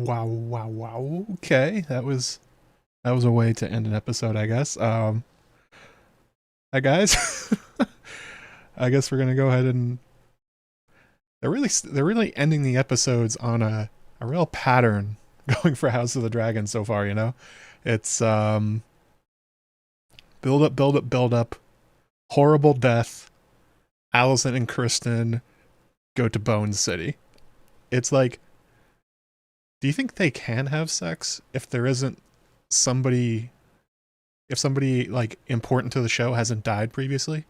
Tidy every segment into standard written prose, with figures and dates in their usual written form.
Wow. Okay, that was a way to end an episode, I guess. Hi guys. I guess we're gonna go ahead and they're really ending the episodes on a real pattern going for House of the Dragon so far. It's build up, horrible death. Alicent and Criston go to Bone City. It's like, do you think they can have sex if there isn't somebody, if somebody like important to the show hasn't died previously?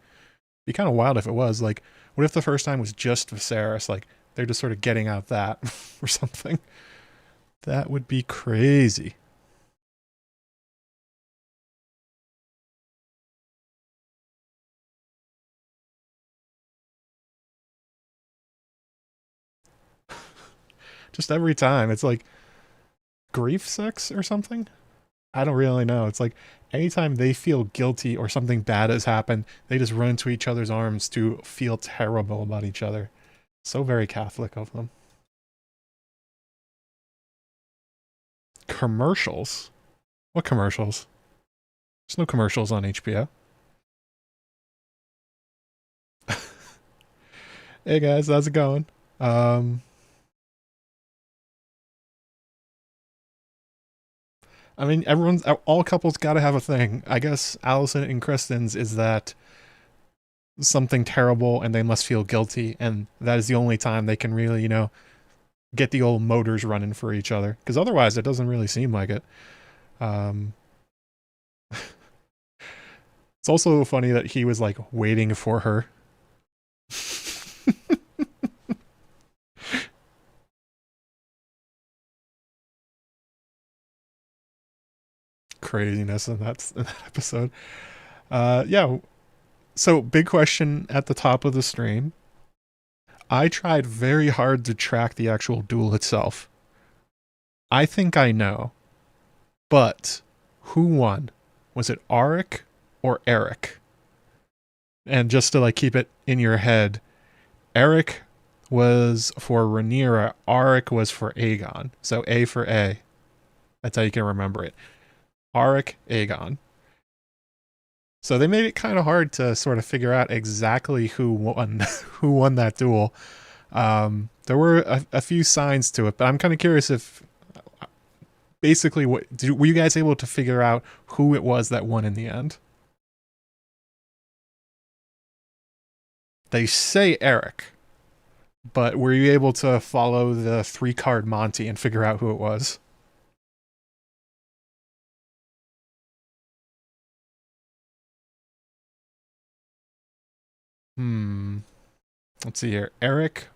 Be kind of wild if it was. Like, what if the first time was just Viserys? Like, they're just sort of getting out that or something. That would be crazy. Just every time. It's like grief sex or something? I don't really know. It's like anytime they feel guilty or something bad has happened, they just run into each other's arms to feel terrible about each other. So very Catholic of them. Commercials? What commercials? There's no commercials on HBO. Hey guys, how's it going? Um, I mean, all couples got to have a thing. I guess Alicent and Kristen's is that something terrible and they must feel guilty, and that is the only time they can really, get the old motors running for each other. Because otherwise, it doesn't really seem like it. Um, it's also funny that he was like waiting for her. Craziness in that episode. Yeah. So big question at the top of the stream. I tried very hard to track the actual duel itself. I think I know, but who won? Was it Auric or Eric? And just to like keep it in your head, Eric was for Rhaenyra, Auric was for Aegon. So A for A. That's how you can remember it. Auric, Aegon. So they made it kind of hard to sort of figure out exactly who won who won that duel. There were a few signs to it, but I'm kind of curious if basically were you guys able to figure out who it was that won in the end? They say Eric, but were you able to follow the 3-card Monty and figure out who it was? Hmm. Let's see here. Eric,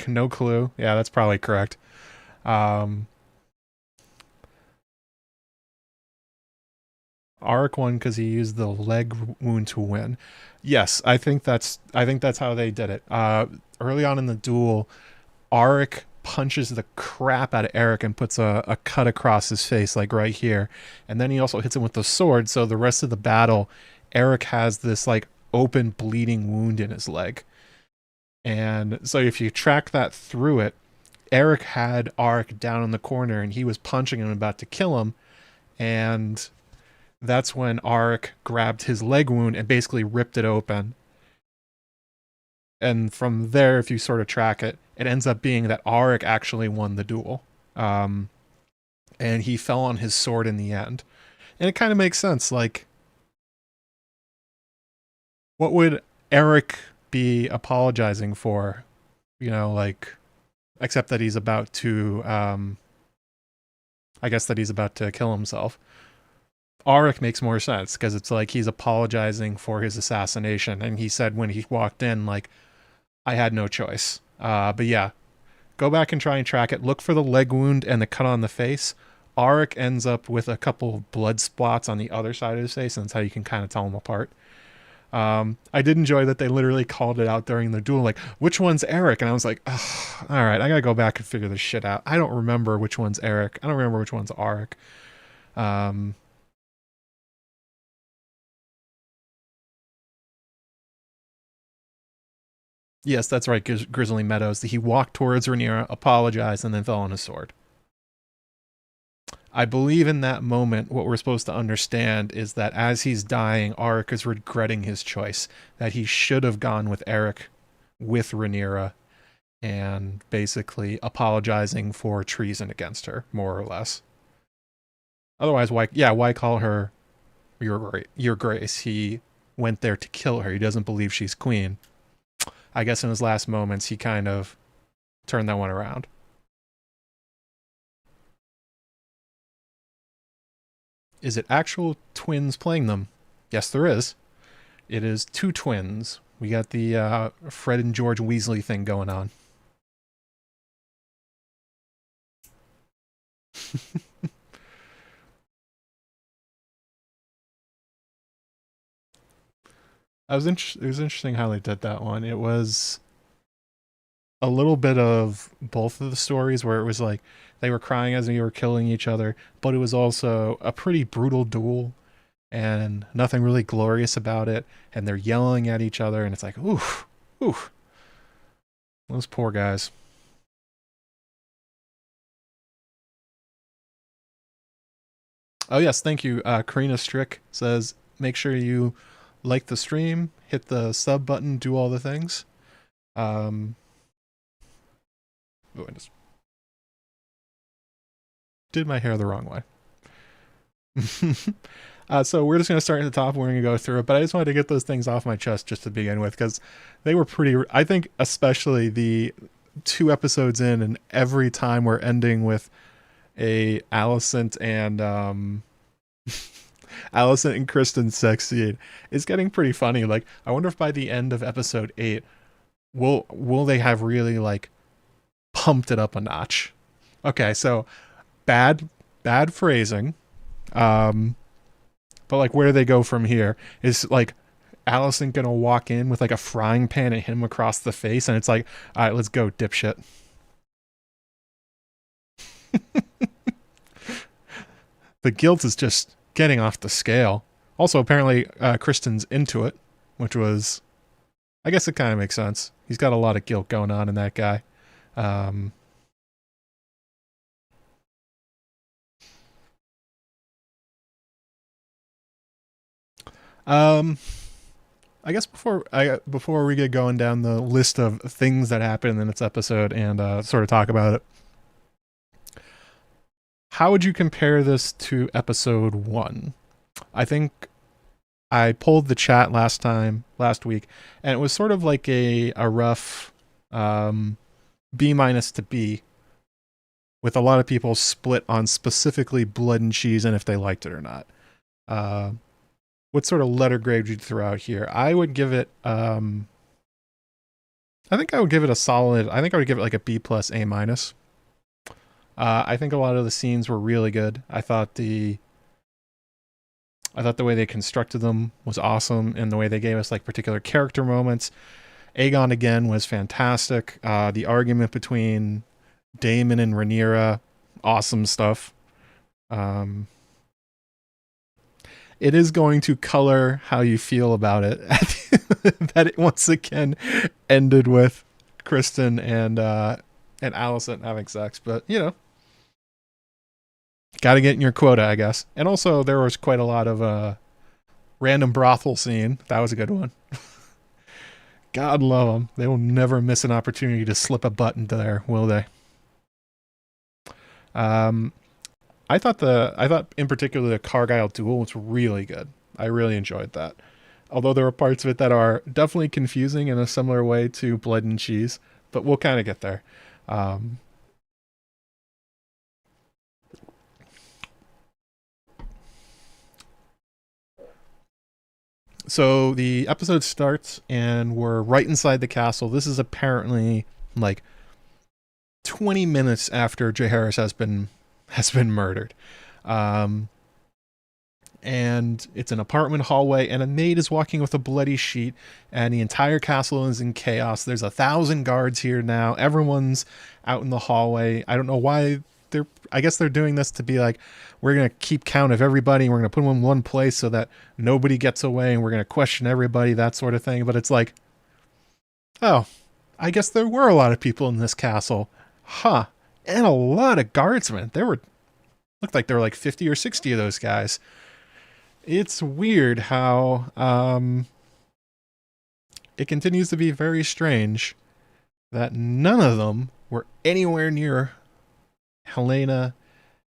no clue. Yeah, that's probably correct. Um, Auric won because he used the leg wound to win. Yes, I think that's how they did it. Early on in the duel, Auric punches the crap out of Eric and puts a cut across his face, like right here. And then he also hits him with the sword. So the rest of the battle, Eric has this like open bleeding wound in his leg. And so if you track that through it, Eric had Auric down in the corner and he was punching him, about to kill him. And that's when Auric grabbed his leg wound and basically ripped it open. And from there, if you sort of track it, it ends up being that Auric actually won the duel. Um, and he fell on his sword in the end. And it kind of makes sense. Like, what would Eric be apologizing for? Like, except that he's about to, I guess that he's about to kill himself. Auric makes more sense because it's like he's apologizing for his assassination. And he said when he walked in, like, I had no choice. But yeah, go back and try and track it. Look for the leg wound and the cut on the face. Auric ends up with a couple of blood spots on the other side of his face, and that's how you can kind of tell them apart. I did enjoy that they literally called it out during the duel, like, which one's Eric? And I was like, all right, I gotta go back and figure this shit out. I don't remember which one's Eric. I don't remember which one's Auric. Um, Yes, that's right, Grizzly Meadows. He walked towards Rhaenyra, apologized, and then fell on his sword. I believe in that moment, what we're supposed to understand is that as he's dying, Arik is regretting his choice, that he should have gone with Eric, with Rhaenyra, and basically apologizing for treason against her, more or less. Otherwise, why call her your grace? He went there to kill her. He doesn't believe she's queen. I guess in his last moments, he kind of turned that one around. Is it actual twins playing them? Yes, there is. It is two twins. We got the Fred and George Weasley thing going on. It was interesting how they did that one. It was a little bit of both of the stories where it was like they were crying as they were killing each other, but it was also a pretty brutal duel and nothing really glorious about it. And they're yelling at each other, and it's like, oof, oof. Those poor guys. Oh, yes, thank you. Karina Strick says, make sure you like the stream, hit the sub button, do all the things. I just did my hair the wrong way. So we're just going to start at the top. We're going to go through it, but I just wanted to get those things off my chest just to begin with, because they were pretty, I think especially the 2 episodes in, and every time we're ending with a Alicent and Alicent and Criston sex scene, it's getting pretty funny. Like, I wonder if by the end of episode 8, will they have really like pumped it up a notch? Okay, so bad phrasing. But like, where do they go from here? Is like Alicent gonna walk in with like a frying pan and hit him across the face, and it's like, all right, let's go, dipshit. The guilt is just getting off the scale. Also, apparently, Criston's into it, which was, I guess it kind of makes sense. He's got a lot of guilt going on in that guy. I guess before we get going down the list of things that happened in this episode and sort of talk about it, how would you compare this to episode 1? I think I pulled the chat last week, and it was sort of like a rough B- to B, with a lot of people split on specifically Blood and Cheese and if they liked it or not. What sort of letter grade would you throw out here? I would give it, I think I would give it a solid, I think I would give it like a B+ A-. I think a lot of the scenes were really good. I thought the way they constructed them was awesome, and the way they gave us like particular character moments. Aegon again was fantastic. The argument between Daemon and Rhaenyra, awesome stuff. It is going to color how you feel about it that it once again ended with Criston and Alicent having sex, but you know, got to get in your quota, I guess. And also, there was quite a lot of random brothel scene. That was a good one. God love them. They will never miss an opportunity to slip a butt into there, will they? I thought in particular the Cargyle duel was really good. I really enjoyed that. Although there were parts of it that are definitely confusing in a similar way to Blood and Cheese, but we'll kind of get there. So the episode starts and we're right inside the castle. This is apparently like 20 minutes after Jacaerys has been murdered. And it's an apartment hallway, and a maid is walking with a bloody sheet, and the entire castle is in chaos. There's 1,000 guards here now. Everyone's out in the hallway. I don't know why I guess they're doing this to be like, we're going to keep count of everybody, and we're going to put them in one place so that nobody gets away, and we're going to question everybody, that sort of thing. But it's like, oh, I guess there were a lot of people in this castle. Huh. And a lot of guardsmen. Looked like there were like 50 or 60 of those guys. It's weird how it continues to be very strange that none of them were anywhere near Helaena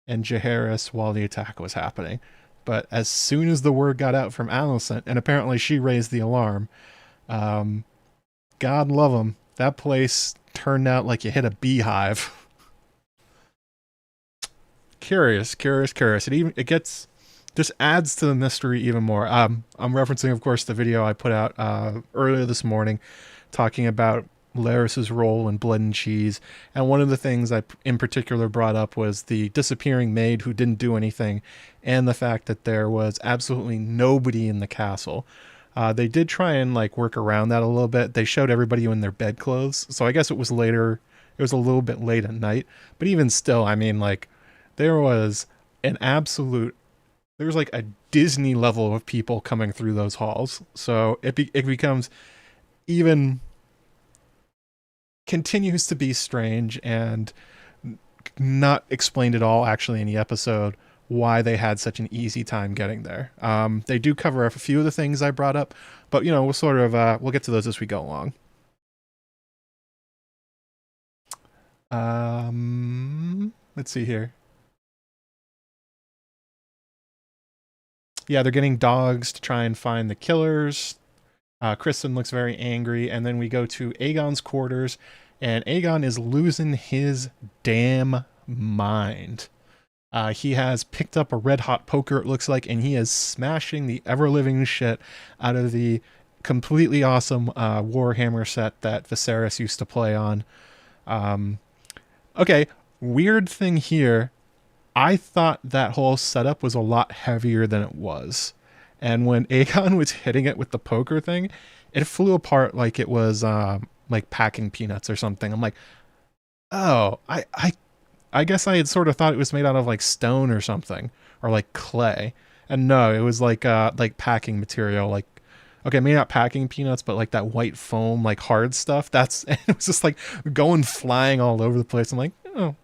and Jacaerys while the attack was happening. But as soon as the word got out from Alicent, and apparently she raised the alarm, God love them, that place turned out like you hit a beehive. Curious. It gets just adds to the mystery even more. I'm referencing, of course, the video I put out earlier this morning, talking about Larys's role in Blood and Cheese, and one of the things I in particular brought up was the disappearing maid who didn't do anything, and the fact that there was absolutely nobody in the castle. They did try and like work around that a little bit. They showed everybody in their bedclothes, so I guess it was later. It was a little bit late at night, but even still, I mean, like, there was an absolute. There was like a Disney level of people coming through those halls, so it becomes even. Continues to be strange and not explained at all actually in the episode why they had such an easy time getting there. They do cover a few of the things I brought up, but you know, we'll sort of we'll get to those as we go along. Let's see here. Yeah, they're getting dogs to try and find the killers. Criston looks very angry, and then we go to Aegon's quarters, and Aegon is losing his damn mind. He has picked up a red-hot poker, it looks like, and he is smashing the ever-living shit out of the completely awesome Warhammer set that Viserys used to play on. Okay, weird thing here. I thought that whole setup was a lot heavier than it was. And when Aegon was hitting it with the poker thing, it flew apart like it was like packing peanuts or something. I'm like, oh, I guess I had sort of thought it was made out of like stone or something, or like clay. And no, it was like packing material. Like, okay, maybe not packing peanuts, but like that white foam, like hard stuff. And it was just like going flying all over the place. I'm like, oh,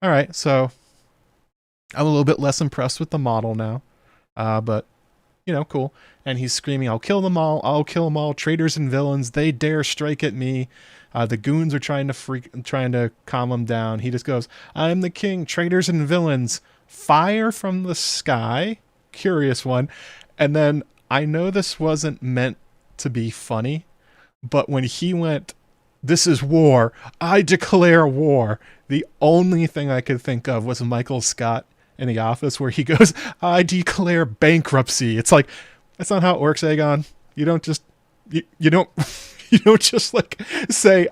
all right. So I'm a little bit less impressed with the model now. But, you know, cool. And he's screaming, I'll kill them all, traitors and villains, they dare strike at me. The goons are trying to calm him down. He just goes, I'm the king, traitors and villains, fire from the sky. Curious one. And then, I know this wasn't meant to be funny, but when he went, this is war, I declare war, the only thing I could think of was Michael Scott in The Office, where he goes, I declare bankruptcy. It's like, that's not how it works, Aegon. You don't just, you don't, you don't just like say,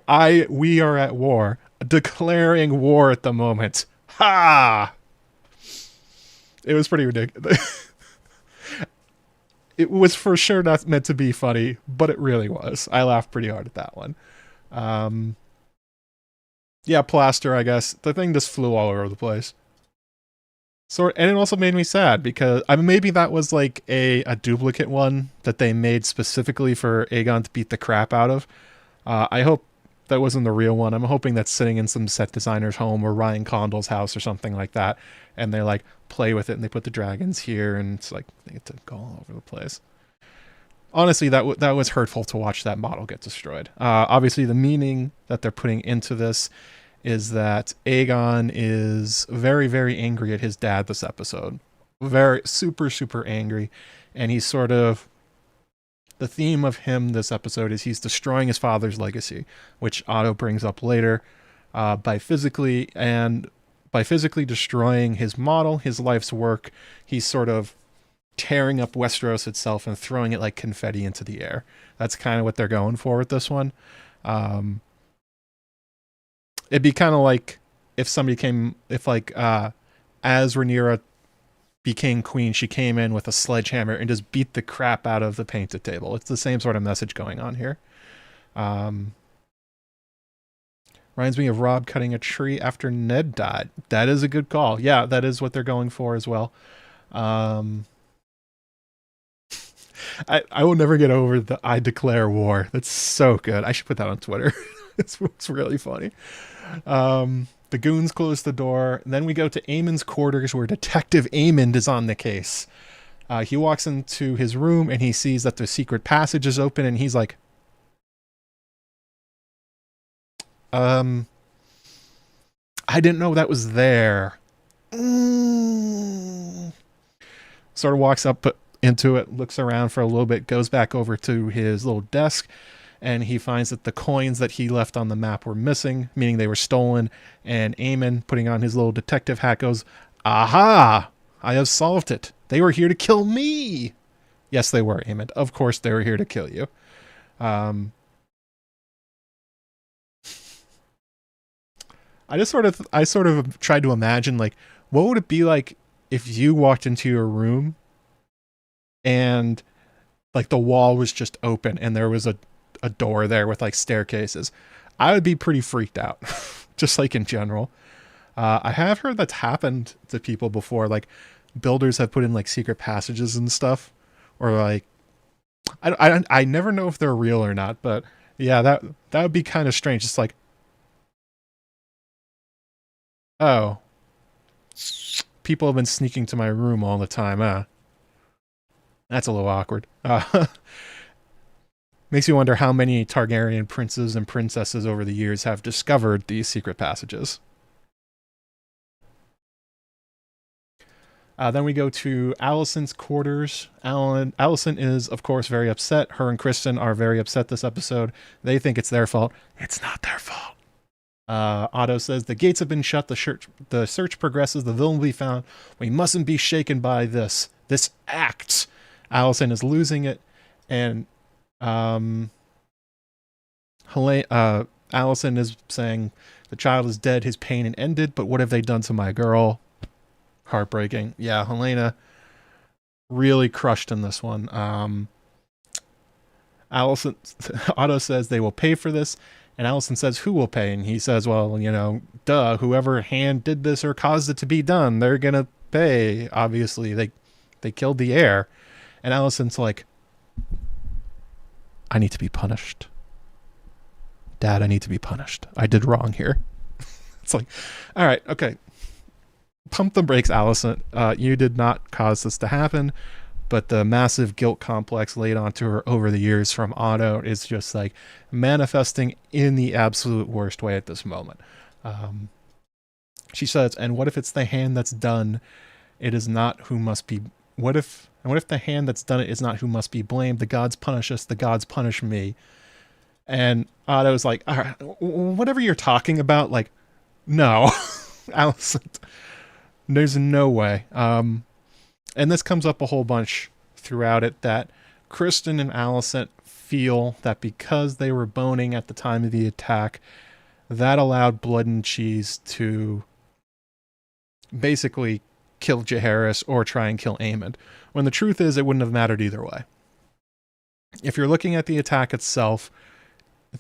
we are at war, declaring war at the moment. Ha! It was pretty ridiculous. It was for sure not meant to be funny, but it really was. I laughed pretty hard at that one. Yeah, plaster, I guess. The thing just flew all over the place. So, and it also made me sad because maybe that was like a duplicate one that they made specifically for Aegon to beat the crap out of. I hope that wasn't the real one. I'm hoping that's sitting in some set designer's home or Ryan Condal's house or something like that, and they like play with it and they put the dragons here, and it's like they get to go all over the place. Honestly, that was hurtful to watch that model get destroyed. Obviously, the meaning that they're putting into this is that Aegon is very, very angry at his dad this episode. Very, super, super angry. And he's sort of, the theme of him this episode is he's destroying his father's legacy, which Otto brings up later, by physically destroying his model, his life's work. He's sort of tearing up Westeros itself and throwing it like confetti into the air. That's kind of what they're going for with this one. It'd be kind of like if somebody as Rhaenyra became queen, she came in with a sledgehammer and just beat the crap out of the painted table. It's the same sort of message going on here. Reminds me of Robb cutting a tree after Ned died. That is a good call. Yeah, that is what they're going for as well. I will never get over the "I declare war." That's so good. I should put that on Twitter. It's really funny. The goons close the door. Then we go to Aemond's quarters, where Detective Aemond is on the case. He walks into his room and he sees that the secret passage is open, and he's like, I didn't know that was there. Sort of walks up into it, looks around for a little bit, goes back over to his little desk, and he finds that the coins that he left on the map were missing, meaning they were stolen. And Aemond, putting on his little detective hat, goes, "Aha! I have solved it. They were here to kill me." Yes, they were, Aemond. Of course they were here to kill you. I sort of tried to imagine, like, what would it be like if you walked into your room and like the wall was just open and there was a door there with like staircases. I would be pretty freaked out, just like in general. I have heard that's happened to people before. Like builders have put in like secret passages and stuff, or like, I never know if they're real or not, but yeah, that would be kind of strange. It's like, oh, people have been sneaking to my room all the time. That's a little awkward. Makes you wonder how many Targaryen princes and princesses over the years have discovered these secret passages. Then we go to Alicent's quarters. Alicent is, of course, very upset. Her and Criston are very upset this episode. They think it's their fault. It's not their fault. Otto says, "The gates have been shut. The search progresses. The villain will be found. We mustn't be shaken by this act." Alicent is losing it. And Alicent is saying, "The child is dead. His pain is ended. But what have they done to my girl?" Heartbreaking. Yeah, Helaena really crushed in this one. Otto says they will pay for this, and Alicent says, "Who will pay?" And he says, "Well, duh, whoever hand did this or caused it to be done, they're gonna pay. Obviously, they killed the heir." And Alicent's like, "I need to be punished. Dad, I need to be punished. I did wrong here." It's like, all right, okay. Pump the brakes, Alicent. You did not cause this to happen, but the massive guilt complex laid onto her over the years from Otto is just like manifesting in the absolute worst way at this moment. She says, "And what if it's the hand that's done? It is not who must be. What if the hand that's done it is not who must be blamed? The gods punish us. The gods punish me." And Otto's like, "All right, whatever you're talking about, like, no, Alicent. There's no way." And this comes up a whole bunch throughout it, that Criston and Alicent feel that because they were boning at the time of the attack, that allowed Blood and Cheese to basically kill Jacaerys or try and kill Aemond, when the truth is it wouldn't have mattered either way. If you're looking at the attack itself,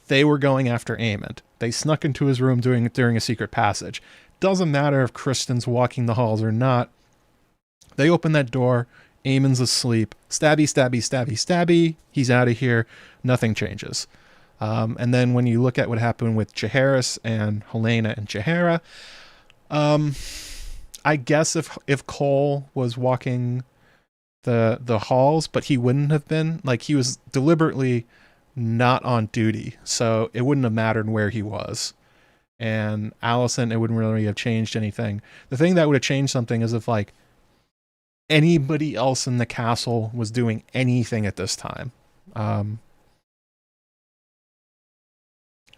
they were going after Aemond. They snuck into his room during a secret passage. Doesn't matter if Criston's walking the halls or not. They open that door. Aemond's asleep. Stabby, stabby, stabby, stabby. He's out of here. Nothing changes. And then when you look at what happened with Jacaerys and Helaena and Jaehaera, I guess if Cole was walking the halls, but he wouldn't have been. Like, he was deliberately not on duty, so it wouldn't have mattered where he was. And Alicent, it wouldn't really have changed anything. The thing that would have changed something is if, like, anybody else in the castle was doing anything at this time. But,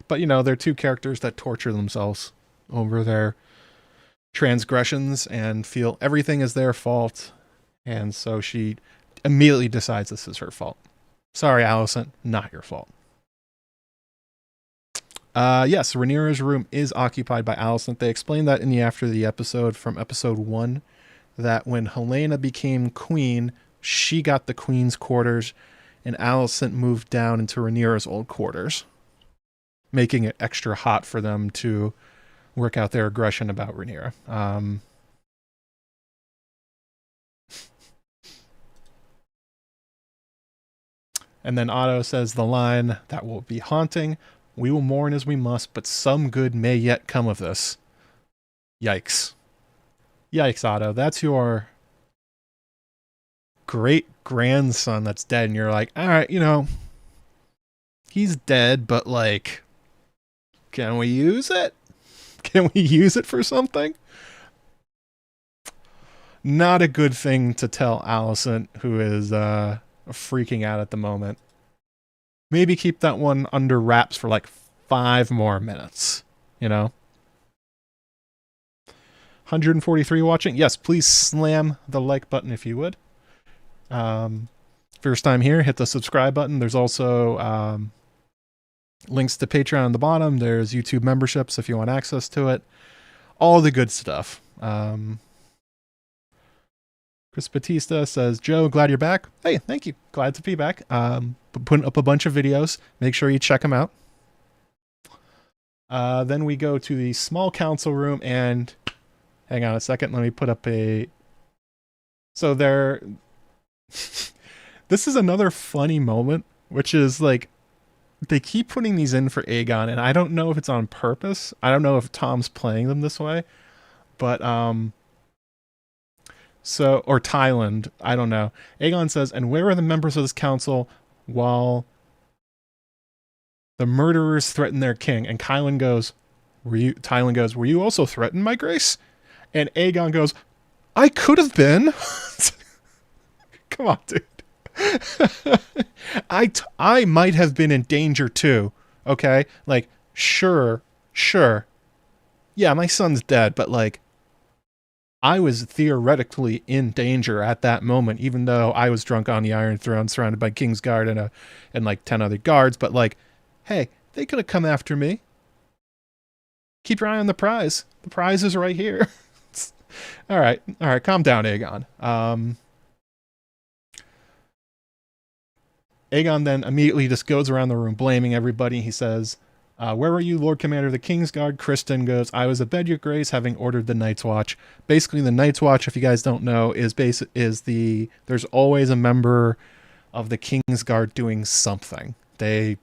they're two characters that torture themselves over their transgressions and feel everything is their fault. And so she immediately decides this is her fault. Sorry, Alicent, not your fault. Yes, Rhaenyra's room is occupied by Alicent. They explained that in the after the episode from episode 1, that when Helaena became queen, she got the queen's quarters, and Alicent moved down into Rhaenyra's old quarters, making it extra hot for them to work out their aggression about Rhaenyra. And then Otto says the line that will be haunting. We will mourn as we must, but some good may yet come of this. Yikes. Yikes, Otto. That's your great-grandson that's dead. And you're like, all right, you know, he's dead, but like, can we use it? Can we use it for something? Not a good thing to tell Alicent, who is freaking out at the moment. Maybe keep that one under wraps for like 5 more minutes, you know? 143 watching. Yes, please slam the like button if you would. First time here, hit the subscribe button. There's also links to Patreon on the bottom. There's YouTube memberships if you want access to it. All the good stuff. Chris Batista says, Joe, glad you're back. Hey, thank you. Glad to be back. Putting up a bunch of videos. Make sure you check them out. Then we go to the small council room and... Hang on a second. Let me put up a... So there... This is another funny moment, which is like... They keep putting these in for Aegon, and I don't know if it's on purpose. I don't know if Tom's playing them this way. But, So, or Thailand, I don't know. Aegon says, and where are the members of this council while the murderers threaten their king? And Thailand goes, were you also threatened, my grace? And Aegon goes, I could have been. Come on, dude. I might have been in danger too. Okay? Like, sure. Yeah, my son's dead, but like, I was theoretically in danger at that moment, even though I was drunk on the Iron Throne, surrounded by Kingsguard and like 10 other guards. But like, hey, they could have come after me. Keep your eye on the prize. The prize is right here. All right, calm down, Aegon. Aegon then immediately just goes around the room blaming everybody. He says, where were you, Lord Commander of the Kingsguard? Criston goes, I was abed, your grace, having ordered the Night's Watch. Basically, the Night's Watch, if you guys don't know, there's always a member of the Kingsguard doing something. The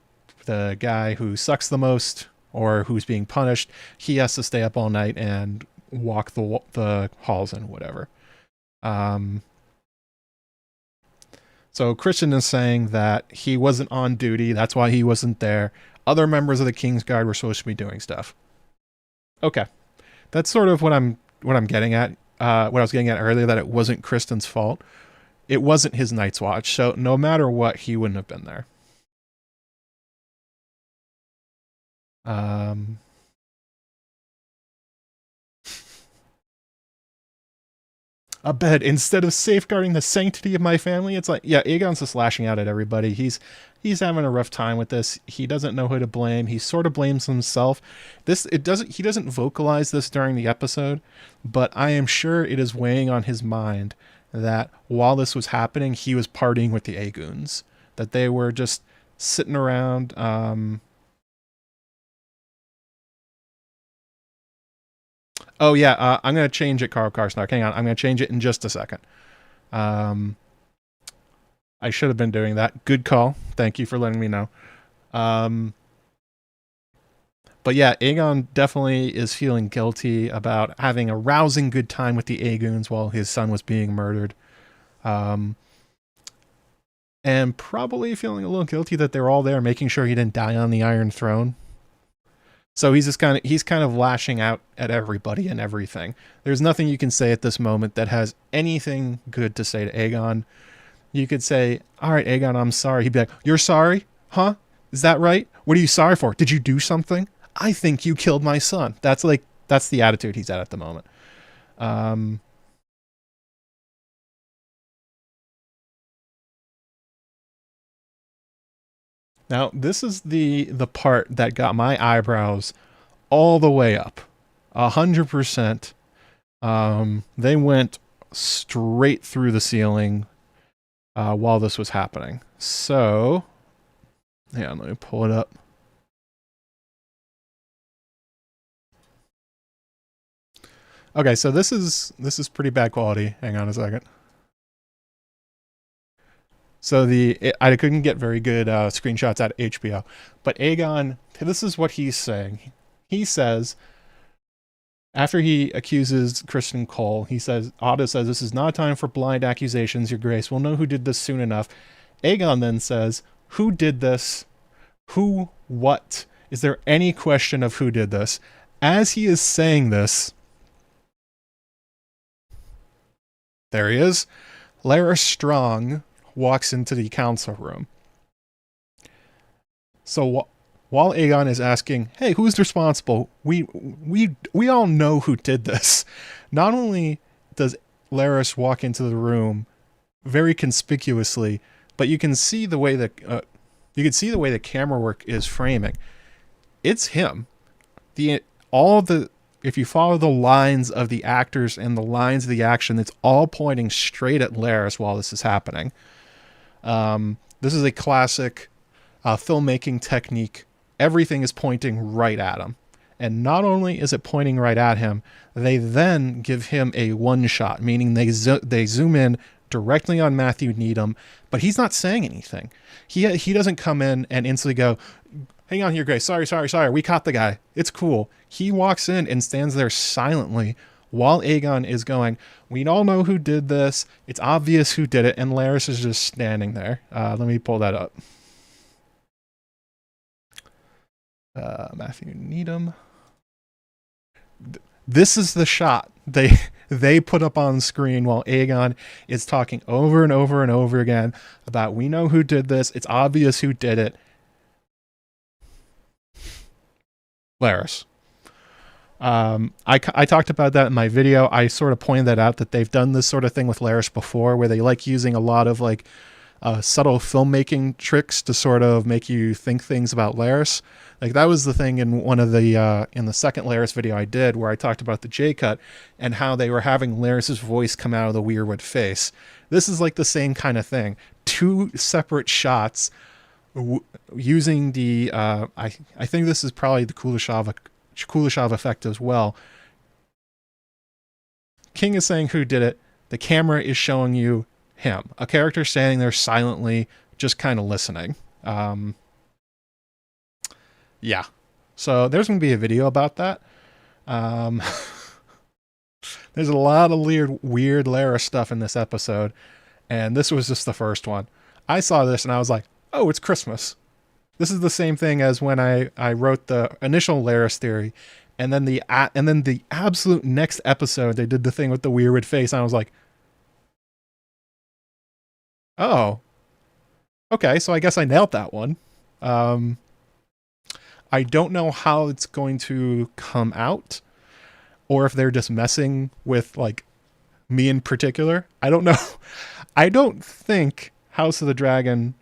guy who sucks the most or who's being punished, he has to stay up all night and walk the halls and whatever. So Criston is saying that he wasn't on duty, that's why he wasn't there. Other members of the Kingsguard were supposed to be doing stuff. Okay. That's sort of what I'm getting at. What I was getting at earlier, that it wasn't Criston's fault. It wasn't his Night's Watch, so no matter what, he wouldn't have been there. A bed instead of safeguarding the sanctity of my family. It's like, yeah, Aegon's just lashing out at everybody. He's having a rough time with this. He doesn't know who to blame. He sort of blames himself. He doesn't vocalize this during the episode, but I am sure it is weighing on his mind that while this was happening, he was partying with the Aegoons, that they were just sitting around. Oh yeah, I'm gonna change it, Carl Karsnark. Hang on, I'm gonna change it in just a second. I should have been doing that. Good call. Thank you for letting me know. But yeah, Aegon definitely is feeling guilty about having a rousing good time with the Aegoons while his son was being murdered. And probably feeling a little guilty that they're all there, making sure he didn't die on the Iron Throne. So he's kind of lashing out at everybody and everything. There's nothing you can say at this moment that has anything good to say to Aegon. You could say, all right, Aegon, I'm sorry. He'd be like, you're sorry? Huh? Is that right? What are you sorry for? Did you do something? I think you killed my son. That's the attitude he's at the moment. Now, this is the part that got my eyebrows all the way up. 100%. They went straight through the ceiling while this was happening. So, yeah, let me pull it up. Okay, so this is pretty bad quality. Hang on a second. So I couldn't get very good screenshots out of HBO, but Aegon, this is what he's saying. He says, after he accuses Criston Cole, he says, Otto says, "This is not time for blind accusations, Your Grace. We'll know who did this soon enough." Aegon then says, "Who did this? Who? What? Is there any question of who did this?" As he is saying this, there he is. Larys Strong walks into the council room. So while Aegon is asking, "Hey, who's responsible?" We all know who did this. Not only does Larys walk into the room very conspicuously, but you can see the way that the camera work is framing. It's him. If you follow the lines of the actors and the lines of the action, it's all pointing straight at Larys while this is happening. This is a classic filmmaking technique. Everything is pointing right at him. And not only is it pointing right at him, they then give him a one-shot, meaning they zoom in directly on Matthew Needham, but he's not saying anything. He doesn't come in and instantly go, "Hang on here, Grace. Sorry. We caught the guy. It's cool." He walks in and stands there silently while Aegon is going, "We all know who did this. It's obvious who did it." And Larys is just standing there. Let me pull that up. Matthew Needham. This is the shot they put up on screen while Aegon is talking over and over and over again about, "We know who did this. It's obvious who did it." Larys. I talked about that in my video. I sort of pointed that out, that they've done this sort of thing with Larys before, where they like using a lot of like subtle filmmaking tricks to sort of make you think things about Larys. Like that was the thing in one of the in the second Larys video I did, where I talked about the J-cut and how they were having Larys's voice come out of the Weirwood face. This is like the same kind of thing. Two separate shots using the I think this is probably the Kuleshov effect as well. King is saying who did it. The camera is showing you him, a character standing there silently, just kind of listening. Yeah. So there's going to be a video about that. There's a lot of weird Larys stuff in this episode, and this was just the first one. I saw this and I was like, "Oh, it's Christmas." This is the same thing as when I wrote the initial Larys theory, and then the absolute next episode they did the thing with the Weirwood face, and I was like, "Oh, okay, so I guess I nailed that one." I don't know how it's going to come out, or if they're just messing with like me in particular. I don't know. I don't think House of the Dragon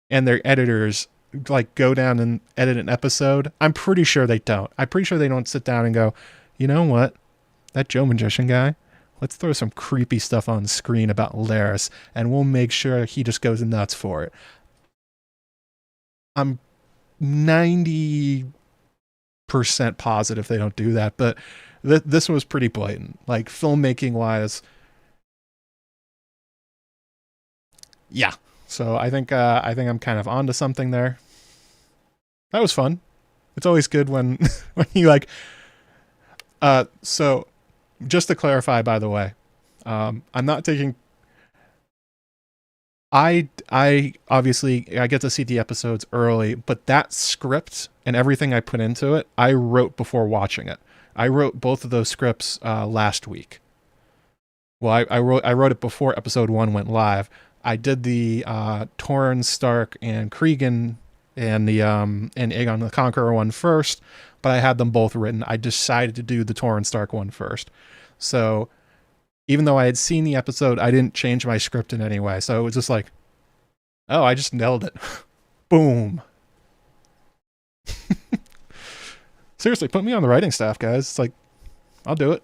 and their editors like go down and edit an episode. I'm pretty sure they don't. I'm pretty sure they don't sit down and go, "You know what? That Joe Magician guy, let's throw some creepy stuff on screen about Larys, and we'll make sure he just goes nuts for it." I'm 90% positive they don't do that, but this was pretty blatant, like filmmaking wise. Yeah. So I think I'm kind of onto something there. That was fun. It's always good when when you like. So just to clarify, by the way, I'm not taking. I obviously I get to see the episodes early, but that script and everything I put into it, I wrote before watching it. I wrote both of those scripts last week. Well, I wrote it before episode 1 went live. I did the Torrhen, Stark, and Cregan and the and Aegon the Conqueror one first, but I had them both written. I decided to do the Torrhen Stark one first. So even though I had seen the episode, I didn't change my script in any way. So it was just like, oh, I just nailed it. Boom. Seriously, put me on the writing staff, guys. It's like, I'll do it.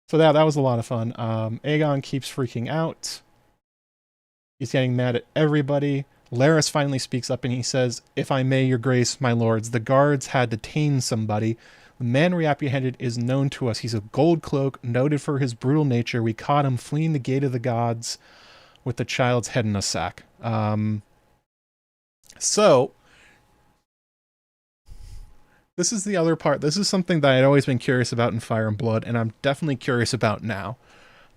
So that was a lot of fun. Aegon keeps freaking out. He's getting mad at everybody. Larys finally speaks up and he says, "If I may, Your Grace, my lords, the guards had detained somebody. The man we apprehended is known to us. He's a gold cloak, noted for his brutal nature. We caught him fleeing the gate of the gods with the child's head in a sack. So, this is the other part. This is something that I'd always been curious about in Fire and Blood, and I'm definitely curious about now.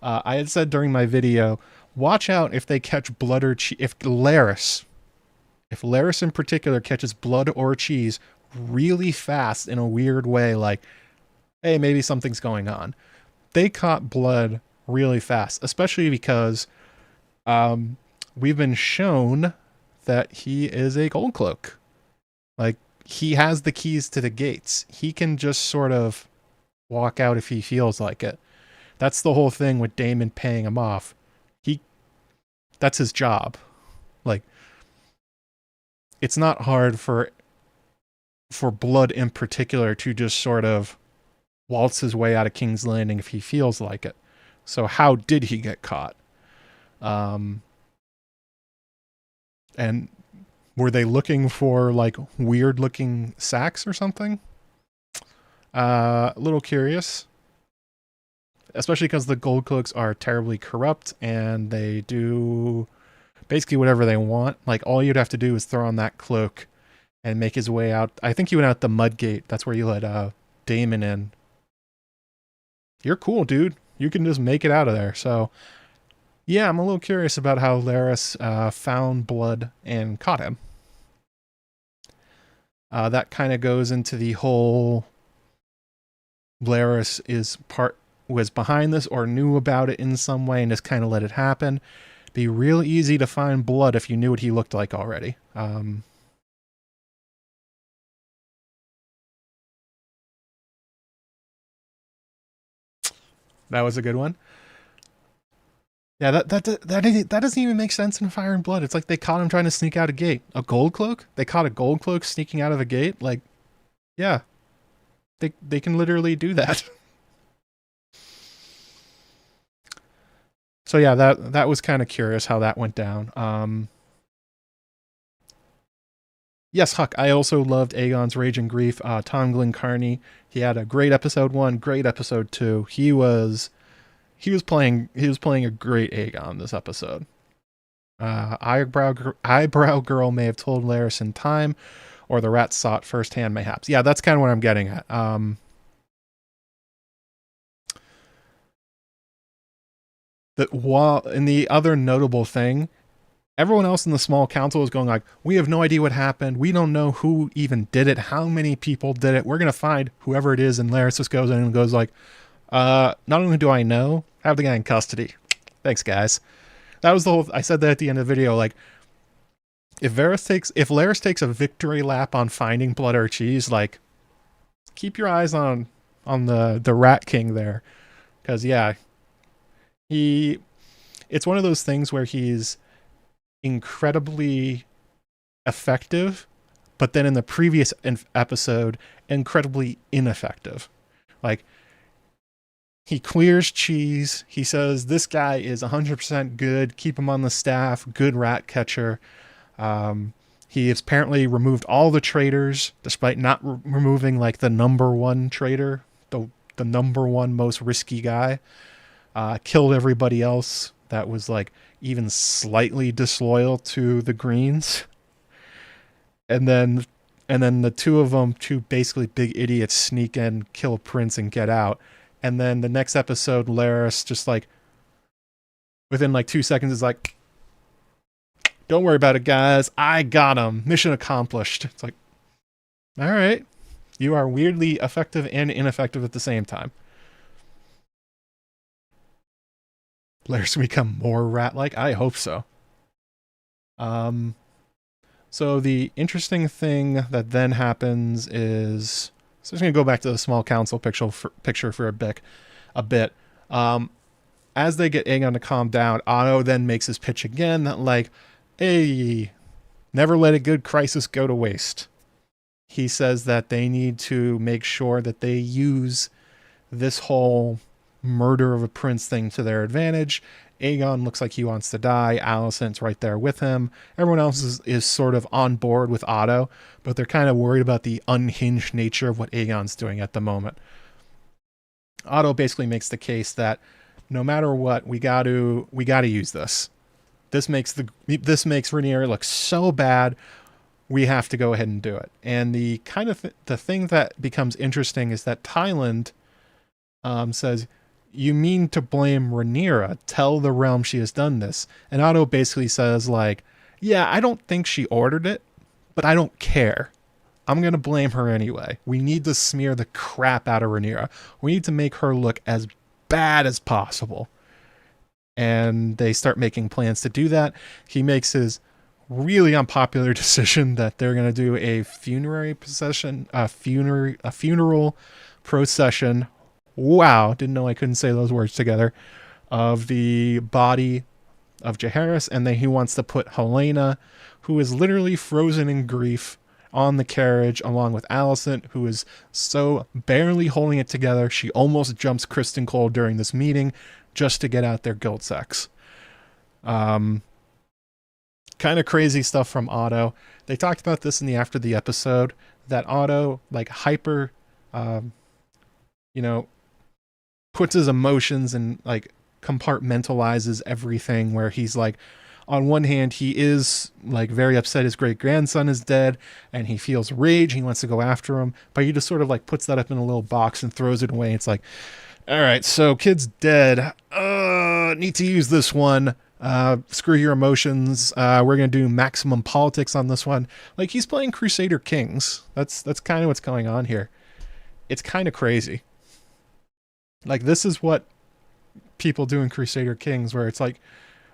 I had said during my video, watch out if they catch blood or cheese. If Larys in particular catches blood or cheese really fast in a weird way, like, hey, maybe something's going on. They caught blood really fast, especially because we've been shown that he is a gold cloak. Like, he has the keys to the gates. He can just sort of walk out if he feels like it. That's the whole thing with Daemon paying him off. That's his job. Like, it's not hard for Blood in particular to just sort of waltz his way out of King's Landing if he feels like it. So how did he get caught? And were they looking for like weird looking sacks or something? A little curious. Especially because the gold cloaks are terribly corrupt and they do basically whatever they want. Like, all you'd have to do is throw on that cloak and make his way out. I think he went out the mud gate. That's where you let Daemon in. You're cool, dude. You can just make it out of there. So, yeah, I'm a little curious about how Larys found Blood and caught him. That kind of goes into the whole Larys was behind this or knew about it in some way and just kind of let it happen. Be real easy to find Blood if you knew what he looked like already. That was a good one. Yeah, that doesn't even make sense in Fire and Blood. It's like they caught him trying to sneak out a gate. A gold cloak? They caught a gold cloak sneaking out of a gate? Like, yeah. They can literally do that. So yeah, that was kind of curious how that went down. Yes, Huck, I also loved Aegon's Rage and Grief. Tom Glencarney, he had a great episode 1, great episode 2. He was playing a great Aegon this episode. Eyebrow Girl may have told Larys in time, or the rats saw it firsthand, mayhaps. Yeah, that's kind of what I'm getting at. And the other notable thing, everyone else in the small council is going like, we have no idea what happened. We don't know who even did it. How many people did it? We're going to find whoever it is. And Larys just goes in and goes like, not only do I know, have the guy in custody. Thanks, guys. That was the whole, I said that at the end of the video, like, if Larys takes a victory lap on finding blood or cheese, like, keep your eyes on the Rat King there. Because, yeah, it's one of those things where he's incredibly effective, but then in the previous episode, incredibly ineffective. Like, he clears cheese. He says, this guy is 100% good. Keep him on the staff. Good rat catcher. He has apparently removed all the traitors, despite not removing, like, the number one traitor, the number one most risky guy. Killed everybody else that was, like, even slightly disloyal to the Greens. And then the two of them, two basically big idiots, sneak in, kill Prince, and get out. And then the next episode, Larys just, like, within, like, 2 seconds is like, don't worry about it, guys. I got him. Mission accomplished. It's like, all right. You are weirdly effective and ineffective at the same time. Larys become more rat-like? I hope so. So the interesting thing that then happens is, so I'm just going to go back to the small council picture for a bit. As they get Aegon to calm down, Otto then makes his pitch again that, like, hey, never let a good crisis go to waste. He says that they need to make sure that they use this whole murder of a prince thing to their advantage, Aegon looks like he wants to die. Alicent's right there with him. Everyone else is sort of on board with Otto, but they're kind of worried about the unhinged nature of what Aegon's doing at the moment. Otto basically makes the case that no matter what, we got to use this. This makes Rhaenyra look so bad. We have to go ahead and do it. And the thing that becomes interesting is that Tyland says, "You mean to blame Rhaenyra? Tell the realm she has done this." And Otto basically says, like, "Yeah, I don't think she ordered it, but I don't care. I'm going to blame her anyway. We need to smear the crap out of Rhaenyra. We need to make her look as bad as possible." And they start making plans to do that. He makes his really unpopular decision that they're going to do a funerary procession, a funeral procession. Wow, didn't know I couldn't say those words together. Of the body of Jacaerys, and then he wants to put Helaena, who is literally frozen in grief, on the carriage along with Alicent, who is so barely holding it together she almost jumps Criston Cole during this meeting just to get out their guilt sex. Kind of crazy stuff from Otto. They talked about this in the after the episode, that Otto like hyper puts his emotions and like compartmentalizes everything, where he's like, on one hand, he is like very upset his great grandson is dead and he feels rage. He wants to go after him, but he just sort of like puts that up in a little box and throws it away. It's like, all right, so kid's dead. Need to use this one. Screw your emotions. We're going to do maximum politics on this one. Like, he's playing Crusader Kings. That's kind of what's going on here. It's kind of crazy. Like, this is what people do in Crusader Kings, where it's like,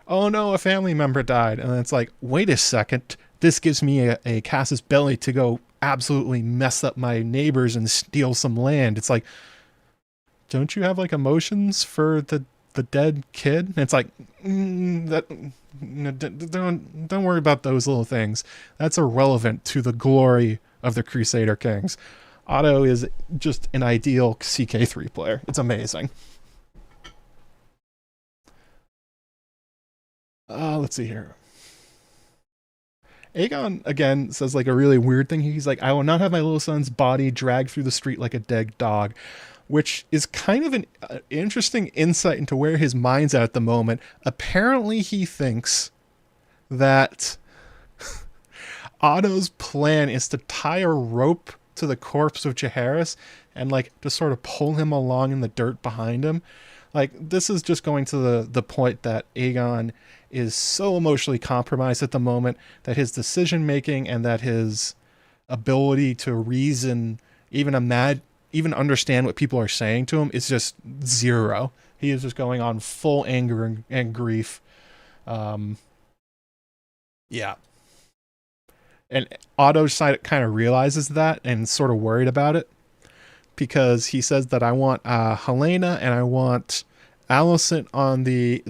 oh no, a family member died. And then it's like, wait a second. This gives me a casus belli to go absolutely mess up my neighbors and steal some land. It's like, don't you have like emotions for the dead kid? And it's like, don't worry about those little things. That's irrelevant to the glory of the Crusader Kings. Otto is just an ideal CK3 player. It's amazing. Let's see here. Aegon, again, says like a really weird thing. He's like, "I will not have my little son's body dragged through the street like a dead dog," which is kind of an interesting insight into where his mind's at the moment. Apparently, he thinks that Otto's plan is to tie a rope to the corpse of Jacaerys and like to sort of pull him along in the dirt behind him. Like, this is just going to the point that Aegon is so emotionally compromised at the moment that his decision making and that his ability to reason, even understand what people are saying to him, is just zero. He is just going on full anger and grief. Yeah. And Otto's side kind of realizes that and sort of worried about it, because he says that I want Helaena and I want Alicent on the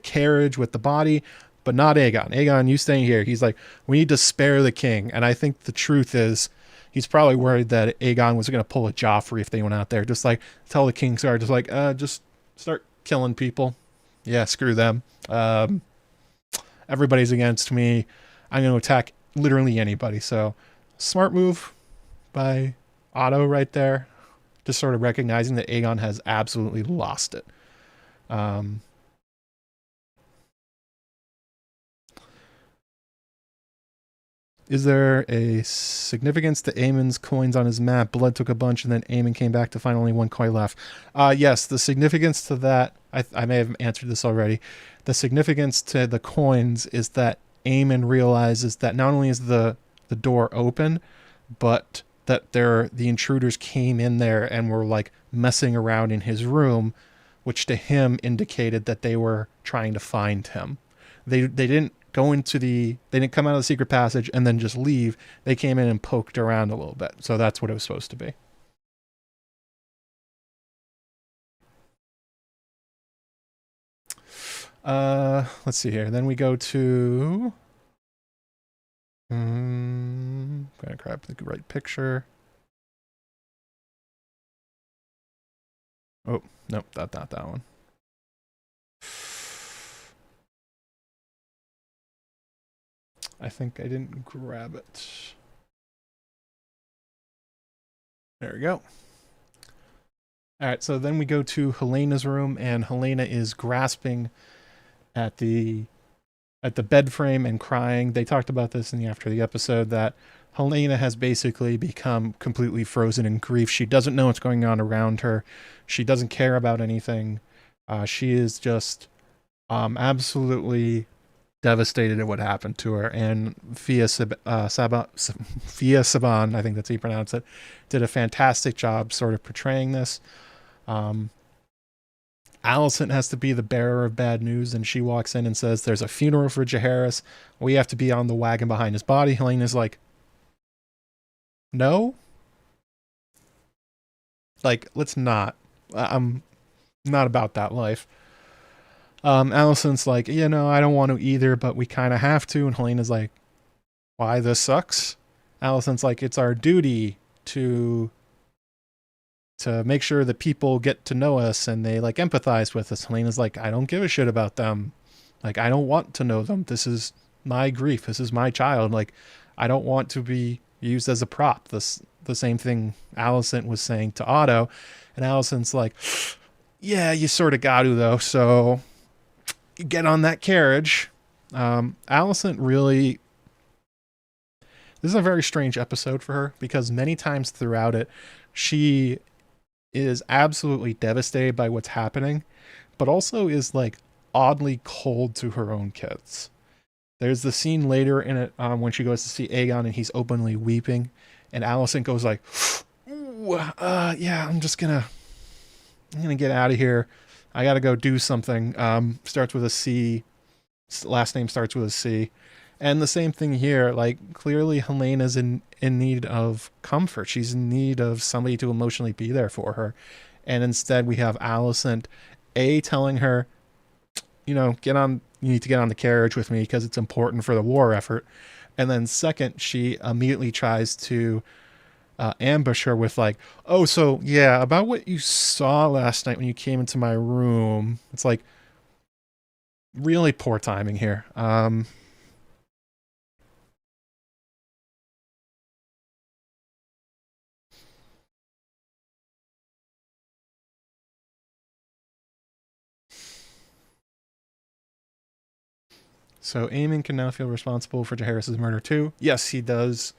carriage with the body, but not Aegon. Aegon, you staying here. He's like, we need to spare the king. And I think the truth is, he's probably worried that Aegon was going to pull a Joffrey if they went out there. Just like, tell the Kingsguard, just like, just start killing people. Yeah, screw them. Everybody's against me. I'm going to attack literally anybody. So, smart move by Otto right there. Just sort of recognizing that Aegon has absolutely lost it. Is there a significance to Aemond's coins on his map? Blood took a bunch and then Aemond came back to find only one coin left. Yes, the significance to that, I may have answered this already. The significance to the coins is that Aemond realizes that not only is the door open, but that the intruders came in there and were like messing around in his room, which to him indicated that they were trying to find him. They didn't they didn't come out of the secret passage and then just leave. They came in and poked around a little bit. So that's what it was supposed to be. Let's see here. Then we go to, I'm gonna grab the right picture. Oh, nope, not that one. I think I didn't grab it. There we go. All right, so then we go to Helena's room, and Helaena is grasping at the bed frame and crying. They talked about this after the episode, that Helaena has basically become completely frozen in grief. She doesn't know what's going on around her. She doesn't care about anything. She is just absolutely devastated at what happened to her. And Fia Saban, I think that's how you pronounce it, did a fantastic job sort of portraying this. Alicent has to be the bearer of bad news, and she walks in and says, there's a funeral for Jacaerys. We have to be on the wagon behind his body. Helena's like, no? Like, let's not. I'm not about that life. Alicent's like, I don't want to either, but we kind of have to. And Helena's like, why? This sucks? Alicent's like, it's our duty to make sure that people get to know us and they like empathize with us. Helena's like, I don't give a shit about them. Like, I don't want to know them. This is my grief. This is my child. Like, I don't want to be used as a prop. The same thing Alicent was saying to Otto. And Alicent's like, yeah, you sort of got to though. So get on that carriage. Alicent really, this is a very strange episode for her, because many times throughout it, she is absolutely devastated by what's happening, but also is like oddly cold to her own kids. There's the scene later in it when she goes to see Aegon and he's openly weeping, and Alicent goes like, yeah, I'm gonna get out of here. I gotta go do something. Starts with a C. Last name starts with a C. And the same thing here, like, clearly Helena's in need of comfort. She's in need of somebody to emotionally be there for her. And instead we have Alicent, telling her, you need to get on the carriage with me because it's important for the war effort. And then second, she immediately tries to ambush her with like, oh, so yeah, about what you saw last night when you came into my room. It's like, really poor timing here. So Aemond can now feel responsible for Jacaerys' murder too. Yes, he does.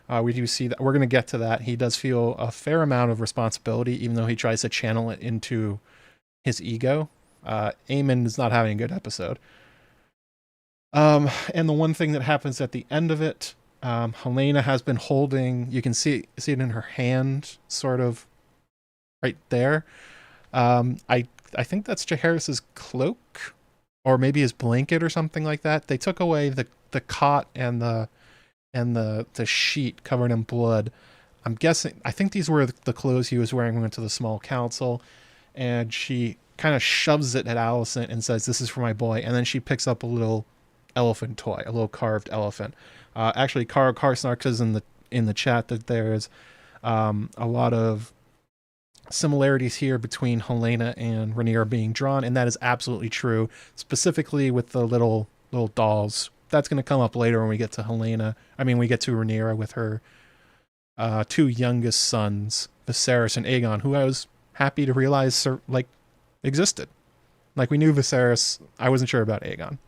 We do see that. We're going to get to that. He does feel a fair amount of responsibility, even though he tries to channel it into his ego. Aemond is not having a good episode. And the one thing that happens at the end of it, Helaena has been holding, you can see it in her hand, sort of right there. I think that's Jacaerys' cloak, or maybe his blanket or something like that. They took away the cot and the sheet covered in blood. I'm guessing, I think these were the clothes he was wearing when he went to the small council, and she kind of shoves it at Alicent and says, this is for my boy. And then she picks up a little elephant toy, a little carved elephant. Actually, Cara Carsnark says in the chat that there's a lot of similarities here between Helaena and Rhaenyra being drawn, and that is absolutely true, specifically with the little dolls. That's going to come up later when we get to Helaena. I mean, we get to Rhaenyra with her two youngest sons, Viserys and Aegon, who I was happy to realize existed. Like, we knew Viserys. I wasn't sure about Aegon.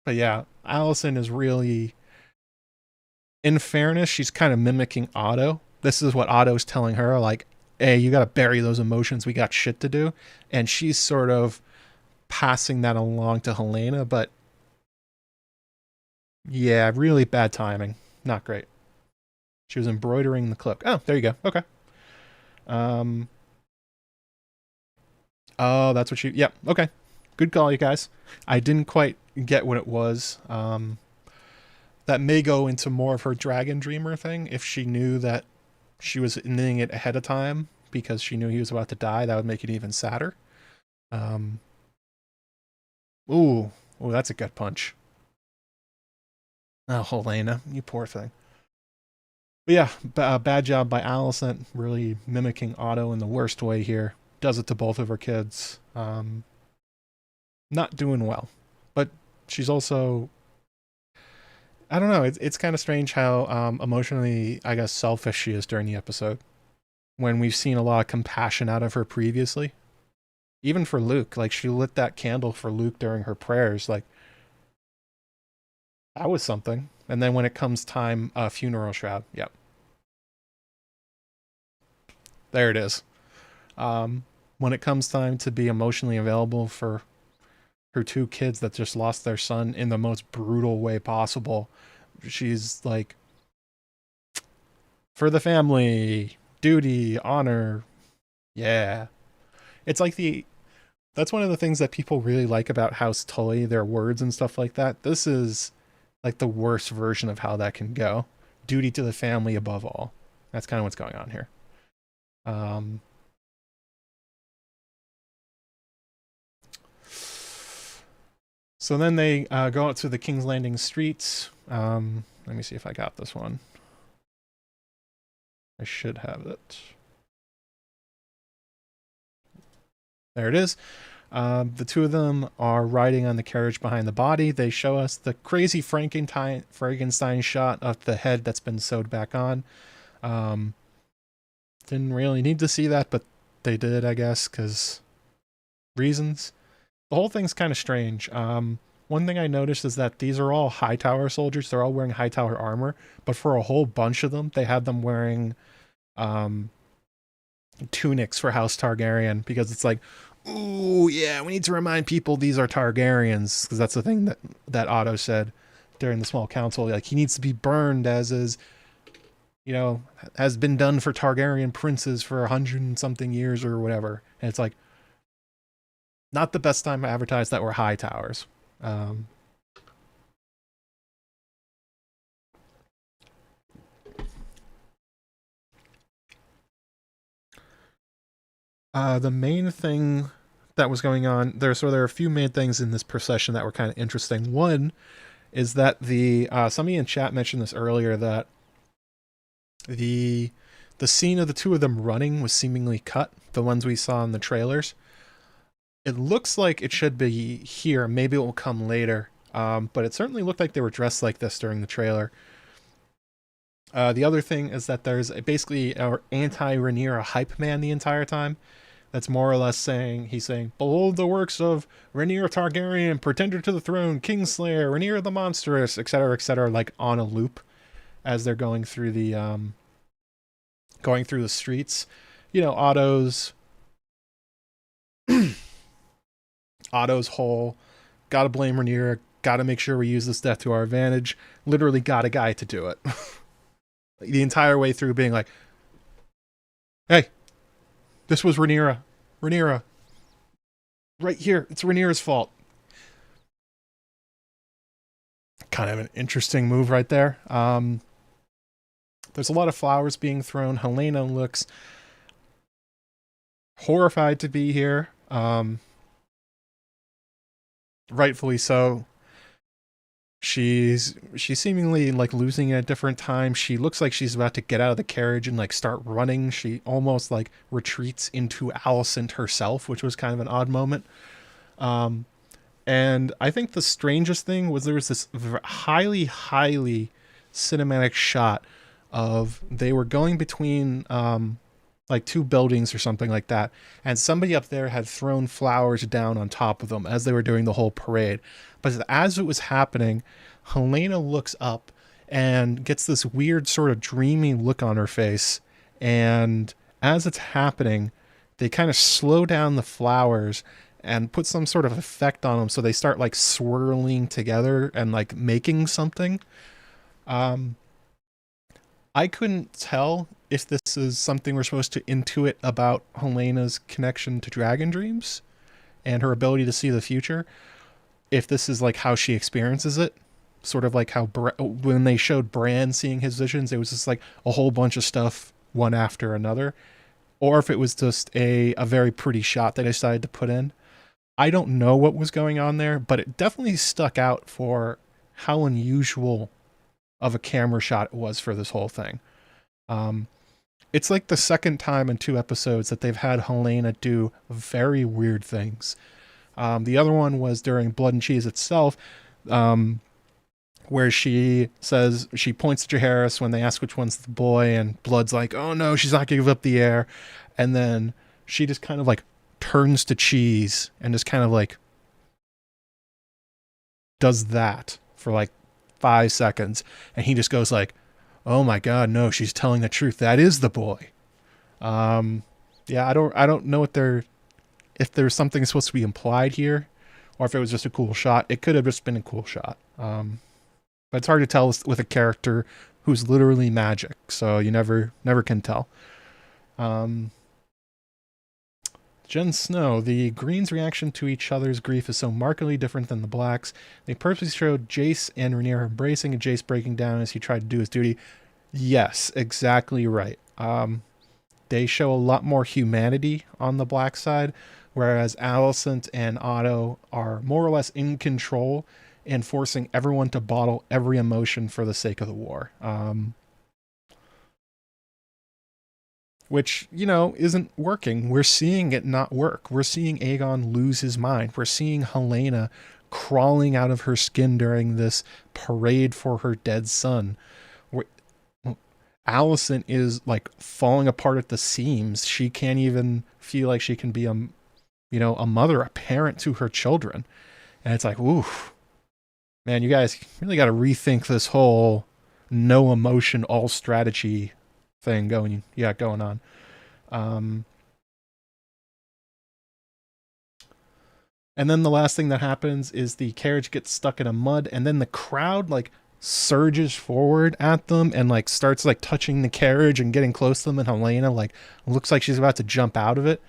But yeah, Alicent is really, in fairness, she's kind of mimicking Otto. This is what Otto's telling her, like, hey, you got to bury those emotions. We got shit to do. And she's sort of passing that along to Helaena, but yeah, really bad timing. Not great. She was embroidering the cloak. Oh, there you go. Okay. Oh, that's what she, yep. Yeah, okay. Good call, you guys. I didn't quite get what it was. That may go into more of her dragon dreamer thing. If she knew that she was ending it ahead of time because she knew he was about to die, that would make it even sadder. Ooh, that's a gut punch. Oh, Helaena, you poor thing. But yeah, bad job by Alicent, really mimicking Otto in the worst way here. Does it to both of her kids. Not doing well. But she's also, I don't know. It's kind of strange how emotionally, I guess, selfish she is during the episode. When we've seen a lot of compassion out of her previously, even for Luke, like she lit that candle for Luke during her prayers, like that was something. And then when it comes time, funeral shroud, yep, there it is. When it comes time to be emotionally available for her two kids that just lost their son in the most brutal way possible, she's like, for the family, duty, honor, yeah. It's like that's one of the things that people really like about House Tully, their words and stuff like that. This is like the worst version of how that can go. Duty to the family above all. That's kind of what's going on here. So then they go out to the King's Landing streets. Let me see if I got this one. I should have it. There it is. The two of them are riding on the carriage behind the body. They show us the crazy Frankenstein shot of the head that's been sewed back on. Didn't really need to see that, but they did, I guess, because reasons. The whole thing's kind of strange. One thing I noticed is that these are all Hightower soldiers. They're all wearing Hightower armor, but for a whole bunch of them, they had them wearing tunics for House Targaryen, because it's like, ooh, yeah, we need to remind people these are Targaryens, because that's the thing that Otto said during the small council. Like, he needs to be burned, as is, has been done for Targaryen princes for 100 and something years or whatever. And it's like, not the best time to advertise that we're Hightowers. The main thing that was going on there, so there are a few main things in this procession that were kind of interesting. One is that somebody in chat mentioned this earlier, that the scene of the two of them running was seemingly cut, the ones we saw in the trailers. It looks like it should be here. Maybe it will come later. But it certainly looked like they were dressed like this during the trailer. The other thing is that there's basically an anti-Rhaenyra hype man the entire time. That's more or less saying, he's saying, behold the works of Rhaenyra Targaryen, pretender to the throne, Kingslayer, Rhaenyra the monstrous, etc., like on a loop as they're going through the streets. Otto's whole, gotta blame Rhaenyra, gotta make sure we use this death to our advantage, literally got a guy to do it. The entire way through being like, hey, this was Rhaenyra, right here, it's Rhaenyra's fault. Kind of an interesting move right there. There's a lot of flowers being thrown. Helaena looks horrified to be here. Rightfully so. She's seemingly like losing at different times. She looks like she's about to get out of the carriage and like start running. She almost like retreats into Alicent herself, which was kind of an odd moment. And I think the strangest thing was there was this highly, highly cinematic shot of they were going between like two buildings or something like that, and somebody up there had thrown flowers down on top of them as they were doing the whole parade. But as it was happening, Helaena looks up and gets this weird sort of dreamy look on her face, and as it's happening, they kind of slow down the flowers and put some sort of effect on them, so they start like swirling together and like making something. I couldn't tell if this is something we're supposed to intuit about Helena's connection to dragon dreams and her ability to see the future. If this is like how she experiences it, sort of like how when they showed Bran seeing his visions, it was just like a whole bunch of stuff one after another, or if it was just a very pretty shot they decided to put in. I don't know what was going on there, but it definitely stuck out for how unusual of a camera shot it was for this whole thing. It's like the second time in 2 episodes that they've had Helaena do very weird things. The other one was during Blood and Cheese itself. where she says, she points to Jacaerys when they ask which one's the boy, and Blood's like, oh no, she's not gonna give up the heir. And then she just kind of like turns to cheese and just kind of like does that for like 5 seconds, and he just goes like, oh my god, no, she's telling the truth, that is the boy. Yeah, I don't know if there's something supposed to be implied here, or if it was just a cool shot. It could have just been a cool shot. But it's hard to tell with a character who's literally magic, so you never can tell. Jon Snow, the Greens' reaction to each other's grief is so markedly different than the Blacks. They purposely showed Jace and Rhaenyra embracing and Jace breaking down as he tried to do his duty. Yes, exactly right. They show a lot more humanity on the Black side, whereas Alicent and Otto are more or less in control and forcing everyone to bottle every emotion for the sake of the war. Which, you know, isn't working. We're seeing it not work. We're seeing Aegon lose his mind. We're seeing Helaena crawling out of her skin during this parade for her dead son. Alicent is like falling apart at the seams. She can't even feel like she can be a mother, a parent to her children. And it's like, ooh, man, you guys really got to rethink this whole no emotion, all strategy thing going on. And then the last thing that happens is the carriage gets stuck in a mud, and then the crowd like surges forward at them and like starts like touching the carriage and getting close to them, and Helaena like looks like she's about to jump out of it,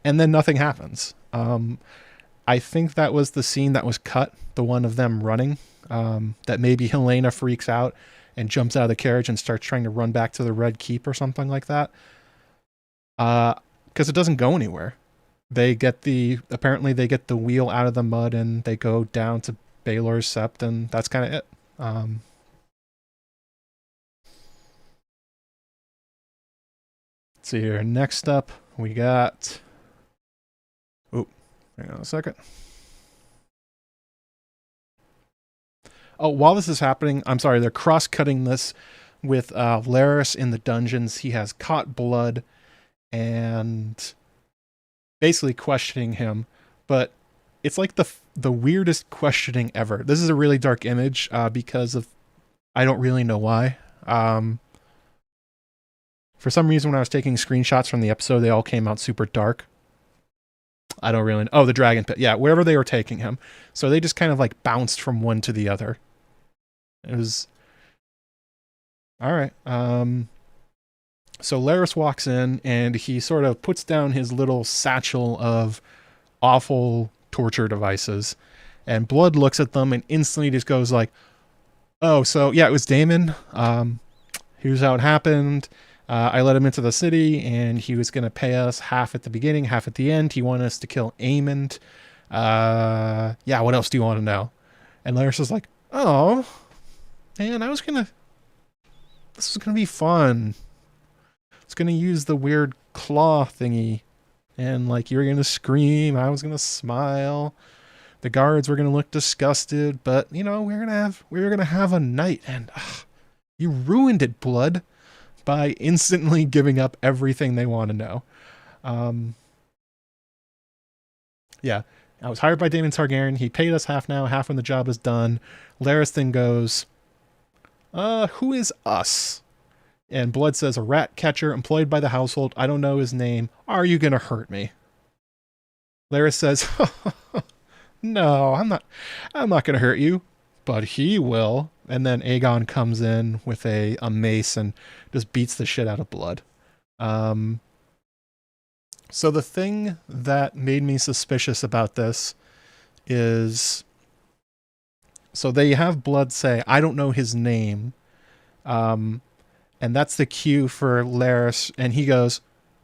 and then nothing happens. I think that was the scene that was cut, the one of them running, that maybe Helaena freaks out and jumps out of the carriage and starts trying to run back to the Red Keep or something like that. Because it doesn't go anywhere. Apparently they get the wheel out of the mud and they go down to Baelor's Sept, and that's kind of it. Let's see here. Next up, we got... Oh, hang on a second. Oh, while this is happening, I'm sorry, they're cross-cutting this with Larys in the dungeons. He has caught Blood and basically questioning him, but it's like the weirdest questioning ever. This is a really dark image because of, I don't really know why. For some reason, when I was taking screenshots from the episode, they all came out super dark. I don't really know. Oh, the dragon pit. Yeah, wherever they were taking him. So they just kind of like bounced from one to the other. It was... Alright. So Larys walks in and he sort of puts down his little satchel of awful torture devices. And Blood looks at them and instantly just goes like, oh, so yeah, it was Daemon. Here's how it happened. I let him into the city and he was going to pay us half at the beginning, half at the end. He wanted us to kill Aemond. Yeah, what else do you want to know? And Larys is like, oh, man, this was going to be fun. It's going to use the weird claw thingy. And like, you were going to scream. I was going to smile. The guards were going to look disgusted, but you know, we were going to have a night, and you ruined it, Blood, by instantly giving up everything they want to know. Yeah, I was hired by Daemon Targaryen. He paid us half now, half when the job is done. Larys then goes, who is us? And Blood says, a rat catcher employed by the household. I don't know his name. Are you going to hurt me? Larys says, no, I'm not going to hurt you, but he will. And then Aegon comes in with a mace and just beats the shit out of Blood. So the thing that made me suspicious about this is, so they have Blood say, I don't know his name. And that's the cue for Larys, and he goes,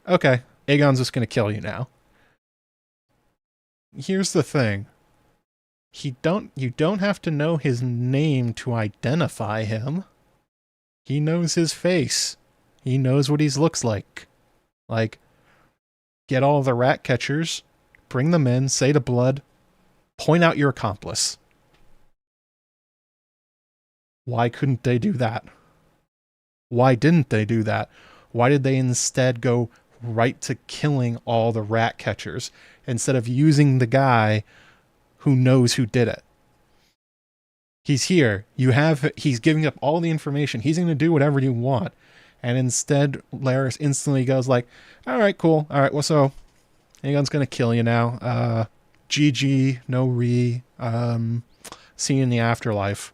okay, Aegon's just going to kill you now. Here's the thing. You don't have to know his name to identify him. He knows his face. He knows what he looks like. Like, get all the rat catchers, bring them in, say to Blood, point out your accomplice. Why couldn't they do that? Why didn't they do that? Why did they instead go right to killing all the rat catchers instead of using the guy who knows who did it? He's here. He's giving up all the information. He's going to do whatever you want. And instead, Larys instantly goes like, all right, cool. All right, well, so Aegon's going to kill you now. GG, no see you in the afterlife.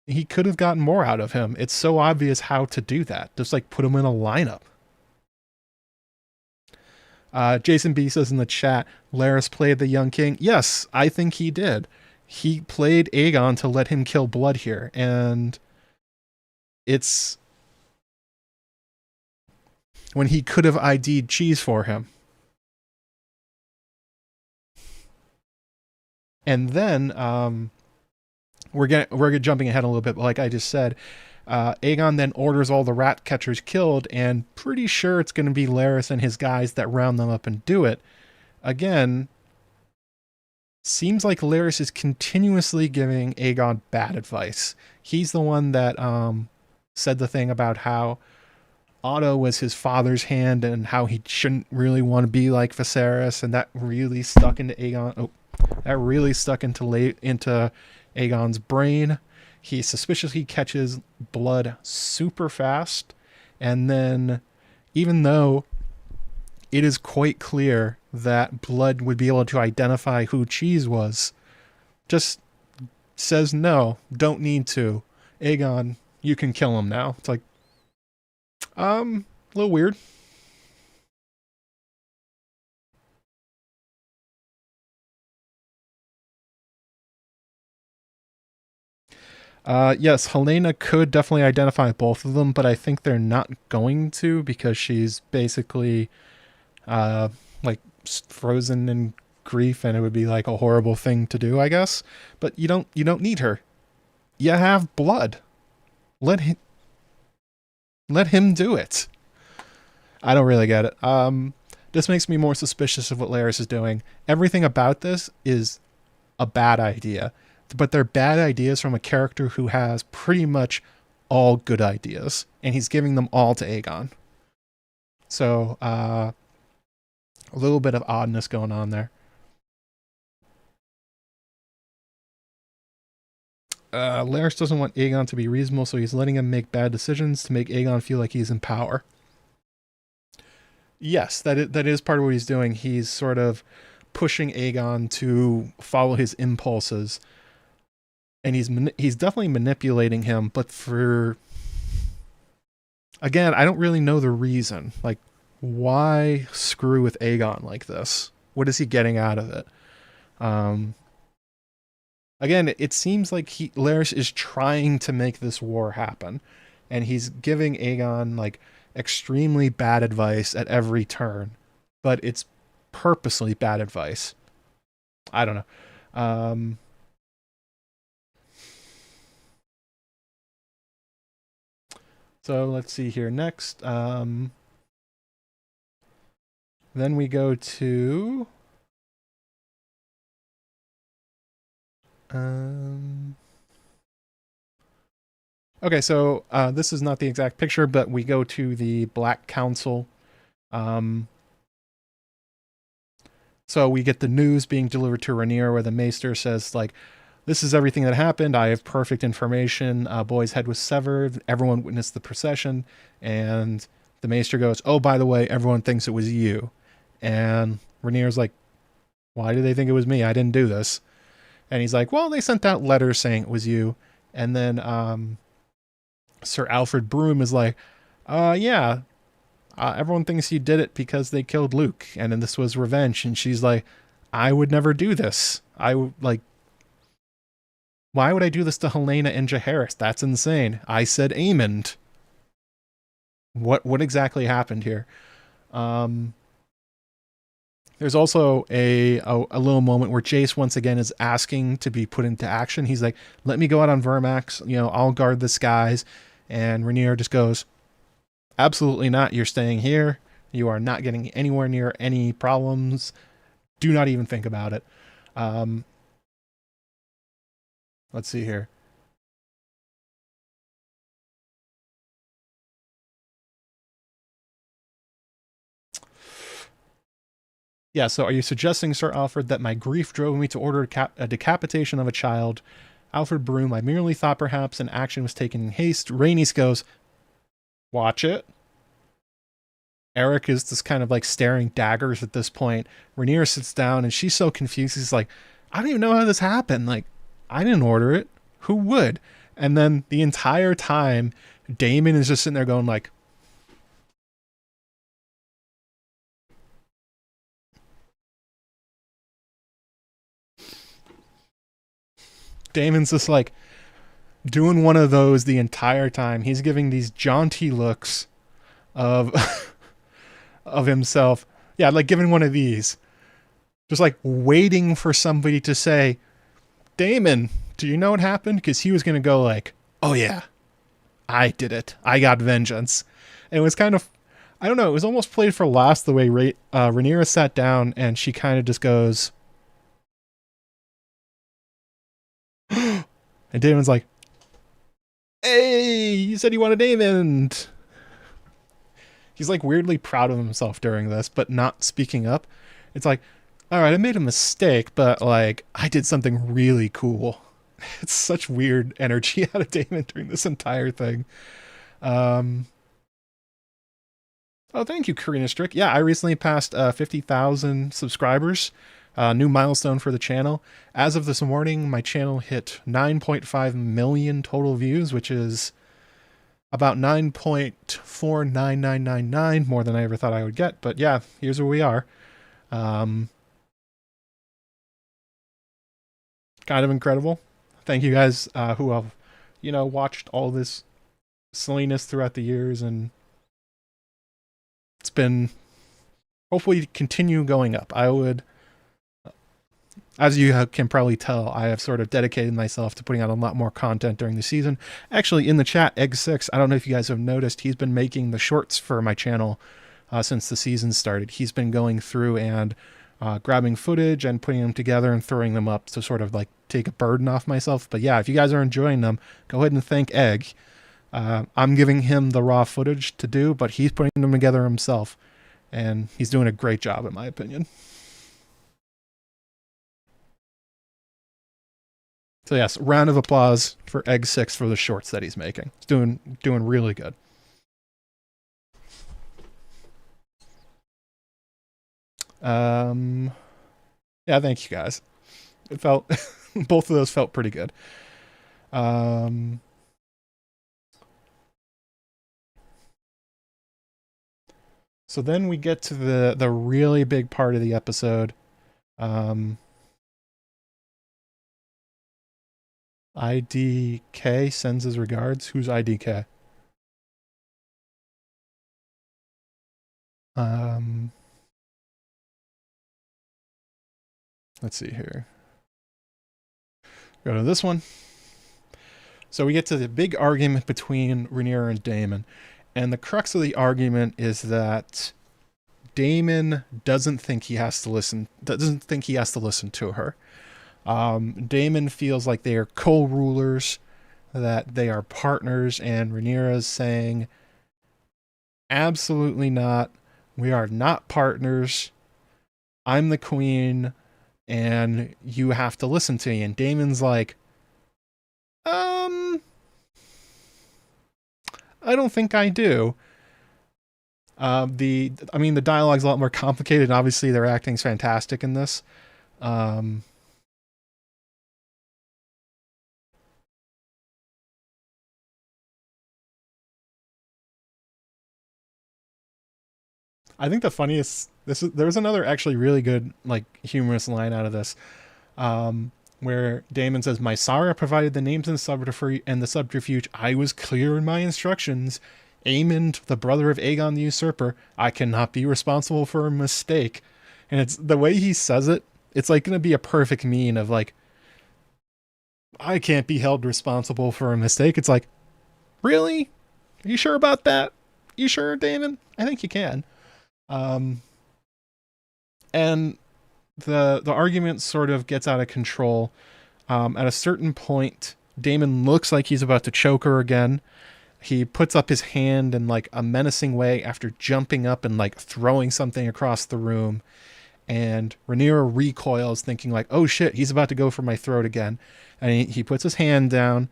He could have gotten more out of him. It's so obvious how to do that. Just like put him in a lineup. Jason B says in the chat, Larys played the young king. Yes, I think he did. He played Aegon to let him kill blood here. And it's when he could have ID'd cheese for him. And then we're jumping ahead a little bit, but like I just said, Aegon then orders all the rat catchers killed, and pretty sure it's going to be Larys and his guys that round them up and do it. Again, seems like Larys is continuously giving Aegon bad advice. He's the one that said the thing about how Otto was his father's hand and how he shouldn't really want to be like Viserys, and that really stuck into Aegon. Oh, that really stuck into Aegon's brain. He suspiciously catches blood super fast, and then even though it is quite clear that blood would be able to identify who cheese was, just says no, don't need to. Aegon, you can kill him now. It's like, a little weird. Yes, Helaena could definitely identify both of them, but I think they're not going to because she's basically like frozen in grief, and it would be like a horrible thing to do, I guess. But you don't need her. You have blood. Let him do it. I don't really get it. This makes me more suspicious of what Larys is doing. Everything about this is a bad idea. But they're bad ideas from a character who has pretty much all good ideas, and he's giving them all to Aegon. So, a little bit of oddness going on there. Larys doesn't want Aegon to be reasonable, so he's letting him make bad decisions to make Aegon feel like he's in power. Yes, that is part of what he's doing. He's sort of pushing Aegon to follow his impulses. And he's definitely manipulating him, but again, I don't really know the reason. Like, why screw with Aegon like this? What is he getting out of it? Again, it seems like Larys is trying to make this war happen, and he's giving Aegon like extremely bad advice at every turn, but it's purposely bad advice. I don't know. So let's see here next. Then we go to okay, so this is not the exact picture, but we go to the Black Council. So we get the news being delivered to Rhaenyra, where the Maester says, like, this is everything that happened. I have perfect information. Boy's head was severed. Everyone witnessed the procession. And the Maester goes, oh, by the way, everyone thinks it was you. And Rhaenyra's like, why do they think it was me? I didn't do this. And he's like, well, they sent out letters saying it was you. And then Sir Alfred Broom is like, yeah, everyone thinks you did it because they killed Luke. And then this was revenge. And she's like, I would never do this. Why would I do this to Helaena and Jacaerys? That's insane. I said Aemond. What exactly happened here? There's also a little moment where Jace once again is asking to be put into action. He's like, let me go out on Vermax. I'll guard the skies. And Rhaenyra just goes, absolutely not. You're staying here. You are not getting anywhere near any problems. Do not even think about it. Let's see here. Yeah, so are you suggesting, Sir Alfred, that my grief drove me to order a decapitation of a child? Alfred Broom, I merely thought perhaps an action was taken in haste. Rhaenys goes, watch it. Eric is just kind of like staring daggers at this point. Rhaenyra sits down and she's so confused. She's like, I don't even know how this happened. Like, I didn't order it. Who would? And then the entire time, Daemon is just sitting there going like, Daemon's just like doing one of those the entire time. He's giving these jaunty looks of of himself. Yeah, like giving one of these. Just like waiting for somebody to say, Daemon, do you know what happened? Because he was going to go like, oh yeah, I did it. I got vengeance. And it was kind of, I don't know, it was almost played for laughs the way Rhaenyra sat down and she kind of just goes, and Daemon's like, hey, you said you wanted Daemon. He's like weirdly proud of himself during this, but not speaking up. It's like, all right, I made a mistake, but like I did something really cool. It's such weird energy out of Daemon during this entire thing. Oh, thank you, Karina Strick. Yeah, I recently passed 50,000 subscribers. New milestone for the channel. As of this morning, my channel hit 9.5 million total views, which is about 9.49999 more than I ever thought I would get. But yeah, here's where we are. Kind of incredible. Thank you guys who have, watched all this silliness throughout the years, and it's been hopefully continue going up. I would, as you can probably tell, I have sort of dedicated myself to putting out a lot more content during the season. Actually, in the chat, Egg6, I don't know if you guys have noticed, he's been making the shorts for my channel since the season started. He's been going through and grabbing footage and putting them together and throwing them up to sort of like take a burden off myself. But yeah, if you guys are enjoying them, go ahead and thank Egg. I'm giving him the raw footage to do, but he's putting them together himself, and he's doing a great job in my opinion. So yes, round of applause for Egg6 for the shorts that he's making. He's doing really good. Yeah, thank you guys. It felt both of those felt pretty good. So then we get to the really big part of the episode. IDK sends his regards. Who's IDK? Let's see here. Go to this one. So we get to the big argument between Rhaenyra and Daemon. And the crux of the argument is that Daemon doesn't think he has to listen to her. Daemon feels like they are co-rulers, that they are partners, and Rhaenyra's saying, absolutely not. We are not partners. I'm the queen, and you have to listen to me. And Daemon's like, I don't think I do. The dialogue's a lot more complicated, and obviously their acting's fantastic in this. I think the funniest, there's another actually really good, like, humorous line out of this, where Daemon says, Mysaria provided the names and the subterfuge. I was clear in my instructions. Aemond, the brother of Aegon the usurper, I cannot be responsible for a mistake. And it's the way he says it, it's like going to be a perfect meme of like, I can't be held responsible for a mistake. It's like, really? Are you sure about that? You sure, Daemon? I think you can. And the argument sort of gets out of control. At a certain point, Daemon looks like he's about to choke her again. He puts up his hand in like a menacing way after jumping up and like throwing something across the room. And Rhaenyra recoils, thinking like, oh shit, he's about to go for my throat again. And he puts his hand down,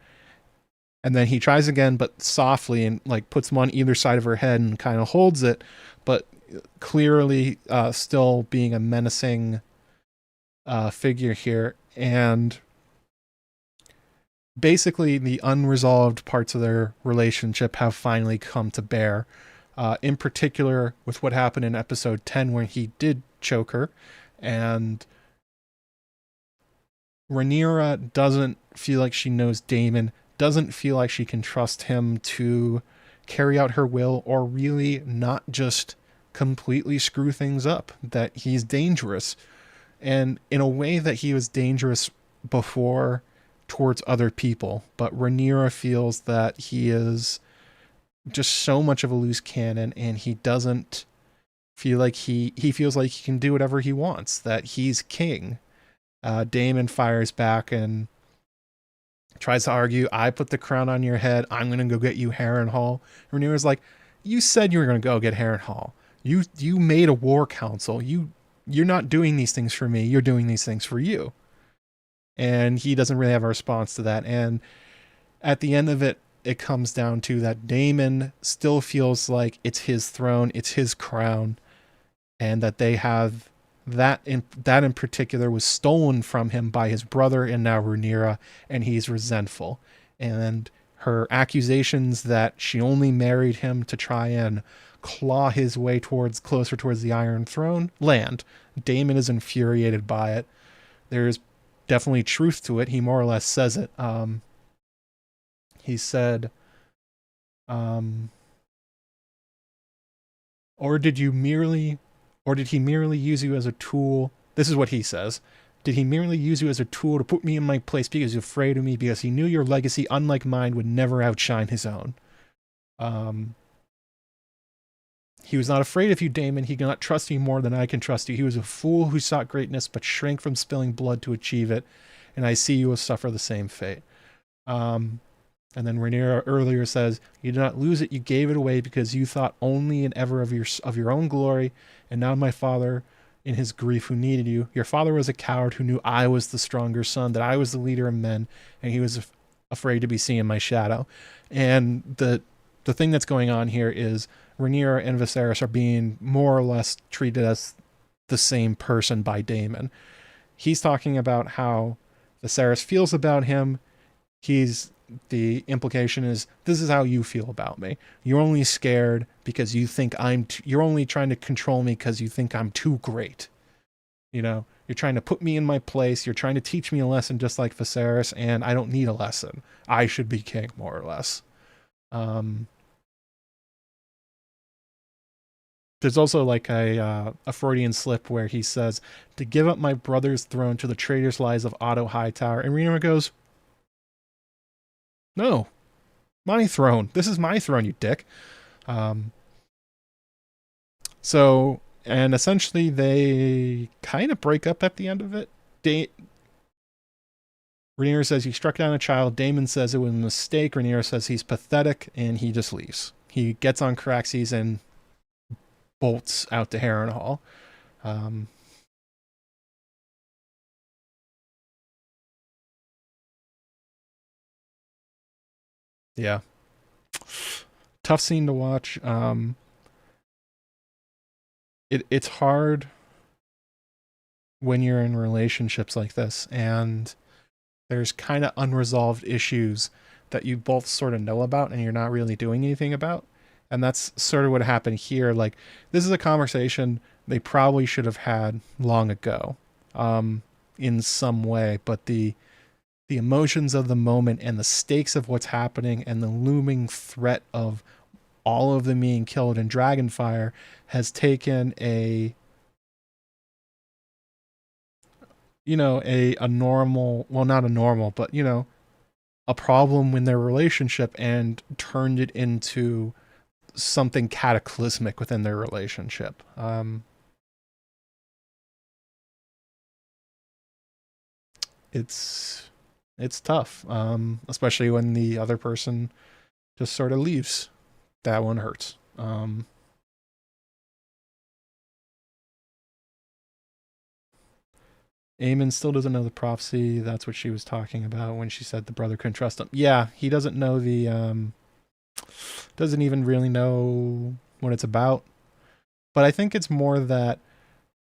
and then he tries again, but softly, and like puts one on either side of her head and kind of holds it, but clearly still being a menacing figure here. And basically the unresolved parts of their relationship have finally come to bear. In particular, with what happened in episode 10, where he did choke her, and Rhaenyra doesn't feel like she knows Daemon, doesn't feel like she can trust him to carry out her will, or really not just completely screw things up, that he's dangerous. And in a way that he was dangerous before towards other people, but Rhaenyra feels that he is just so much of a loose cannon, and he doesn't feel like he feels like he can do whatever he wants, that he's king. Daemon fires back and tries to argue, I put the crown on your head, I'm gonna go get you Harrenhal. Rhaenyra's like, you said you were gonna go get Harrenhal. You made a war council. You're not doing these things for me, you're doing these things for you. And he doesn't really have a response to that. And at the end of it, it comes down to that Daemon still feels like it's his throne, it's his crown, and that they have that in particular was stolen from him by his brother and now Rhaenyra, and he's resentful. And her accusations that she only married him to try and claw his way closer towards the Iron Throne land. Daemon is infuriated by it. There's definitely truth to it. He more or less says it. He said, or did he merely use you as a tool? This is what he says. Did he merely use you as a tool to put me in my place because he's afraid of me, because he knew your legacy, unlike mine, would never outshine his own? He was not afraid of you, Daemon. He cannot trust you more than I can trust you. He was a fool who sought greatness but shrank from spilling blood to achieve it, and I see you will suffer the same fate. And then Rhaenyra earlier says, you did not lose it, you gave it away because you thought only and ever of your own glory, and now my father, in his grief, who needed you. Your father was a coward who knew I was the stronger son, that I was the leader of men, and he was afraid to be seen in my shadow. And the thing that's going on here is Rhaenyra and Viserys are being more or less treated as the same person by Daemon. He's talking about how Viserys feels about him. The implication is, this is how you feel about me. You're only scared because you think you're only trying to control me because you think I'm too great. You know, you're trying to put me in my place. You're trying to teach me a lesson just like Viserys, and I don't need a lesson. I should be king, more or less. There's also like a Freudian slip where he says, to give up my brother's throne to the traitorous lies of Otto Hightower. And Rhaenyra goes, no, my throne. This is my throne, you dick. So, and essentially they kind of break up at the end of it. Rhaenyra says he struck down a child. Daemon says it was a mistake. Rhaenyra says he's pathetic, and he just leaves. He gets on Caraxes and bolts out to Harrenhal. Yeah. Tough scene to watch. It's hard when you're in relationships like this and there's kind of unresolved issues that you both sort of know about and you're not really doing anything about. And that's sort of what happened here. Like, this is a conversation they probably should have had long ago, in some way, but the emotions of the moment and the stakes of what's happening and the looming threat of all of them being killed in Dragonfire has taken a normal, well, not a normal, but, a problem in their relationship and turned it into something cataclysmic within their relationship. It's it's tough, especially when the other person just sort of leaves. That one hurts. Aemond still doesn't know the prophecy. That's what she was talking about when she said the brother couldn't trust him. Yeah, he doesn't know doesn't even really know what it's about. But I think it's more that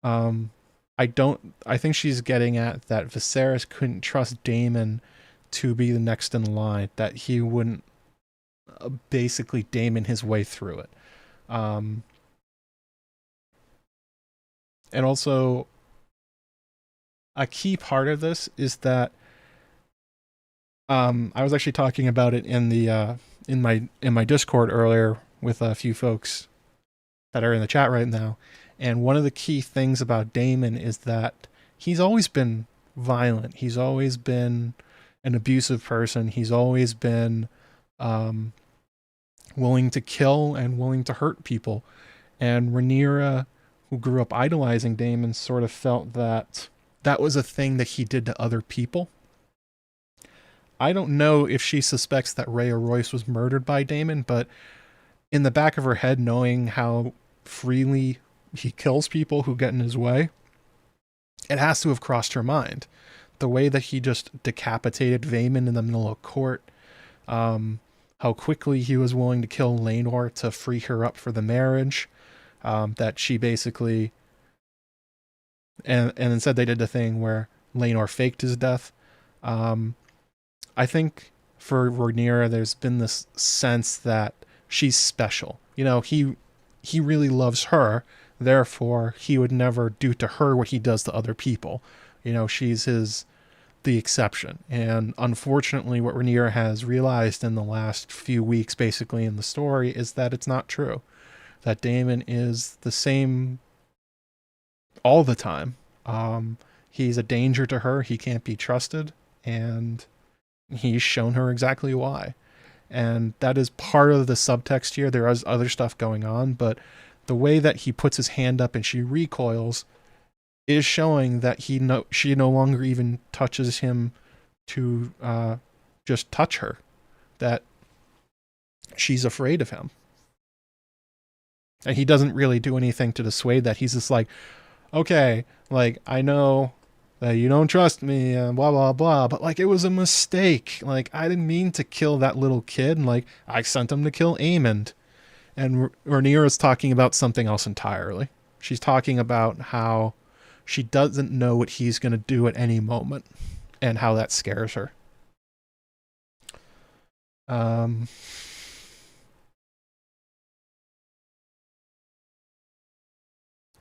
um, I think she's getting at that Viserys couldn't trust Daemon to be the next in line, that he wouldn't basically Daemon his way through it. Um, and also, a key part of this is that I was actually talking about it in the in my Discord earlier with a few folks that are in the chat right now. And one of the key things about Daemon is that he's always been violent. He's always been an abusive person. He's always been willing to kill and willing to hurt people. And Rhaenyra, who grew up idolizing Daemon, sort of felt that that was a thing that he did to other people. I don't know if she suspects that Rhea Royce was murdered by Daemon, but in the back of her head, knowing how freely he kills people who get in his way, it has to have crossed her mind. The way that he just decapitated Vaemond in the middle of court, how quickly he was willing to kill Laenor to free her up for the marriage, that she basically, and instead they did the thing where Laenor faked his death. I think for Rhaenyra, there's been this sense that she's special. You know, he really loves her, therefore he would never do to her what he does to other people. You know, she's the exception. And unfortunately, what Rhaenyra has realized in the last few weeks, basically in the story, is that it's not true. That Daemon is the same all the time. He's a danger to her. He can't be trusted, and he's shown her exactly why. And that is part of the subtext here. There is other stuff going on, but the way that he puts his hand up and she recoils is showing that she no longer even touches him to just touch her. That she's afraid of him. And he doesn't really do anything to dissuade that. He's just like, okay, like, I know that you don't trust me and blah, blah, blah, but like, it was a mistake. Like, I didn't mean to kill that little kid. And like, I sent him to kill Aemond. And Rhaenyra's talking about something else entirely. She's talking about how she doesn't know what he's going to do at any moment and how that scares her.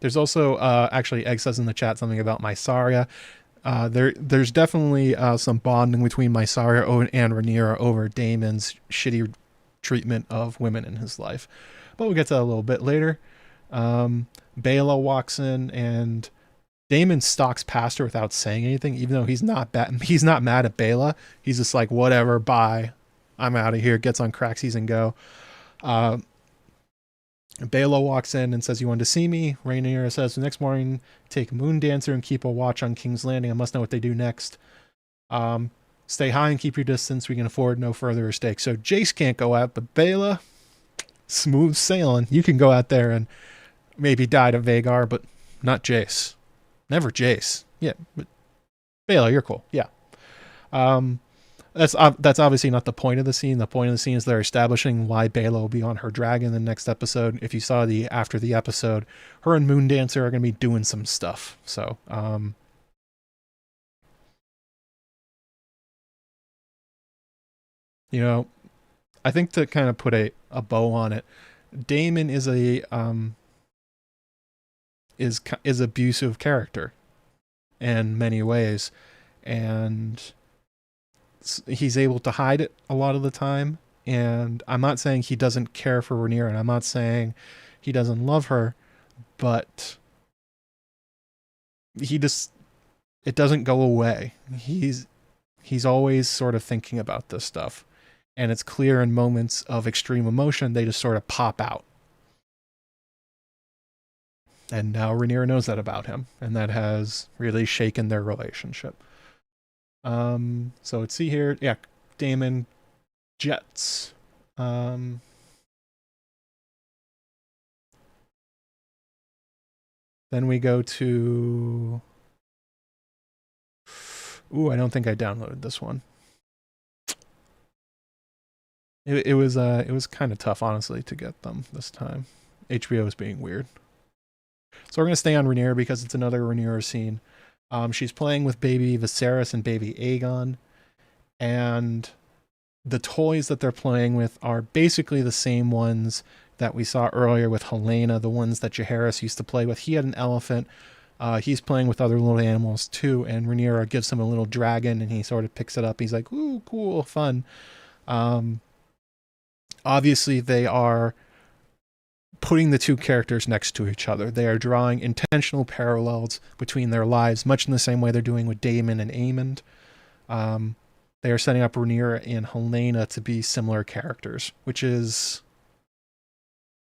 There's also, actually, Egg says in the chat something about Mysaria. There's definitely some bonding between Mysaria and Rhaenyra over Daemon's shitty treatment of women in his life. But we'll get to that a little bit later. Baela walks in and Daemon stalks past her without saying anything, even though he's not mad at Baela. He's just like, whatever, bye. I'm out of here. Gets on Craxies and go. Baela walks in and says, you wanted to see me? Rhaenyra says, the next morning, take Moon Dancer and keep a watch on King's Landing. I must know what they do next. Stay high and keep your distance. We can afford no further mistakes. So Jace can't go out, but Baela, smooth sailing. You can go out there and maybe die to Vhagar, but not Jace. Never Jace. Yeah, but Baela, you're cool. Yeah. That's obviously not the point of the scene. The point of the scene is they're establishing why Baela will be on her dragon in the next episode. If you saw after the episode, her and Moon Dancer are going to be doing some stuff. So, you know, I think to kind of put a bow on it, Daemon is is abusive character in many ways, and he's able to hide it a lot of the time. And I'm not saying he doesn't care for Rhaenyra, and I'm not saying he doesn't love her, but it doesn't go away. He's always sort of thinking about this stuff, and it's clear in moments of extreme emotion they just sort of pop out. And now Rhaenyra knows that about him, and that has really shaken their relationship. So let's see here. Yeah, Daemon Jets. Then we go to. Ooh, I don't think I downloaded this one. It was kind of tough, honestly, to get them this time. HBO is being weird. So we're gonna stay on Rhaenyra because it's another Rhaenyra scene. She's playing with baby Viserys and baby Aegon, and the toys that they're playing with are basically the same ones that we saw earlier with Helaena, the ones that Jacaerys used to play with. He had an elephant. He's playing with other little animals too, and Rhaenyra gives him a little dragon, and he sort of picks it up. He's like, "Ooh, cool, fun." Obviously, they are putting the two characters next to each other. They are drawing intentional parallels between their lives, much in the same way they're doing with Daemon and Aemond. They are setting up Rhaenyra and Helaena to be similar characters, which is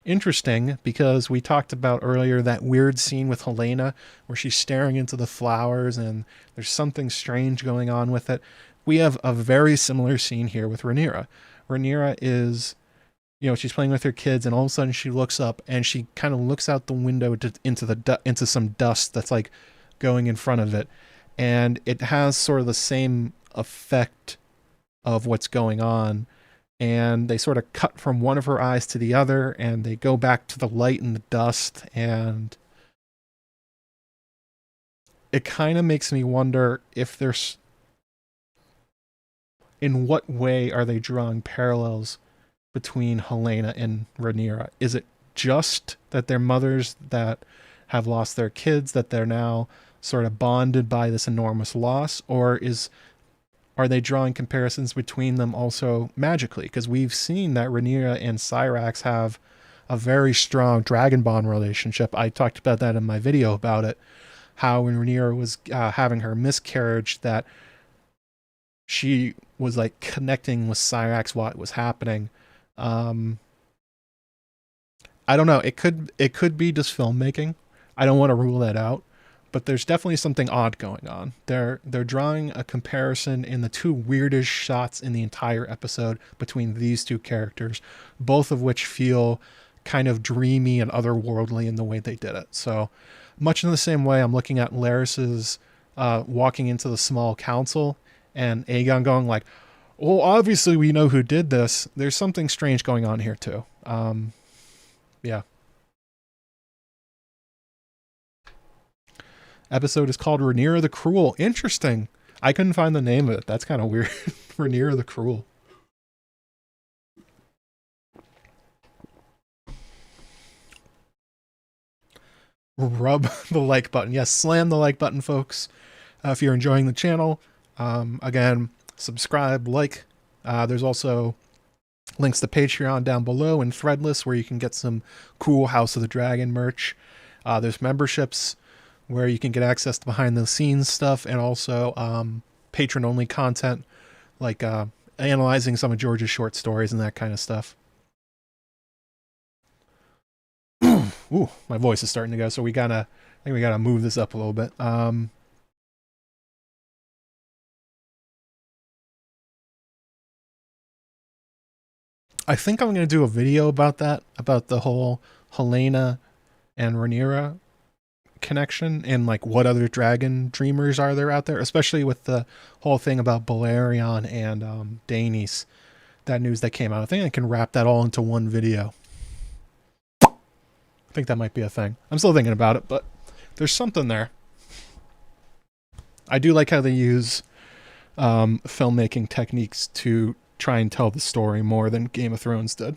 interesting because we talked about earlier that weird scene with Helaena where she's staring into the flowers and there's something strange going on with it. We have a very similar scene here with Rhaenyra. Rhaenyra is, she's playing with her kids, and all of a sudden she looks up and she kind of looks out the window into some dust that's like going in front of it, and it has sort of the same effect of what's going on. And they sort of cut from one of her eyes to the other, and they go back to the light and the dust, and it kind of makes me wonder if there's, in what way are they drawing parallels between Helaena and Rhaenyra? Is it just that they're mothers that have lost their kids, that they're now sort of bonded by this enormous loss, or are they drawing comparisons between them also magically? Because we've seen that Rhaenyra and Syrax have a very strong dragon bond relationship. I talked about that in my video about it, how when Rhaenyra was having her miscarriage, that she was like connecting with Syrax while it was happening. I don't know. It could be just filmmaking. I don't want to rule that out, but there's definitely something odd going on. They're drawing a comparison in the two weirdest shots in the entire episode between these two characters, both of which feel kind of dreamy and otherworldly in the way they did it. So much in the same way, I'm looking at Larys's walking into the small council and Aegon going like, well, obviously we know who did this. There's something strange going on here too. Yeah. Episode is called Rhaenyra the Cruel. Interesting. I couldn't find the name of it. That's kind of weird. Rhaenyra the Cruel. Rub the like button. Yes, slam the like button, folks. If you're enjoying the channel. Again, subscribe, like. There's also links to Patreon down below and Threadless where you can get some cool House of the Dragon merch. There's memberships where you can get access to behind the scenes stuff, and also patron only content like analyzing some of George's short stories and that kind of stuff. Ooh, my voice is starting to go, so I think we gotta move this up a little bit. I think I'm gonna do a video about that, about the whole Helaena and Rhaenyra connection and like what other dragon dreamers are there out there, especially with the whole thing about Balerion and Daenys, that news that came out. I think I can wrap that all into one video. I think that might be a thing. I'm still thinking about it, but there's something there. I do like how they use filmmaking techniques to try and tell the story more than Game of Thrones did.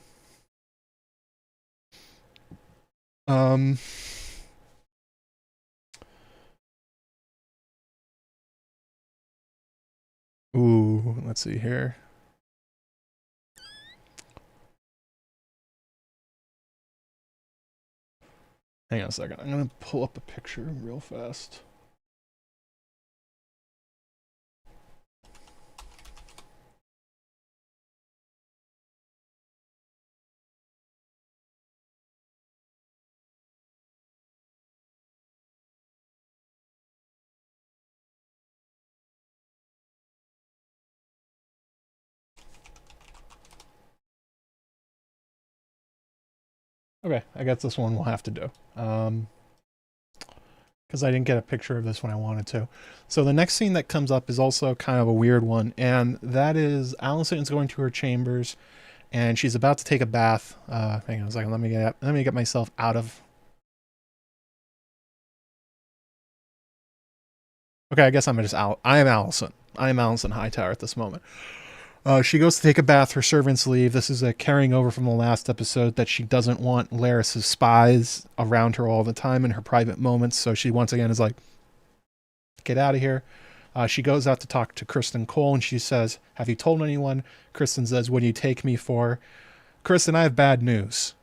Ooh, let's see here. Hang on a second. I'm going to pull up a picture real fast. Okay, I guess this one we'll have to do. Because I didn't get a picture of this when I wanted to. So the next scene that comes up is also kind of a weird one, and that is Alicent is going to her chambers, and she's about to take a bath. Hang on a second, let me get myself out of. Okay, I guess I'm just out. I am Alicent. I am Alicent Hightower at this moment. She goes to take a bath. Her servants leave. This is a carrying over from the last episode that she doesn't want Larys' spies around her all the time in her private moments. So she once again is like, get out of here. She goes out to talk to Criston Cole, and she says, have you told anyone? Criston says, what do you take me for? Criston, I have bad news.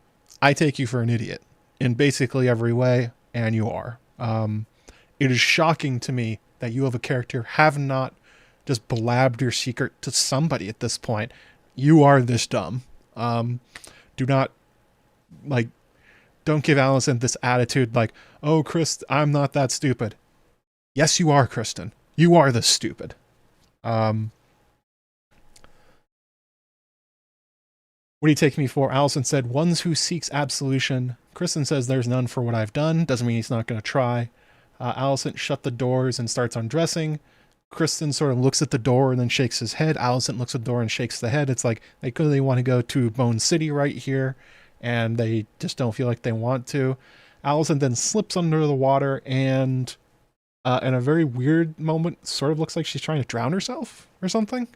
I take you for an idiot in basically every way, and you are. It is shocking to me that you have a character have not just blabbed your secret to somebody at this point. You are this dumb. Do not, like, don't give Alicent this attitude like, oh, I'm not that stupid. Yes, you are, Criston. You are this stupid. What do you take me for? Alicent said, ones who seeks absolution. Criston says there's none for what I've done. Doesn't mean he's not going to try. Alicent shut the doors and starts undressing. Criston sort of looks at the door and then shakes his head. Alicent looks at the door and shakes the head. It's like they clearly want to go to Bone City right here, and they just don't feel like they want to. Alicent then slips under the water and, in a very weird moment, sort of looks like she's trying to drown herself or something.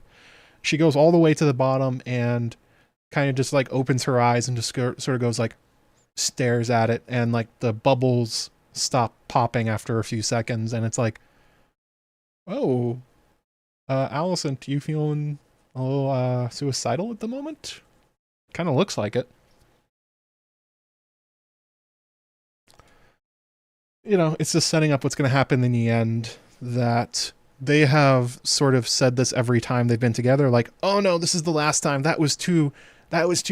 She goes all the way to the bottom and kind of just like opens her eyes and just sort of goes like, stares at it, and like the bubbles stop popping after a few seconds, and it's like, oh, Alicent, you feeling a little suicidal at the moment? Kind of looks like it. You know, it's just setting up what's going to happen in the end, that they have sort of said this every time they've been together, like, oh no, this is the last time. That was too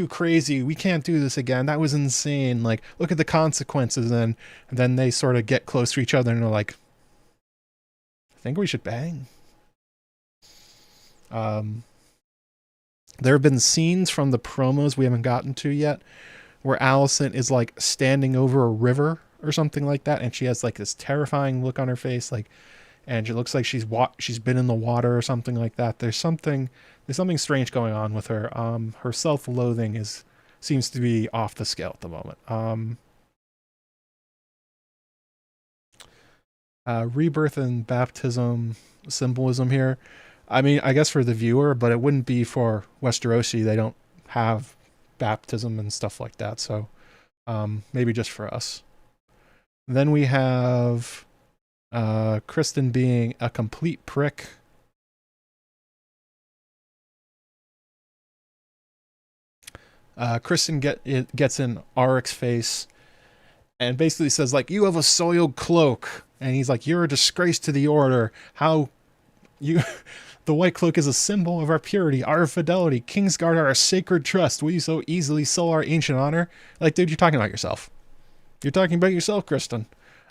crazy. We can't do this again. That was insane. Like, look at the consequences. And then they sort of get close to each other and they're like, I think we should bang. There have been scenes from the promos we haven't gotten to yet where Alicent is like standing over a river or something like that, and she has like this terrifying look on her face, like, and it looks like she's been in the water or something like that. There's something strange going on with her. Her self-loathing seems to be off the scale at the moment. Rebirth and baptism symbolism here. I mean, I guess for the viewer, but it wouldn't be for Westerosi. They don't have baptism and stuff like that, so maybe just for us. Then we have Criston being a complete prick. Criston gets in Aric's face and basically says, like, you have a soiled cloak. And he's like, you're a disgrace to the order. How you... The white cloak is a symbol of our purity, our fidelity. Kingsguard are a sacred trust. Will you so easily sell our ancient honor? Like, dude, you're talking about yourself. You're talking about yourself, Criston.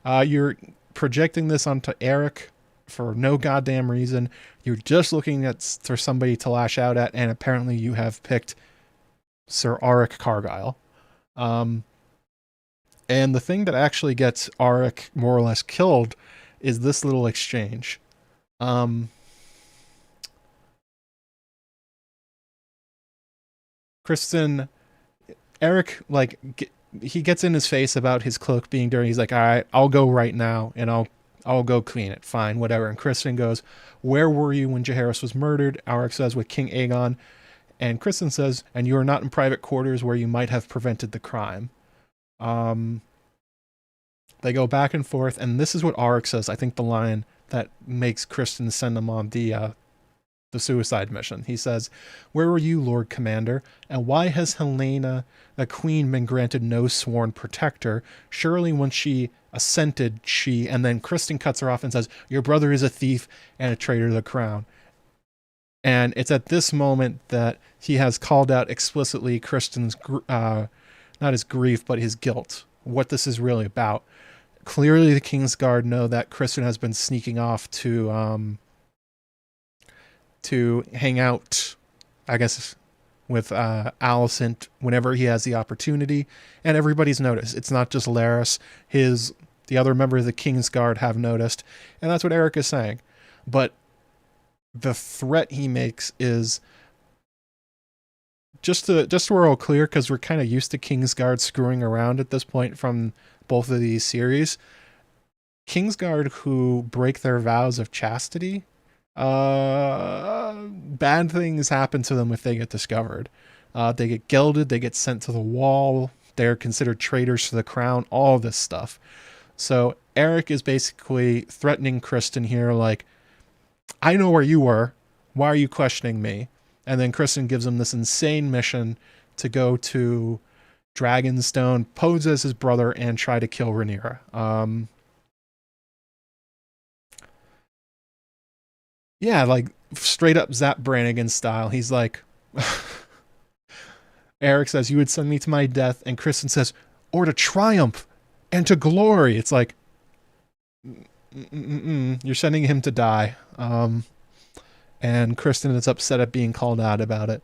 You're projecting this onto Eric for no goddamn reason. You're just looking for somebody to lash out at, and apparently you have picked Sir Auric Cargyle. And the thing that actually gets Auric more or less killed is this little exchange. Criston, Eric, like, he gets in his face about his cloak being dirty. He's like, all right, I'll go right now and I'll go clean it. Fine, whatever. And Criston goes, where were you when Jacaerys was murdered? Auric says, with King Aegon. And Criston says, and you are not in private quarters where you might have prevented the crime. They go back and forth, and this is what Auric says. I think the line that makes Criston send him on the suicide mission. He says, where were you, Lord Commander? And why has Helaena, the queen, been granted no sworn protector? Surely when she assented, and then Criston cuts her off and says, your brother is a thief and a traitor to the crown. And it's at this moment that he has called out explicitly Criston's, not his grief, but his guilt. What this is really about. Clearly the Kingsguard know that Criston has been sneaking off to hang out, I guess, with Alicent whenever he has the opportunity, and everybody's noticed. It's not just Larys. The other members of the Kingsguard have noticed, and that's what Eric is saying. But the threat he makes is just so we're all clear, because we're kind of used to Kingsguard screwing around at this point from both of these series. Kingsguard who break their vows of chastity, bad things happen to them if they get discovered. They get gelded, they get sent to the wall, they're considered traitors to the crown, all this stuff. So Eric is basically threatening Criston here, like, I know where you were, why are you questioning me? And then Criston gives him this insane mission to go to Dragonstone, pose as his brother, and try to kill Rhaenyra. Yeah, like straight up Zap Brannigan style. He's like, Eric says, you would send me to my death. And Criston says, or to triumph and to glory. It's like, you're sending him to die. And Criston is upset at being called out about it.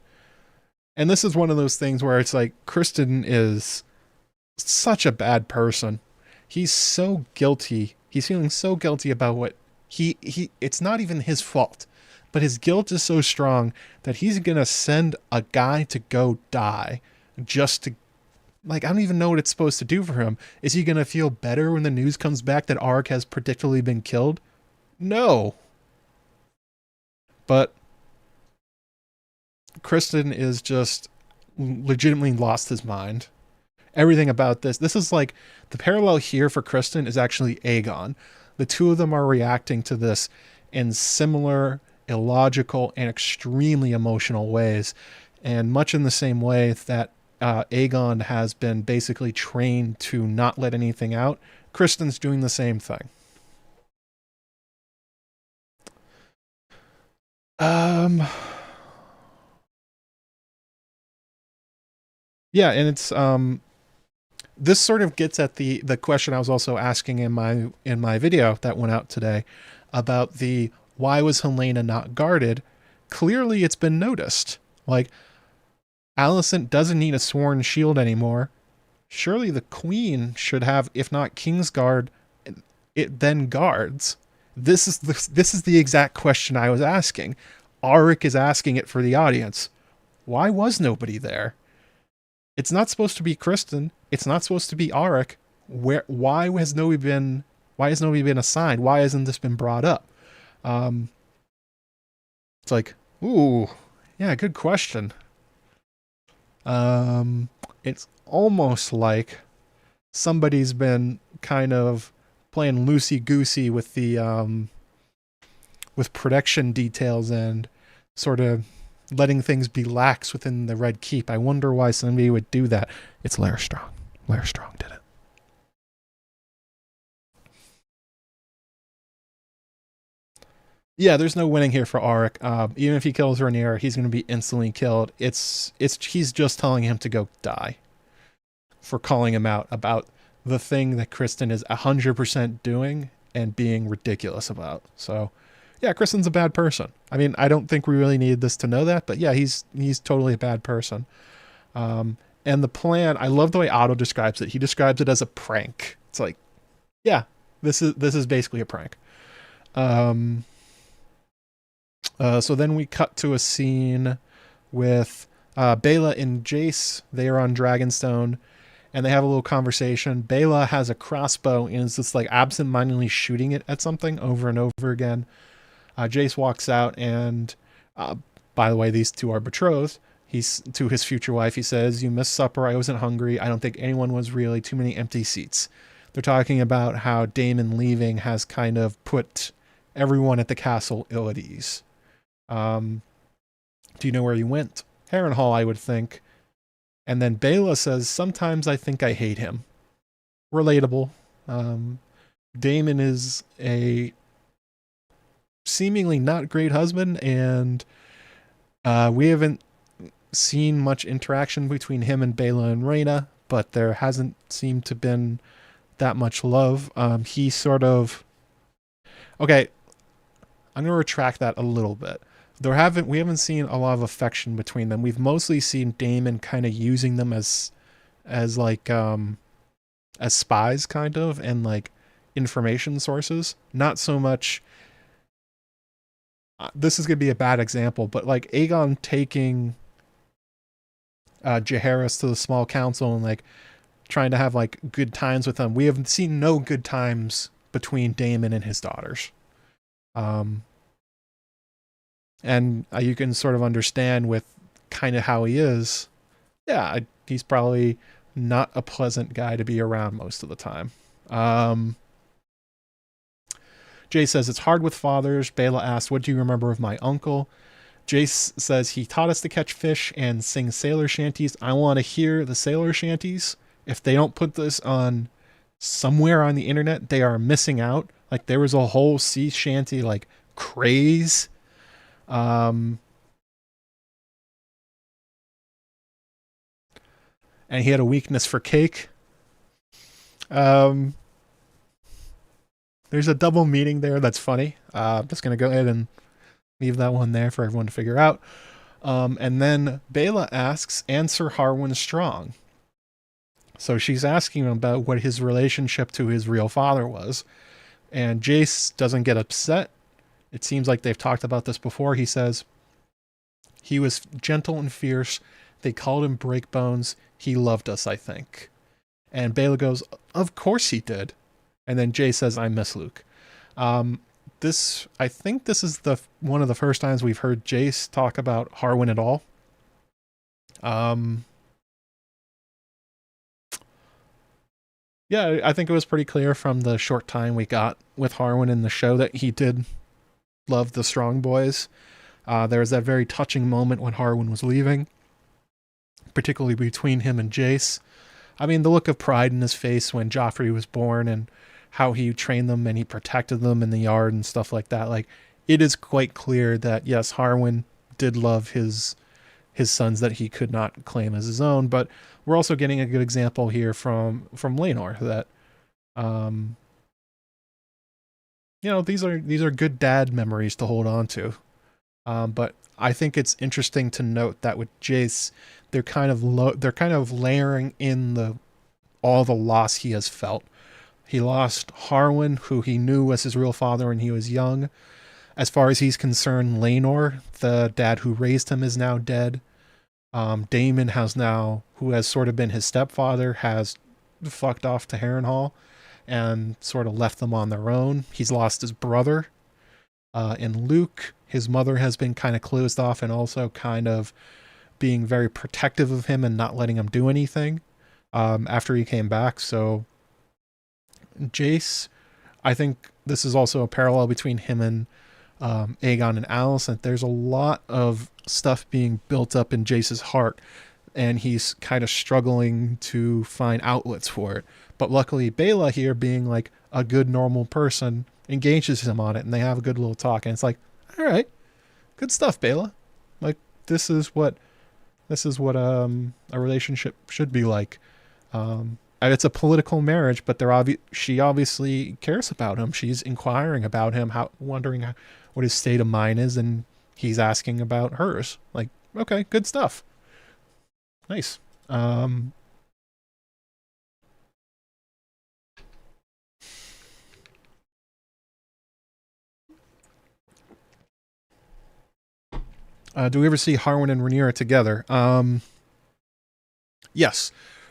And this is one of those things where it's like, Criston is such a bad person. He's so guilty. He's feeling so guilty about what it's not even his fault, but his guilt is so strong that he's going to send a guy to go die just to, like, I don't even know what it's supposed to do for him. Is he going to feel better when the news comes back that Auric has predictably been killed? No. But Criston is just legitimately lost his mind. Everything about this is like, the parallel here for Criston is actually Aegon. The two of them are reacting to this in similar, illogical, and extremely emotional ways. And much in the same way that Aegon has been basically trained to not let anything out, Criston's doing the same thing. Yeah, and it's this sort of gets at the question I was also asking in my video that went out today about the why was Helaena not guarded? Clearly it's been noticed. Like, Alicent doesn't need a sworn shield anymore. Surely the queen should have, if not Kingsguard, it then guards. This is the exact question I was asking. Auric is asking it for the audience. Why was nobody there? It's not supposed to be Criston. It's not supposed to be Auric. Why has nobody been assigned? Why hasn't this been brought up? It's like, ooh, yeah, good question. It's almost like somebody's been kind of playing loosey-goosey with the with production details and sort of letting things be lax within the Red Keep. I wonder why somebody would do that. It's Larys Strong. Larys Strong did it. Yeah, there's no winning here for Auric. Even if he kills Rhaenyra, he's going to be instantly killed. He's just telling him to go die for calling him out about the thing that Criston is 100% doing and being ridiculous about. So, yeah, Criston's a bad person. I mean, I don't think we really needed this to know that, but yeah, he's totally a bad person. And the plan, I love the way Otto describes it. He describes it as a prank. It's like, yeah, this is basically a prank. So then we cut to a scene with Baela and Jace. They are on Dragonstone, and they have a little conversation. Baela has a crossbow and is just like absentmindedly shooting it at something over and over again. Jace walks out, and by the way, these two are betrothed. He's to his future wife. He says, "You missed supper. I wasn't hungry. I don't think anyone was really. Too many empty seats." They're talking about how Daemon leaving has kind of put everyone at the castle ill at ease. Do you know where he went? Harrenhal, I would think. And then Baela says, "Sometimes I think I hate him." Relatable. Daemon is a seemingly not great husband, and we haven't seen much interaction between him and Baela and Rhaena, but there hasn't seemed to been that much love. He sort of... Okay, I'm going to retract that a little bit. we haven't seen a lot of affection between them. We've mostly seen Daemon kind of using them as like as spies kind of, and like information sources. Not so much this is going to be a bad example, but like Aegon taking Jacaerys to the small council and like trying to have like good times with them. We have seen no good times between Daemon and his daughters. And you can sort of understand with kind of how he is. Yeah, he's probably not a pleasant guy to be around most of the time. Jay says, it's hard with fathers. Baela asks, what do you remember of my uncle? Jace says, he taught us to catch fish and sing sailor shanties. I want to hear the sailor shanties. If they don't put this on somewhere on the internet, they are missing out. Like, there was a whole sea shanty, like, craze. And he had a weakness for cake. There's a double meaning there that's funny. I'm just going to go ahead and leave that one there for everyone to figure out. And then Baela asks, answer Harwin strong. So she's asking him about what his relationship to his real father was. And Jace doesn't get upset. It seems like they've talked about this before. He says, he was gentle and fierce. They called him Breakbones. He loved us, I think. And Baela goes, of course he did. And then Jay says, I miss Luke. I think this is one of the first times we've heard Jace talk about Harwin at all. Yeah, I think it was pretty clear from the short time we got with Harwin in the show that he did love the Strong Boys. There was that very touching moment when Harwin was leaving, particularly between him and Jace. I mean, the look of pride in his face when Joffrey was born and how he trained them and he protected them in the yard and stuff like that. Like, it is quite clear that, yes, Harwin did love his sons that he could not claim as his own, but we're also getting a good example here from Rhaenyra that, these are good dad memories to hold on to. But I think it's interesting to note that with Jace, they're kind of layering in all the loss he has felt. He lost Harwin, who he knew was his real father when he was young. As far as he's concerned, Rhaenyra, the dad who raised him, is now dead. Daemon who has sort of been his stepfather, has fucked off to Harrenhal and sort of left them on their own. He's lost his brother. And Luke, his mother has been kind of closed off and also kind of being very protective of him and not letting him do anything after he came back. So Jace, I think this is also a parallel between him and Aegon and Alicent. There's a lot of stuff being built up in Jace's heart, and he's kind of struggling to find outlets for it. But luckily, Baela here, being like a good normal person, engages him on it, and they have a good little talk. And it's like, all right, good stuff, Baela. Like, this is what a relationship should be like. And it's a political marriage, but she obviously cares about him. She's inquiring about him, wondering what his state of mind is, and he's asking about hers. Like, okay, good stuff. Nice. Do we ever see Harwin and Rhaenyra together? Yes.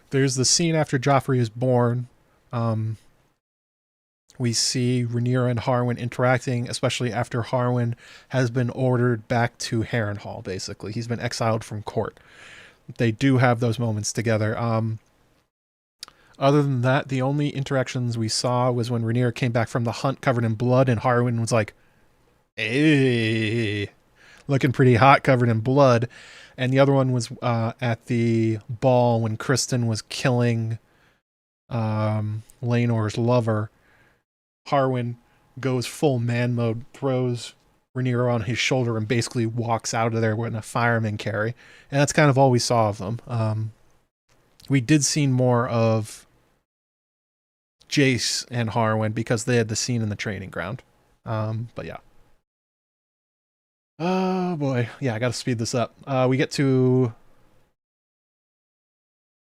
There's the scene after Joffrey is born. We see Rhaenyra and Harwin interacting, especially after Harwin has been ordered back to Harrenhal, basically. He's been exiled from court. They do have those moments together. Other than that, the only interactions we saw was when Rhaenyra came back from the hunt covered in blood, and Harwin was like, hey, looking pretty hot covered in blood. And the other one was at the ball when Criston was killing Laenor's lover. Harwin goes full man mode, throws Rhaenyra on his shoulder, and basically walks out of there with a fireman carry. And that's kind of all we saw of them. We did see more of Jace and Harwin because they had the scene in the training ground. But yeah. boy. Yeah, I gotta speed this up. We get to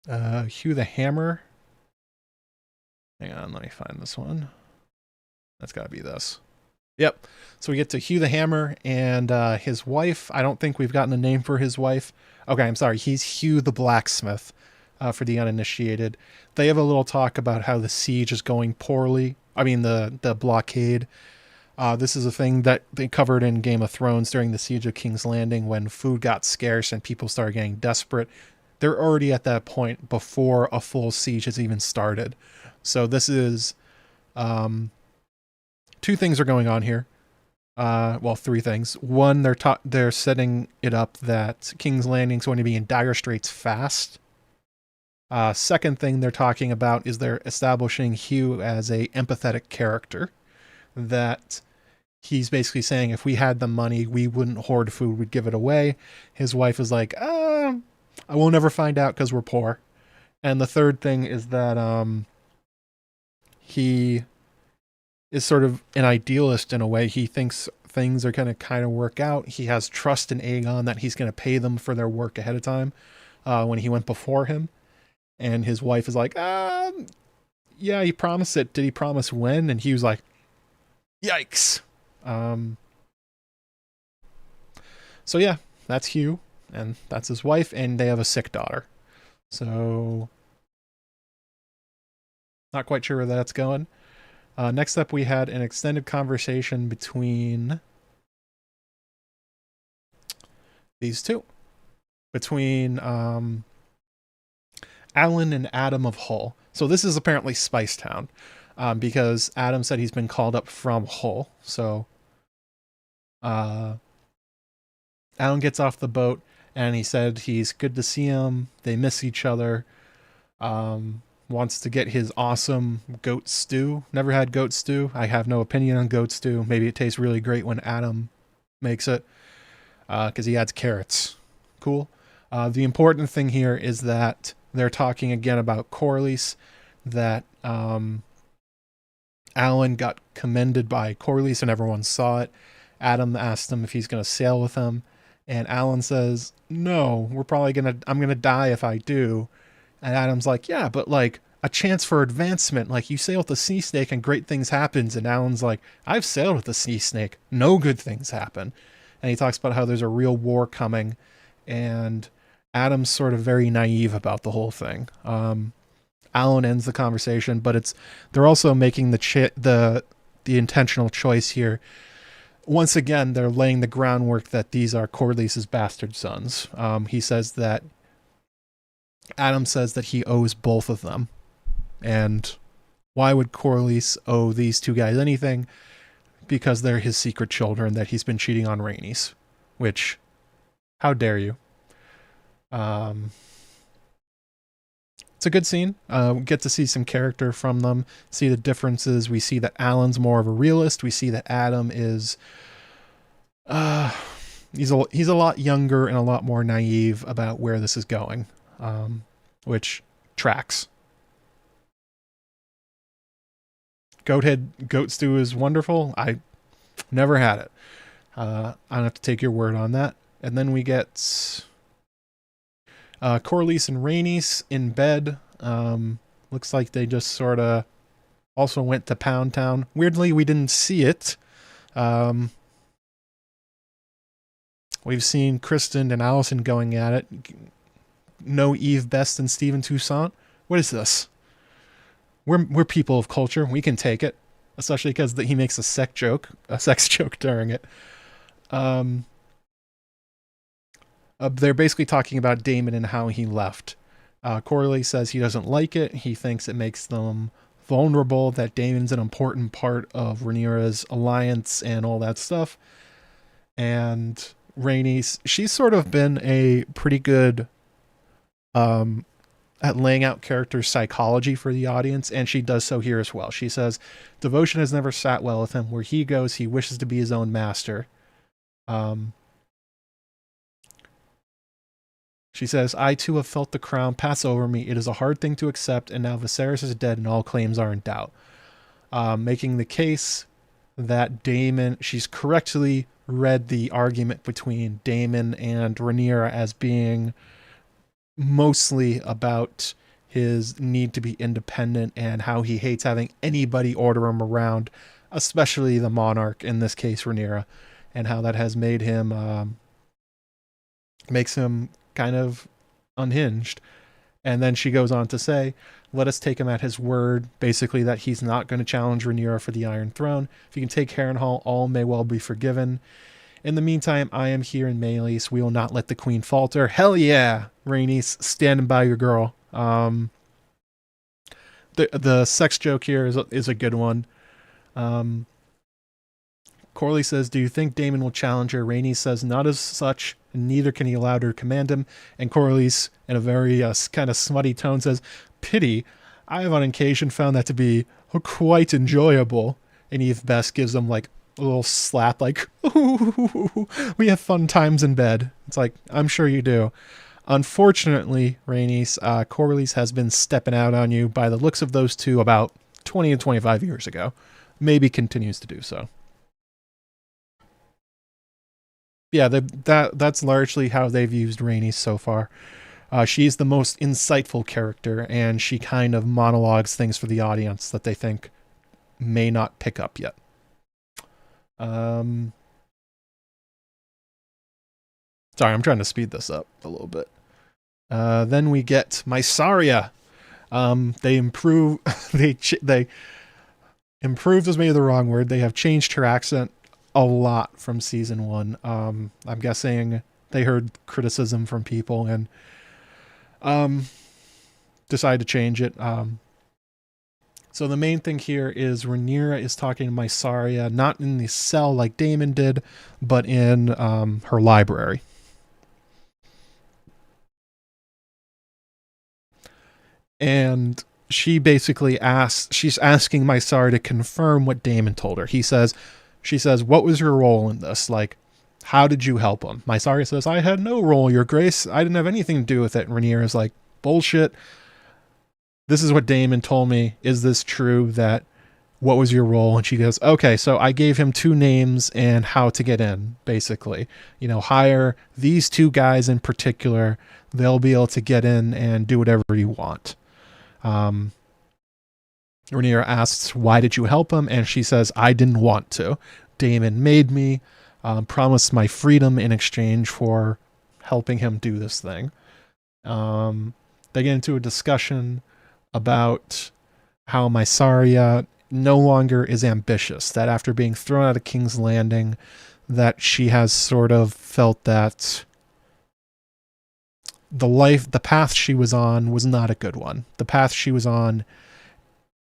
Hugh the Hammer. Hang on, let me find this one. That's gotta be this. Yep. So we get to Hugh the Hammer and his wife. I don't think we've gotten a name for his wife. Okay, I'm sorry. He's Hugh the blacksmith for the uninitiated. They have a little talk about how the siege is going poorly. I mean, the blockade. This is a thing that they covered in Game of Thrones during the Siege of King's Landing when food got scarce and people started getting desperate. They're already at that point before a full siege has even started. So this is... two things are going on here. Well, three things. One, they're setting it up that King's Landing is going to be in dire straits fast. Second thing they're talking about is they're establishing Hugh as a empathetic character. That he's basically saying if we had the money, we wouldn't hoard food, we'd give it away. His wife is like, I will never find out because we're poor. And the third thing is that he is sort of an idealist in a way. He thinks things are going to kind of work out. He has trust in Aegon that he's going to pay them for their work ahead of time when he went before him. And his wife is like, yeah, he promised it. Did he promise when? And he was like, yikes. So yeah, that's Hugh and that's his wife, and they have a sick daughter. So not quite sure where that's going. Next up, we had an extended conversation between these two. Between Alyn and Addam of Hull. So this is apparently Spice Town. Because Addam said he's been called up from Hull. So Alan gets off the boat and he said he's good to see him. They miss each other. Wants to get his awesome goat stew. Never had goat stew. I have no opinion on goat stew. Maybe it tastes really great when Addam makes it. Because he adds carrots. Cool. The important thing here is that they're talking again about Corlys. That Alyn got commended by Corlys and everyone saw it. Addam asked him if he's going to sail with him. And Alyn says, no, I'm going to die if I do. And Addam's like, yeah, but like a chance for advancement. Like you sail with the sea snake and great things happens. And Alyn's like, I've sailed with the sea snake. No good things happen. And he talks about how there's a real war coming. And Addam's sort of very naive about the whole thing. Alyn ends the conversation, but they're also making the intentional choice here. Once again, they're laying the groundwork that these are Corlys' bastard sons. He says that Addam says that he owes both of them. And why would Corlys owe these two guys anything? Because they're his secret children that he's been cheating on Rhaenys. Which, how dare you? It's a good scene. We get to see some character from them, see the differences. We see that Alyn's more of a realist. We see that Addam is... he's a lot younger and a lot more naive about where this is going. Which tracks. Goat stew is wonderful. I never had it. I don't have to take your word on that. And then we get Corlys and Rhaenys in bed. Looks like they just sort of also went to Pound Town. Weirdly, we didn't see it. We've seen Criston and Alicent going at it. No Eve Best and Stephen Toussaint. What is this? We're people of culture. We can take it, especially because he makes a sex joke during it. They're basically talking about Daemon and how he left. Corlys says he doesn't like it. He thinks it makes them vulnerable, that Daemon's an important part of Rhaenyra's alliance and all that stuff. And Rhaenys, she's sort of been a pretty good at laying out character psychology for the audience, and she does so here as well. She says, devotion has never sat well with him. Where he goes, he wishes to be his own master. She says, I too have felt the crown pass over me. It is a hard thing to accept, and now Viserys is dead and all claims are in doubt. Making the case that Daemon, she's correctly read the argument between Daemon and Rhaenyra as being mostly about his need to be independent and how he hates having anybody order him around, especially the monarch, in this case Rhaenyra, and how that has made him makes him kind of unhinged. And then she goes on to say, let us take him at his word, basically that he's not going to challenge Rhaenyra for the Iron Throne. If you can take Harrenhal, all may well be forgiven. In the meantime, I am here in Meleys. We will not let the queen falter. Hell yeah, Rhaenys, standing by your girl. The sex joke here is a good one. Corlys says, do you think Daemon will challenge her? Rhaenys says, not as such, and neither can he allow her to command him. And Corlys, in a very kind of smutty tone, says, pity, I have on occasion found that to be quite enjoyable. And Eve Best gives him like a little slap, like, ooh, we have fun times in bed. It's like, I'm sure you do. Unfortunately, Rhaenys, Corlys has been stepping out on you by the looks of those two about 20 and 25 years ago. Maybe continues to do so. Yeah, that's largely how they've used Rhaenys so far. She's the most insightful character, and she kind of monologues things for the audience that they think may not pick up yet. Sorry, I'm trying to speed this up a little bit. Then we get Mysaria. They improve. They improved is maybe the wrong word. They have changed her accent a lot from season 1. I'm guessing they heard criticism from people and decided to change it. So the main thing here is Rhaenyra is talking to Mysaria, not in the cell like Daemon did, but in her library. And she basically she's asking Mysaria to confirm what Daemon told her. She says, what was your role in this? Like, how did you help him? Mysaria says, I had no role, your grace. I didn't have anything to do with it. And Rhaenyra's like, bullshit. This is what Daemon told me. Is this true? What was your role? And she goes, okay, so I gave him 2 names and how to get in, basically. You know, hire these 2 guys in particular. They'll be able to get in and do whatever you want. Rhaenyra asks, why did you help him? And she says, I didn't want to. Daemon made me, promised my freedom in exchange for helping him do this thing. They get into a discussion about how Mysaria no longer is ambitious, that after being thrown out of King's Landing, that she has sort of felt that the path she was on was not a good one. The path she was on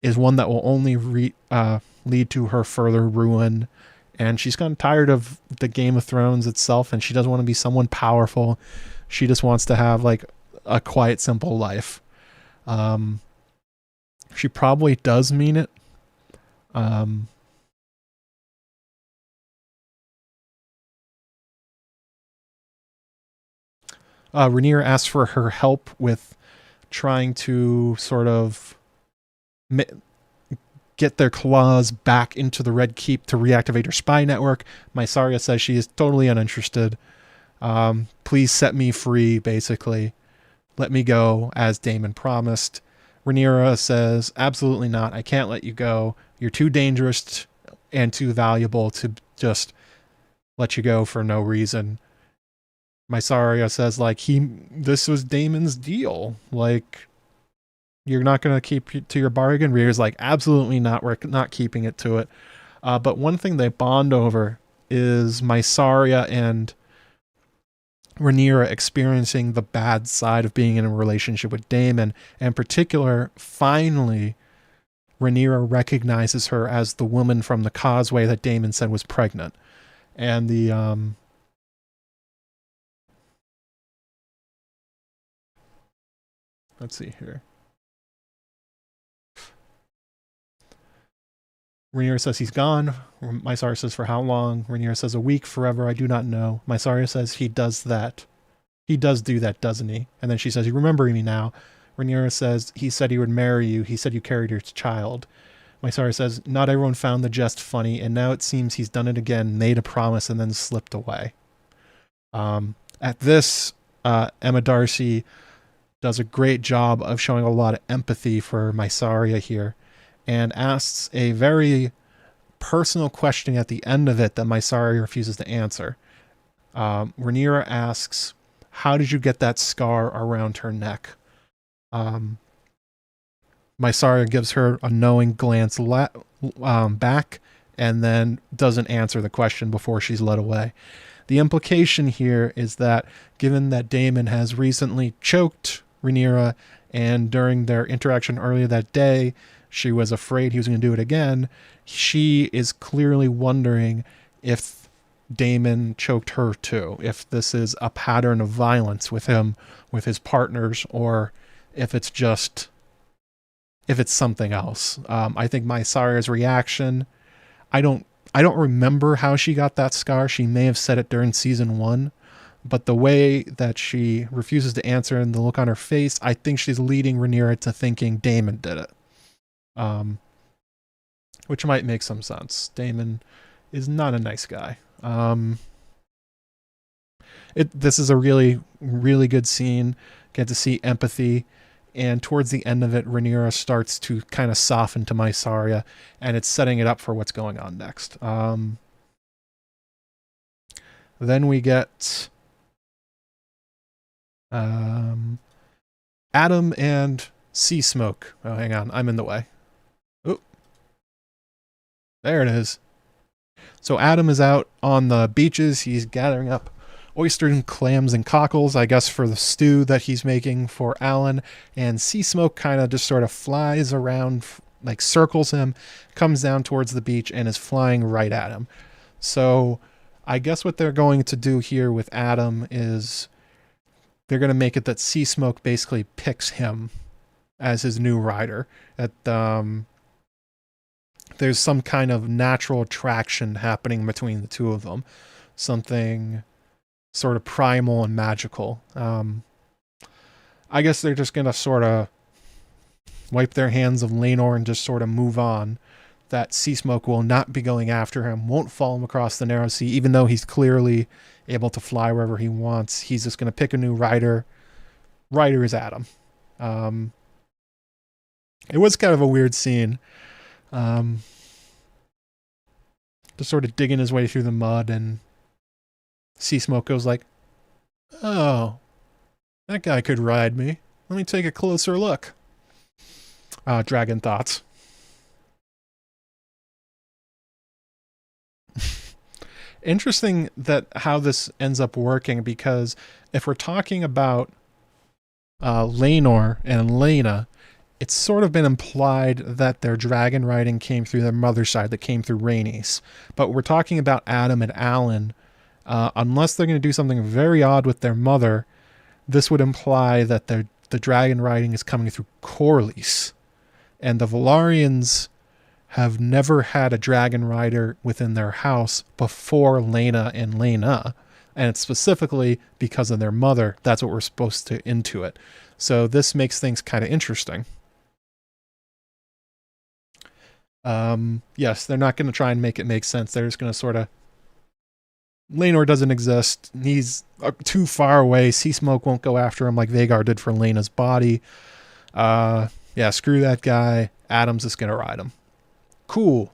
is one that will only lead to her further ruin. And she's gotten tired of the Game of Thrones itself, and she doesn't want to be someone powerful. She just wants to have like a quiet, simple life. She probably does mean it. Rhaenyra asks for her help with trying to sort of get their claws back into the Red Keep to reactivate her spy network. Mysaria says she is totally uninterested. Please set me free, basically. Let me go, as Daemon promised. Rhaenyra says, absolutely not. I can't let you go. You're too dangerous and too valuable to just let you go for no reason. Mysaria says, like, this was Daemon's deal. Like, you're not going to keep to your bargain. Rhaenyra's like, absolutely not. We're not keeping it to it. But one thing they bond over is Mysaria and Rhaenyra experiencing the bad side of being in a relationship with Daemon. And in particular, finally, Rhaenyra recognizes her as the woman from the causeway that Daemon said was pregnant. And the let's see here. Rhaenyra says he's gone. Mysaria says, for how long? Rhaenyra says, a week, forever, I do not know. Mysaria says he does that. He does do that, doesn't he? And then she says, you remember me now. Rhaenyra says, he said he would marry you. He said you carried your child. Mysaria says, not everyone found the jest funny, and now it seems he's done it again, made a promise, and then slipped away. At this, Emma Darcy does a great job of showing a lot of empathy for Mysaria here, and asks a very personal question at the end of it that Mysaria refuses to answer. Rhaenyra asks, how did you get that scar around her neck? Mysaria gives her a knowing glance back, and then doesn't answer the question before she's led away. The implication here is that given that Daemon has recently choked Rhaenyra, and during their interaction earlier that day, she was afraid he was going to do it again, she is clearly wondering if Daemon choked her too, if this is a pattern of violence with him, with his partners, or if it's something else. I think Mysaria's reaction, I don't remember how she got that scar. She may have said it during season 1, but the way that she refuses to answer and the look on her face, I think she's leading Rhaenyra to thinking Daemon did it. Which might make some sense. Daemon is not a nice guy. This is a really, really good scene. Get to see empathy. And towards the end of it, Rhaenyra starts to kind of soften to Mysaria, and it's setting it up for what's going on next. Then we get Addam and Seasmoke. Oh, hang on. I'm in the way. Oh, there it is. So Addam is out on the beaches. He's gathering up oysters and clams and cockles, I guess, for the stew that he's making for Alyn. And Seasmoke kind of just sort of flies around, like circles him, comes down towards the beach, and is flying right at him. So I guess what they're going to do here with Addam is they're going to make it that Seasmoke basically picks him as his new rider. There's some kind of natural attraction happening between the two of them. Something sort of primal and magical. I guess they're just going to sort of wipe their hands of Rhaenyra and just sort of move on. That Seasmoke will not be going after him, won't follow him across the narrow sea, even though he's clearly able to fly wherever he wants. He's just going to pick a new rider. Rider is Addam. It was kind of a weird scene. Just sort of digging his way through the mud, and Seasmoke goes like, oh, that guy could ride me. Let me take a closer look. Dragon thoughts. Interesting that how this ends up working, because if we're talking about Rhaenyra and Helaena, it's sort of been implied that their dragon riding came through their mother's side, that came through Rhaenys. But we're talking about Addam and Alyn. Unless they're going to do something very odd with their mother, this would imply that the dragon riding is coming through Corlys. And the Velaryons have never had a dragon rider within their house before Helaena and Helaena. And it's specifically because of their mother. That's what we're supposed to intuit. So this makes things kind of interesting. Yes, they're not going to try and make it make sense. They're just going to sort of... Rhaenyra doesn't exist. He's too far away. Seasmoke won't go after him like Vhagar did for Helena's body. Yeah, screw that guy. Addam's just going to ride him. Cool.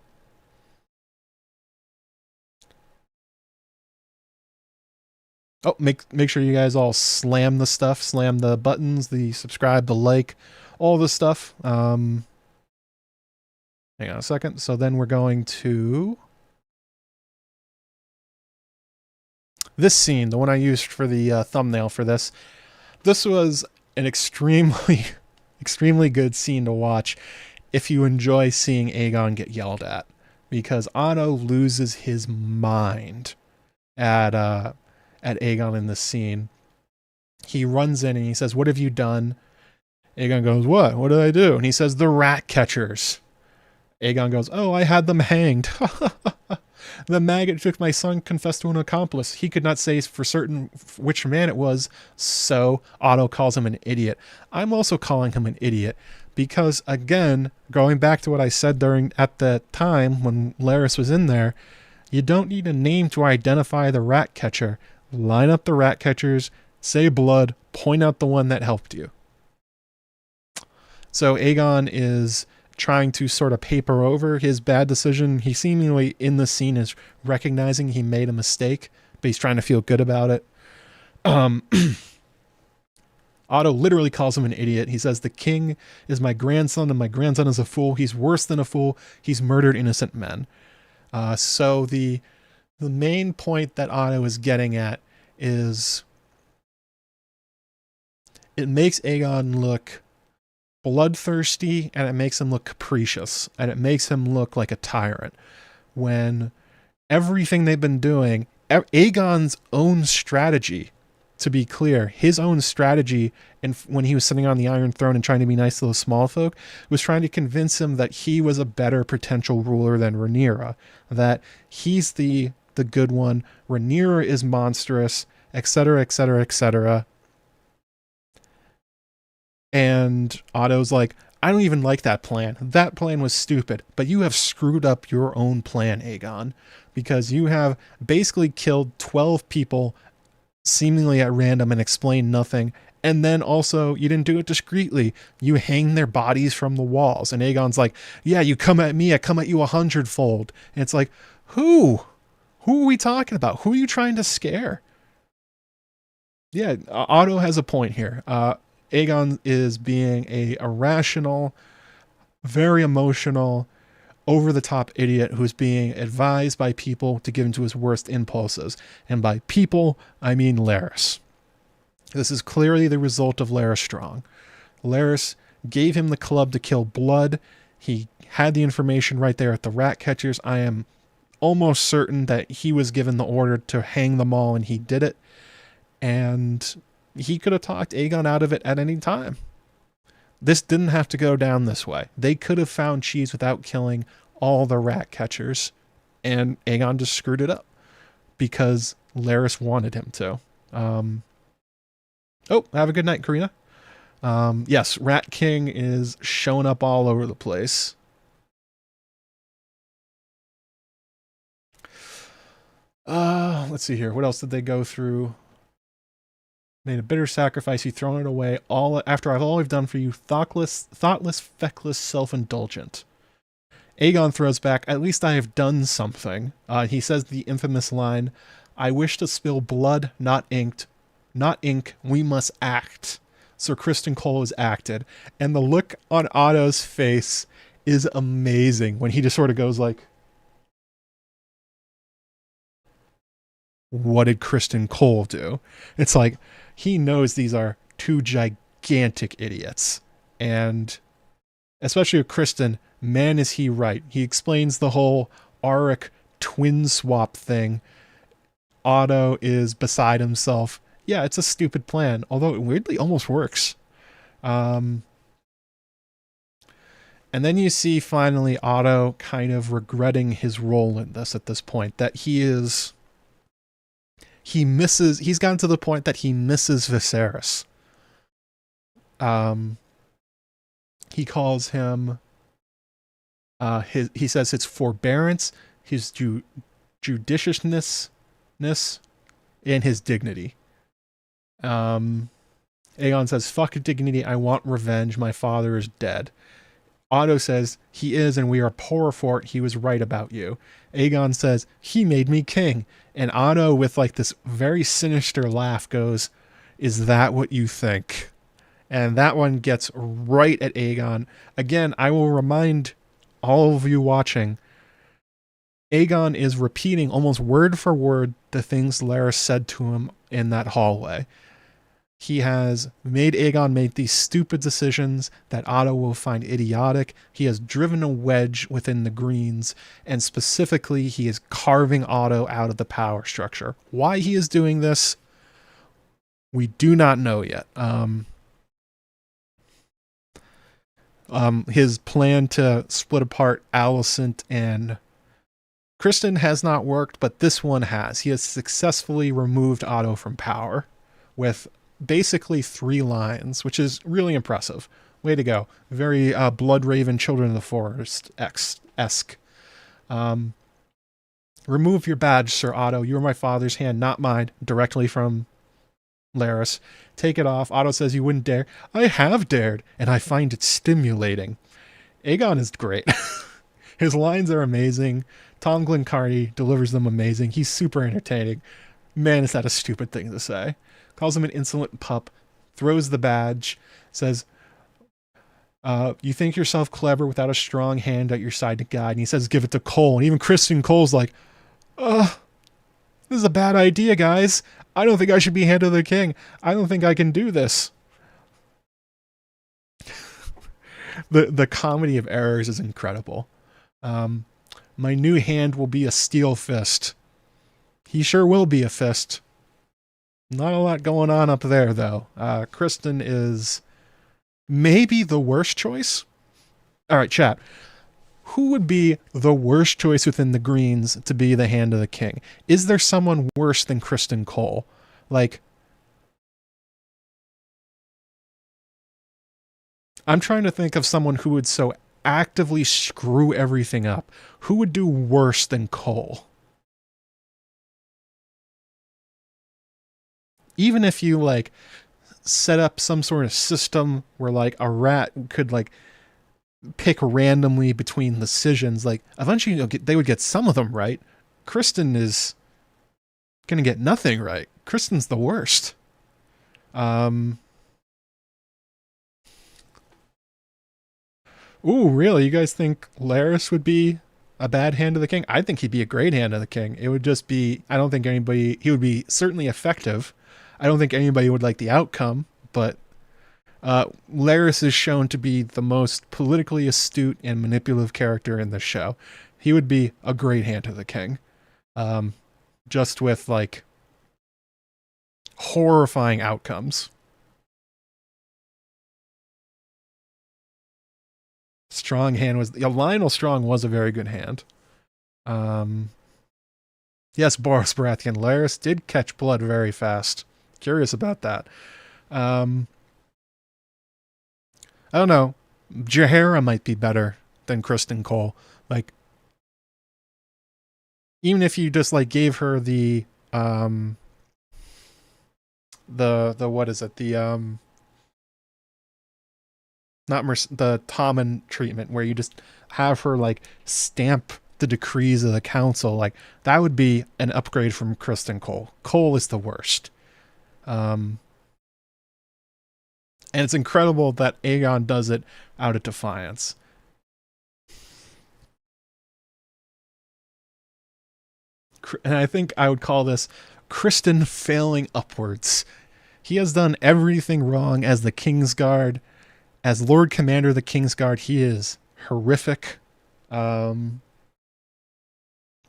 Oh, make sure you guys all slam the stuff. Slam the buttons, the subscribe, the like, all this stuff. Hang on a second. So then we're going to this scene, the one I used for the thumbnail for this. This was an extremely, extremely good scene to watch if you enjoy seeing Aegon get yelled at, because Otto loses his mind at Aegon in this scene. He runs in and he says, "What have you done?" Aegon goes, "What? What did I do?" And he says, "The rat catchers." Aegon goes, "Oh, I had them hanged." "The maggot took my son, confessed to an accomplice. He could not say for certain which man it was, so Otto calls him an idiot. I'm also calling him an idiot, Because again, going back to what I said at the time when Larys was in there, you don't need a name to identify the rat catcher. Line up the rat catchers, say blood, point out the one that helped you. So Aegon is trying to sort of paper over his bad decision. He seemingly in the scene is recognizing he made a mistake, but he's trying to feel good about it. Otto literally calls him an idiot. He says, the king is my grandson and my grandson is a fool. He's worse than a fool. He's murdered innocent men. So the main point that Otto is getting at is it makes Aegon look bloodthirsty and it makes him look capricious and it makes him look like a tyrant when everything they've been doing, Aegon's own strategy, to be clear, his own strategy, and when he was sitting on the Iron Throne and trying to be nice to those small folk, was trying to convince him that he was a better potential ruler than Rhaenyra, that he's the good one, Rhaenyra is monstrous, etc., etc., etc. And Otto's like, I don't even like that plan. That plan was stupid, but you have screwed up your own plan, Aegon, because you have basically killed 12 people seemingly at random and explain nothing. And then also you didn't do it discreetly. You hang their bodies from the walls. And Aegon's like, yeah, you come at me, I come at you 100-fold. And it's like, who are we talking about? Who are you trying to scare? Yeah, Otto has a point here. Aegon is being a irrational, very emotional, over-the-top idiot who's being advised by people to give into his worst impulses. And by people, I mean Larys. This is clearly the result of Larys Strong. Larys gave him the club to kill blood. He had the information right there at the rat catchers. I am almost certain that he was given the order to hang them all and he did it. And he could have talked Aegon out of it at any time. This didn't have to go down this way. They could have found cheese without killing all the rat catchers, and Aegon just screwed it up because Larys wanted him to. Oh, have a good night, Karina. Yes, Rat King is showing up all over the place. Let's see here. What else did they go through? Made a bitter sacrifice, you thrown it away, all after all I've done for you, thoughtless, feckless, self-indulgent. Aegon throws back, at least I have done something. He says the infamous line, I wish to spill blood, not ink, we must act. Sir Criston Cole has acted. And the look on Otto's face is amazing when he just sort of goes like, what did Criston Cole do? It's like, he knows these are two gigantic idiots. And especially with Criston, man is he right. He explains the whole Auric twin swap thing. Otto is beside himself. Yeah, it's a stupid plan, although it weirdly almost works. And then you see finally Otto kind of regretting his role in this at this point, that he's gotten to the point that he misses Viserys. He calls him, he says his forbearance, his judiciousness, and his dignity. Aegon says, fuck dignity, I want revenge, my father is dead. Otto says, he is, and we are poor for it, he was right about you. Aegon says, he made me king. And Otto, with like this very sinister laugh, goes, is that what you think? And that one gets right at Aegon. Again, I will remind all of you watching, Aegon is repeating almost word for word the things Larys said to him in that hallway. He has made Aegon make these stupid decisions that Otto will find idiotic. He has driven a wedge within the Greens, and specifically he is carving Otto out of the power structure. Why he is doing this, we do not know yet. His plan to split apart Alicent and Criston has not worked, but this one has. He has successfully removed Otto from power with basically 3 lines, which is really impressive. Way to go. Very Blood Raven, Children of the Forest-esque. Remove your badge, Sir Otto. You are my father's hand, not mine. Directly from Larys. Take it off. Otto says you wouldn't dare. I have dared, and I find it stimulating. Aegon is great. His lines are amazing. Tom Glencarty delivers them amazing. He's super entertaining. Man, is that a stupid thing to say. Calls him an insolent pup. Throws the badge. Says, you think yourself clever without a strong hand at your side to guide. And he says, give it to Cole. And even Criston Cole's like, this is a bad idea, guys. I don't think I should be hand of the king. I don't think I can do this. The comedy of errors is incredible. My new hand will be a steel fist. He sure will be a fist. Not a lot going on up there, though. Criston is maybe the worst choice. All right, chat. Who would be the worst choice within the Greens to be the hand of the king? Is there someone worse than Criston Cole? Like, I'm trying to think of someone who would so actively screw everything up. Who would do worse than Cole? Even if you, like, set up some sort of system where, like, a rat could, like, pick randomly between decisions, like, eventually they would get some of them right. Criston is gonna get nothing right. Criston's the worst. Ooh, really? You guys think Larys would be a bad hand of the king? I think he'd be a great hand of the king. It would just be, I don't think anybody, he would be certainly effective. I don't think anybody would like the outcome, but Larys is shown to be the most politically astute and manipulative character in the show. He would be a great hand of the king. Just with, like, horrifying outcomes. Strong hand was... Lionel Strong was a very good hand. Yes, Boris Baratheon. Larys did catch blood very fast. Curious about that. I don't know. Jaehaera might be better than Criston Cole. Like, even if you just, like, gave her the what is it? The the Tommen treatment, where you just have her, like, stamp the decrees of the council. Like, that would be an upgrade from Criston Cole. Cole is the worst. And it's incredible that Aegon does it out of defiance. And I think I would call this Criston failing upwards. He has done everything wrong as the Kingsguard. As Lord Commander of the Kingsguard, he is horrific. And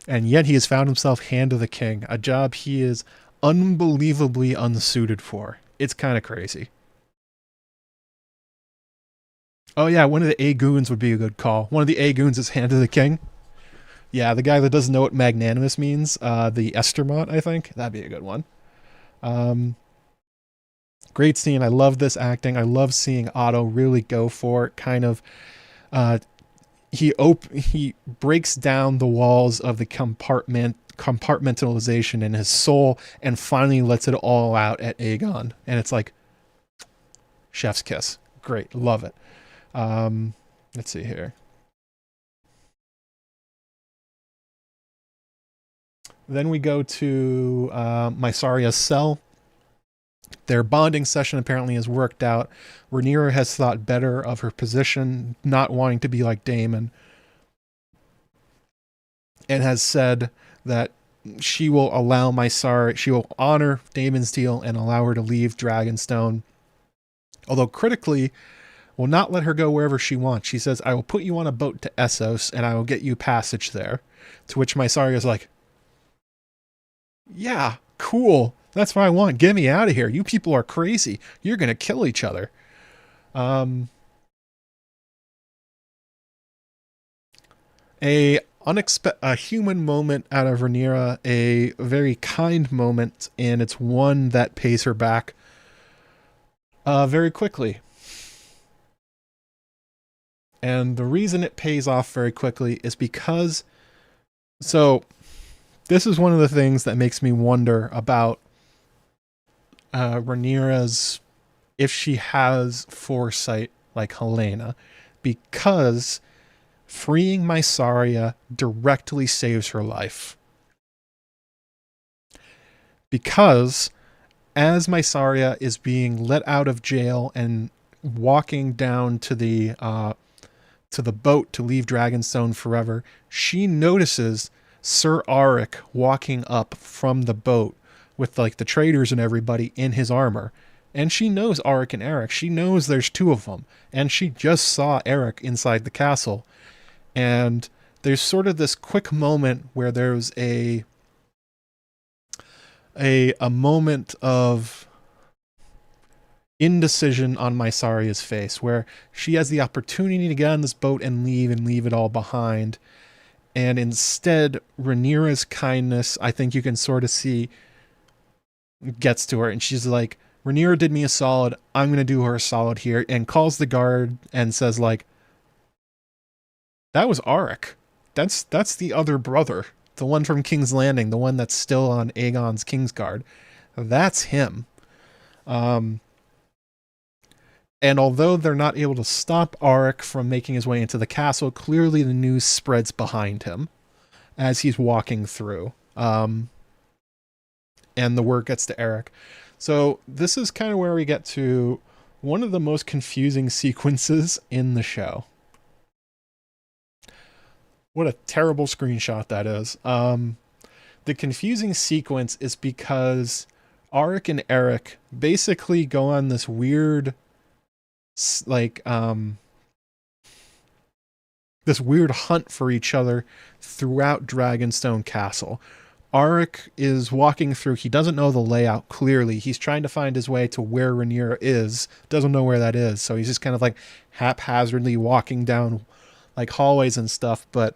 yet he has found himself Hand of the King, a job he is unbelievably unsuited for. It's kind of crazy. Oh yeah, one of the Aegoons would be a good call. One of the Aegoons is Hand of the King. Yeah, the guy that doesn't know what magnanimous means, the Estermont, I think. That'd be a good one. Great scene. I love this acting. I love seeing Otto really go for it. Kind of, he breaks down the walls of the compartmentalization in his soul and finally lets it all out at Aegon. And it's like, chef's kiss. Great. Love it. Let's see here. Then we go to Mysaria's cell. Their bonding session apparently has worked out. Rhaenyra has thought better of her position, not wanting to be like Daemon, and has said that she will allow she will honor Daemon's deal and allow her to leave Dragonstone. Although critically, will not let her go wherever she wants. She says, I will put you on a boat to Essos and I will get you passage there. To which Mysaria is like, yeah, cool. That's what I want. Get me out of here. You people are crazy. You're going to kill each other. A human moment out of Rhaenyra, a very kind moment, and it's one that pays her back very quickly. And the reason it pays off very quickly is because, so this is one of the things that makes me wonder about Rhaenyra's, if she has foresight like Helaena, because freeing Mysaria directly saves her life. Because as Mysaria is being let out of jail and walking down to the boat to leave Dragonstone forever, she notices Sir Auric walking up from the boat with like the traders and everybody in his armor. And she knows Auric and Eric. She knows there's two of them. And she just saw Eric inside the castle. And there's sort of this quick moment where there's a moment of indecision on Mysaria's face, where she has the opportunity to get on this boat and leave it all behind. And instead, Rhaenyra's kindness, I think you can sort of see, gets to her. And she's like, Rhaenyra did me a solid. I'm going to do her a solid here. And calls the guard and says like, that was Auric. That's the other brother. The one from King's Landing. The one that's still on Aegon's Kingsguard. That's him. And although they're not able to stop Auric from making his way into the castle, clearly the news spreads behind him as he's walking through. And the word gets to Eric. So this is kind of where we get to one of the most confusing sequences in the show. What a terrible screenshot that is. The confusing sequence is because Auric and Eric basically go on this weird, like, this weird hunt for each other throughout Dragonstone Castle. Auric is walking through. He doesn't know the layout clearly. He's trying to find his way to where Rhaenyra is. Doesn't know where that is. So he's just kind of like haphazardly walking down like hallways and stuff. But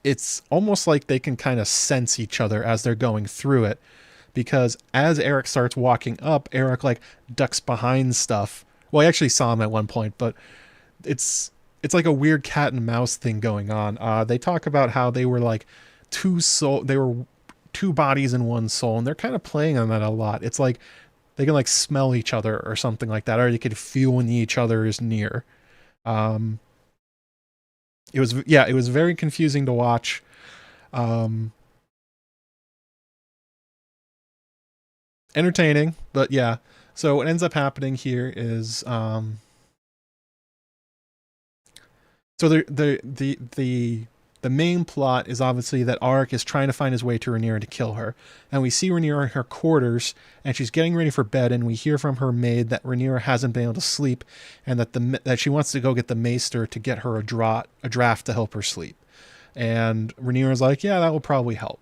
it's almost like they can kind of sense each other as they're going through it. Because as Eric starts walking up, Eric like ducks behind stuff. Well, I actually saw him at one point, but it's like a weird cat and mouse thing going on. They talk about how they were like they were two bodies in one soul, and they're kind of playing on that a lot. It's like they can like smell each other or something like that, or they could feel when each other is near. It was very confusing to watch. Entertaining, but yeah. So what ends up happening here is so the main plot is obviously that Auric is trying to find his way to Rhaenyra to kill her. And we see Rhaenyra in her quarters, and she's getting ready for bed, and we hear from her maid that Rhaenyra hasn't been able to sleep, and that she wants to go get the maester to get her a draft to help her sleep. And Rhaenyra's like, yeah, that will probably help.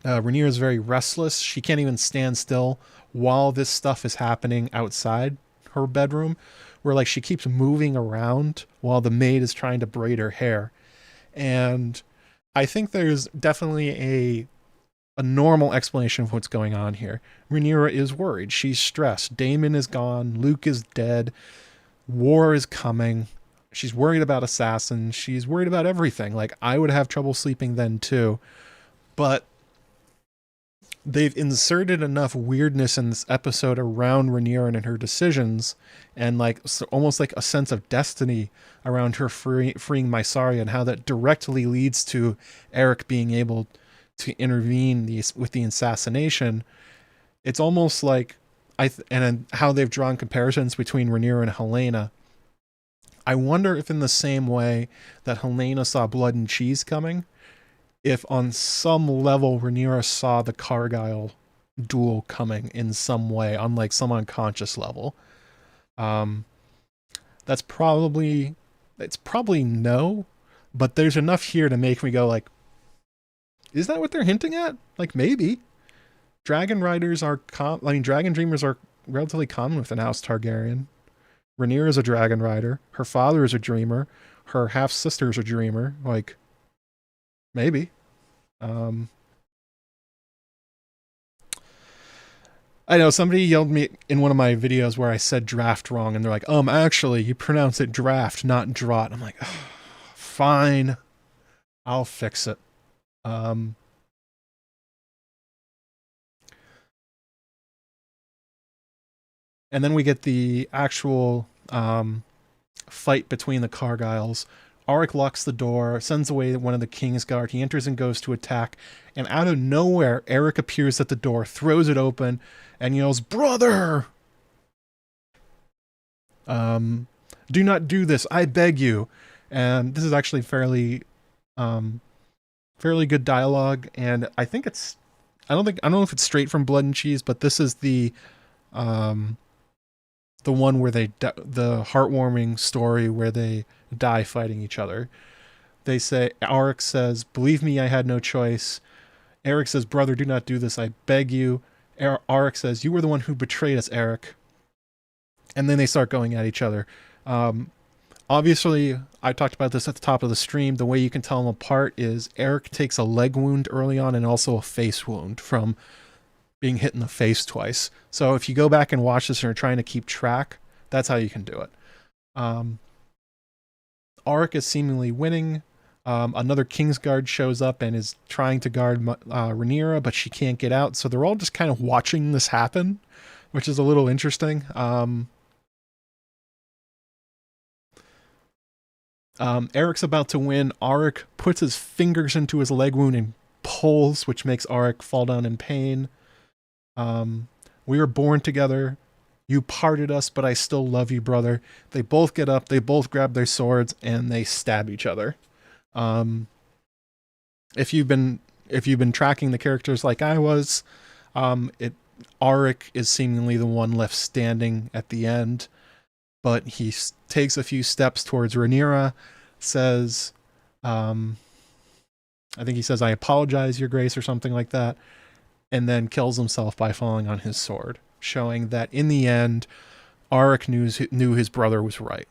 Rhaenyra's very restless. She can't even stand still while this stuff is happening outside her bedroom, where like she keeps moving around while the maid is trying to braid her hair. And I think there's definitely a normal explanation of what's going on here. Rhaenyra is worried. She's stressed. Daemon is gone. Luke is dead. War is coming. She's worried about assassins. She's worried about everything. Like, I would have trouble sleeping then too. But they've inserted enough weirdness in this episode around Rhaenyra and her decisions, and like almost like a sense of destiny around her freeing Mysaria, and how that directly leads to Eric being able to intervene with the assassination. It's almost like and how they've drawn comparisons between Rhaenyra and Helaena. I wonder if in the same way that Helaena saw blood and cheese coming, if on some level Rhaenyra saw the Cargyle duel coming in some way, on like some unconscious level. It's probably no, but there's enough here to make me go like, is that what they're hinting at? Like, maybe. Dragon Riders are Dragon Dreamers are relatively common within House Targaryen. Rhaenyra is a Dragon Rider. Her father is a Dreamer. Her half sister is a Dreamer. Like, maybe. I know somebody yelled me in one of my videos where I said draft wrong, and they're like, actually, you pronounce it draft, not draught. I'm like, oh, fine, I'll fix it. And then we get the actual fight between the Cargyles. Auric locks the door, sends away one of the King's Guard. He enters and goes to attack, and out of nowhere, Eric appears at the door, throws it open, and yells, "Brother! Do not do this, I beg you." And this is actually fairly good dialogue, and I think it's, I don't know if it's straight from Blood and Cheese, but this is the one where the heartwarming story where they die fighting each other. They say, Auric says, "Believe me, I had no choice." Eric says, "Brother, do not do this, I beg you." Auric says, "You were the one who betrayed us, Eric." And then they start going at each other. Obviously, I talked about this at the top of the stream. The way you can tell them apart is Eric takes a leg wound early on and also a face wound from being hit in the face twice. So if you go back and watch this and are trying to keep track, that's how you can do it. Auric is seemingly winning. Another Kingsguard shows up and is trying to guard Rhaenyra, but she can't get out. So they're all just kind of watching this happen, which is a little interesting. Eric's about to win. Auric puts his fingers into his leg wound and pulls, which makes Auric fall down in pain. "We were born together. You parted us, but I still love you, brother." They both get up, they both grab their swords, and they stab each other. If you've been tracking the characters like I was, Auric is seemingly the one left standing at the end, but he takes a few steps towards Rhaenyra, says, I think he says, "I apologize, Your Grace," or something like that, and then kills himself by falling on his sword, showing that in the end, Auric knew his brother was right.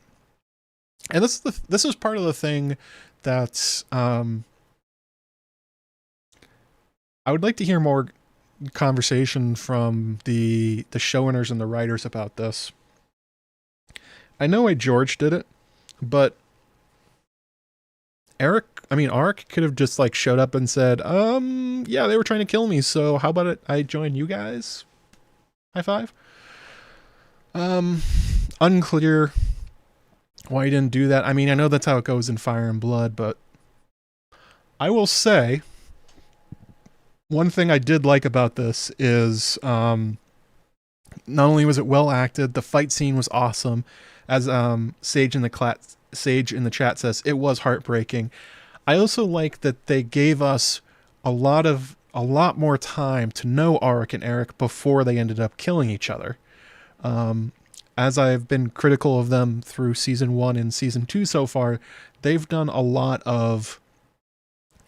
And this is part of the thing that's, I would like to hear more conversation from the showrunners and the writers about this. I know George did it, but Auric could have just like showed up and said, yeah, they were trying to kill me, so how about I join you guys? High five. Unclear why he didn't do that. I mean, I know that's how it goes in Fire and Blood, but I will say one thing I did like about this is not only was it well acted, the fight scene was awesome. As Sage in the chat says, it was heartbreaking. I also like that they gave us a lot more time to know Auric and Eric before they ended up killing each other. As I've been critical of them through season 1 and season 2 so far, they've done a lot of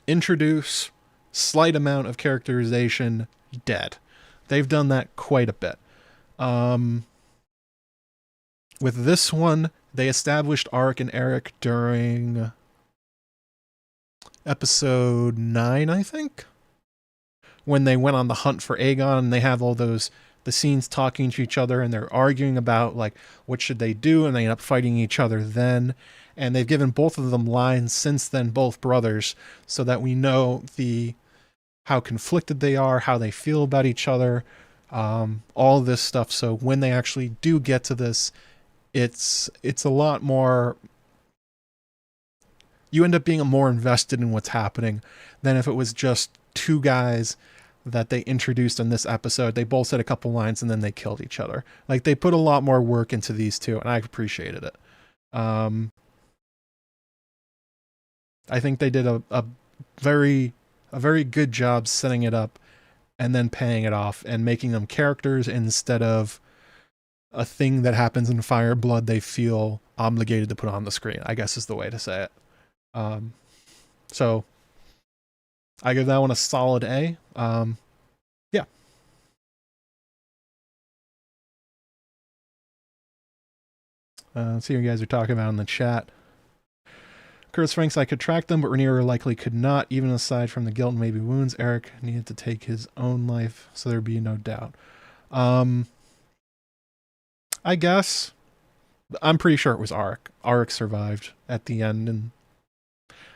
introduce, slight amount of characterization, dead. They've done that quite a bit. With this one, they established Auric and Eric during episode 9, I think, when they went on the hunt for Aegon, and they have all the scenes talking to each other, and they're arguing about like what should they do, and they end up fighting each other then. And they've given both of them lines since then, both brothers, so that we know how conflicted they are, how they feel about each other, all this stuff. So when they actually do get to this, it's a lot more, you end up being more invested in what's happening than if it was just two guys that they introduced in this episode. They both said a couple lines and then they killed each other. Like, they put a lot more work into these two, and I appreciated it. I think they did a very good job setting it up and then paying it off and making them characters instead of a thing that happens in Fire and Blood they feel obligated to put on the screen, I guess is the way to say it. So I give that one a solid A. Yeah. Let's see what you guys are talking about in the chat. Curtis Franks, I could track them, but Rhaenyra likely could not, even aside from the guilt and maybe wounds. Eric needed to take his own life, so there'd be no doubt. Um, I guess I'm pretty sure it was Arik. Arik survived at the end, and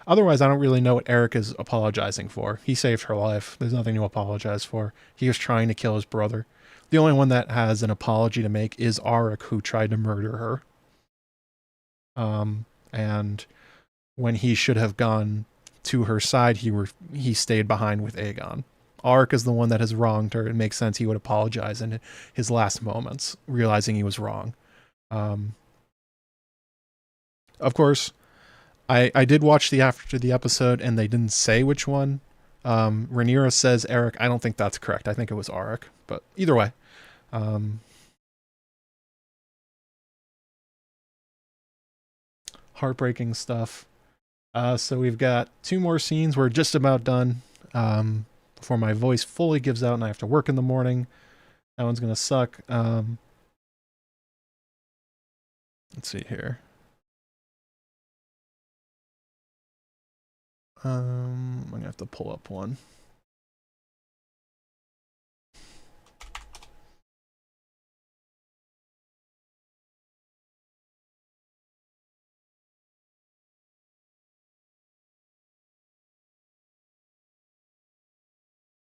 otherwise, I don't really know what Eric is apologizing for. He saved her life. There's nothing to apologize for. He was trying to kill his brother. The only one that has an apology to make is Arik, who tried to murder her. And when he should have gone to her side, he stayed behind with Aegon. Arik is the one that has wronged her. It makes sense he would apologize in his last moments, realizing he was wrong. Of course, I did watch the after the episode, and they didn't say which one. Rhaenyra says Eric. I don't think that's correct. I think it was Arik. But either way. Heartbreaking stuff. So we've got 2 more scenes. We're just about done. Before my voice fully gives out and I have to work in the morning. That one's going to suck. Let's see here. I'm going to have to pull up one.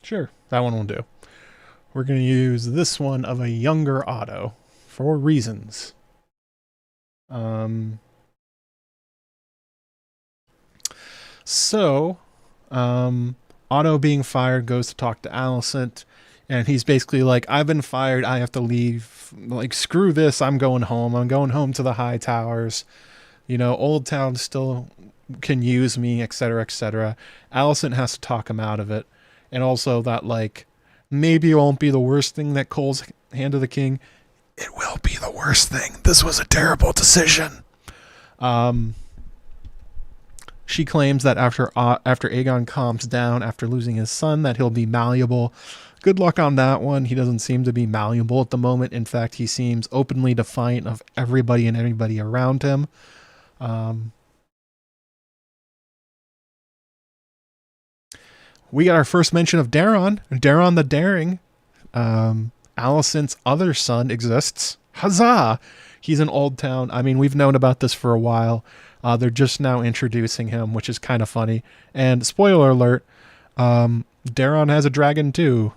Sure, that one will do. We're going to use this one of a younger Otto for reasons. So, Otto being fired goes to talk to Alicent, and he's basically like, I've been fired, I have to leave. Like, screw this, I'm going home. I'm going home to the High Towers. You know, Old Town still can use me, etc., etc. Alicent has to talk him out of it. And also that, like, maybe it won't be the worst thing that Cole's Hand to the King. It will be the worst thing. This was a terrible decision. She claims that after Aegon calms down after losing his son, that he'll be malleable. Good luck on that one. He doesn't seem to be malleable at the moment. In fact, he seems openly defiant of everybody and anybody around him. We got our first mention of Daeron the Daring. Alicent's other son exists. Huzzah! He's in Old Town. I mean, we've known about this for a while. They're just now introducing him, which is kind of funny. And spoiler alert, Daeron has a dragon too.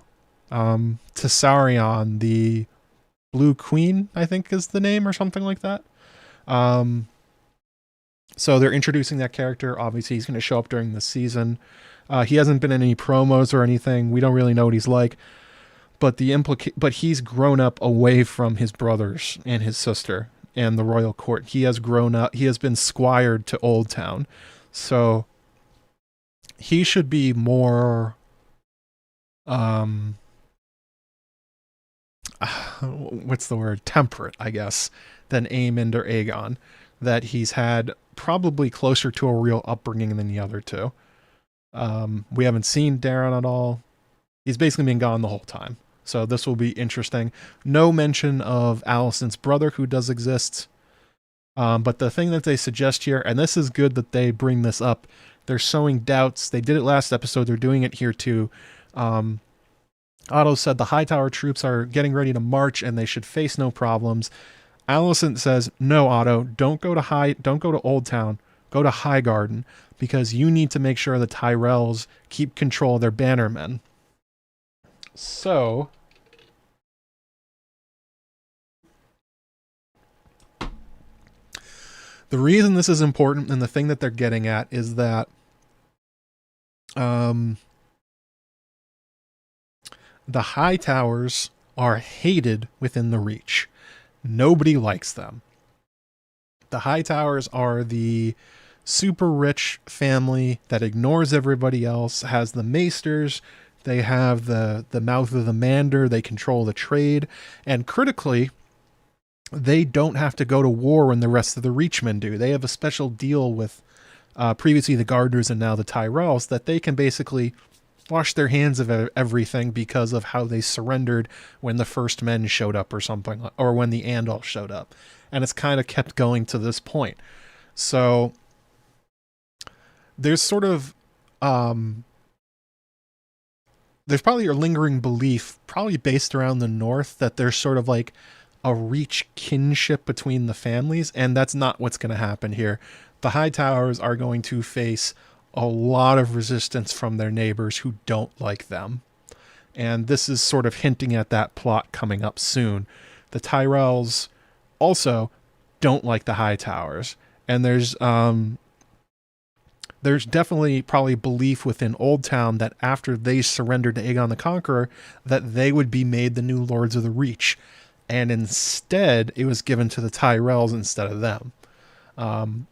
Tessarion, the Blue Queen, I think is the name, or something like that. So they're introducing that character. Obviously, he's going to show up during the season. He hasn't been in any promos or anything. We don't really know what he's like. But but he's grown up away from his brothers and his sister and the royal court. He has grown up. He has been squired to Old Town. So he should be more what's the word? Temperate, I guess, than Aemond or Aegon. That he's had probably closer to a real upbringing than the other two. We haven't seen Daeron at all. He's basically been gone the whole time. So this will be interesting. No mention of Alicent's brother, who does exist. But the thing that they suggest here, and this is good that they bring this up, they're sowing doubts. They did it last episode. They're doing it here too. Otto said the Hightower troops are getting ready to march and they should face no problems. Alicent says, no, Otto, don't go to Old Town. Go to Highgarden, because you need to make sure the Tyrells keep control of their bannermen. So the reason this is important, and the thing that they're getting at, is that the Hightowers are hated within the Reach. Nobody likes them. The Hightowers are the super rich family that ignores everybody else, has the maesters, they have the mouth of the Mander, they control the trade, and critically, they don't have to go to war when the rest of the Reachmen do. They have a special deal with previously the Gardeners and now the Tyrells, that they can basically wash their hands of everything because of how they surrendered when the First Men showed up or something, or when the Andal showed up. And it's kind of kept going to this point. So there's sort of there's probably a lingering belief, probably based around the north, that there's sort of like a reach kinship between the families, and that's not what's going to happen here. The High Towers are going to face a lot of resistance from their neighbors who don't like them. And this is sort of hinting at that plot coming up soon. The Tyrells also don't like the High Towers. And there's definitely probably belief within Old Town that after they surrendered to Aegon the Conqueror, that they would be made the new Lords of the Reach. And instead, it was given to the Tyrells instead of them.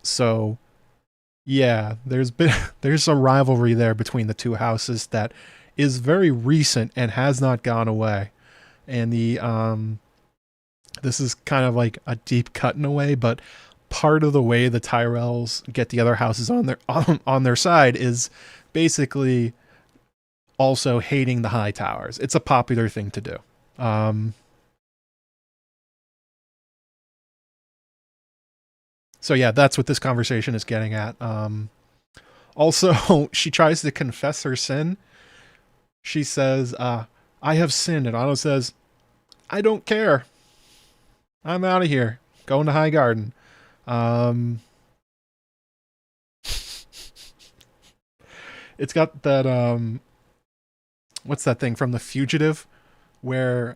So, yeah, there's a rivalry there between the two houses that is very recent and has not gone away. And this is kind of like a deep cut in a way, but part of the way the Tyrells get the other houses on their side is basically also hating the High Towers. It's a popular thing to do. So yeah, that's what this conversation is getting at. Also, she tries to confess her sin. She says, I have sinned. And Otto says, I don't care. I'm out of here. Going to High Garden. It's got that, what's that thing from The Fugitive? Where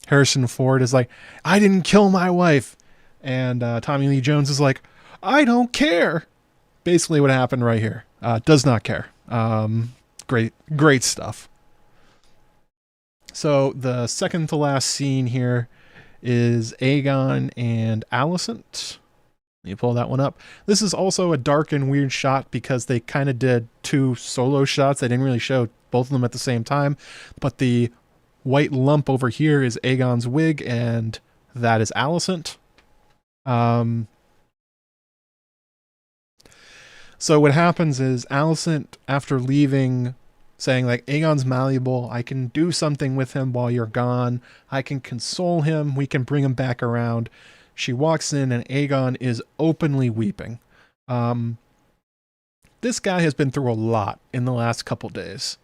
Harrison Ford is like, I didn't kill my wife. And Tommy Lee Jones is like, I don't care. Basically what happened right here. Does not care. Great stuff. So the second to last scene here is Aegon and Alicent. Let me pull that one up. This is also a dark and weird shot because they kind of did two solo shots. They didn't really show both of them at the same time. But the white lump over here is Aegon's wig, and that is Alicent. So what happens is Alicent, after leaving, saying like, Aegon's malleable, I can do something with him while you're gone, I can console him, we can bring him back around. She walks in and Aegon is openly weeping. This guy has been through a lot in the last couple days.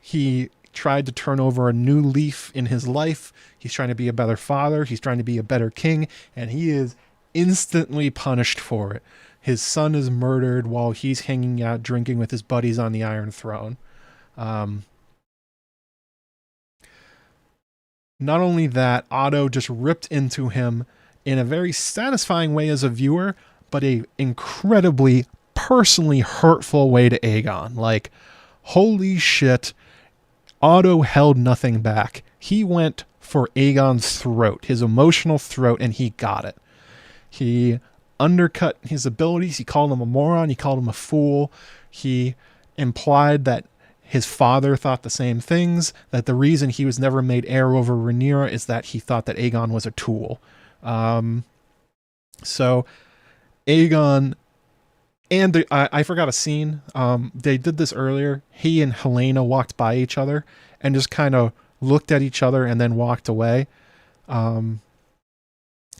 He tried to turn over a new leaf in his life. He's trying to be a better father. He's trying to be a better king. And he is instantly punished for it. His son is murdered while he's hanging out drinking with his buddies on the Iron Throne. Not only that, Otto just ripped into him in a very satisfying way as a viewer, but a incredibly personally hurtful way to Aegon. Like, holy shit, Otto held nothing back. He went for Aegon's throat, his emotional throat, and he got it. He undercut his abilities. He called him a moron. He called him a fool. He implied that his father thought the same things, that the reason he was never made heir over Rhaenyra is that he thought that Aegon was a tool. So Aegon, and I forgot a scene. They did this earlier. He and Helaena walked by each other and just kind of looked at each other and then walked away.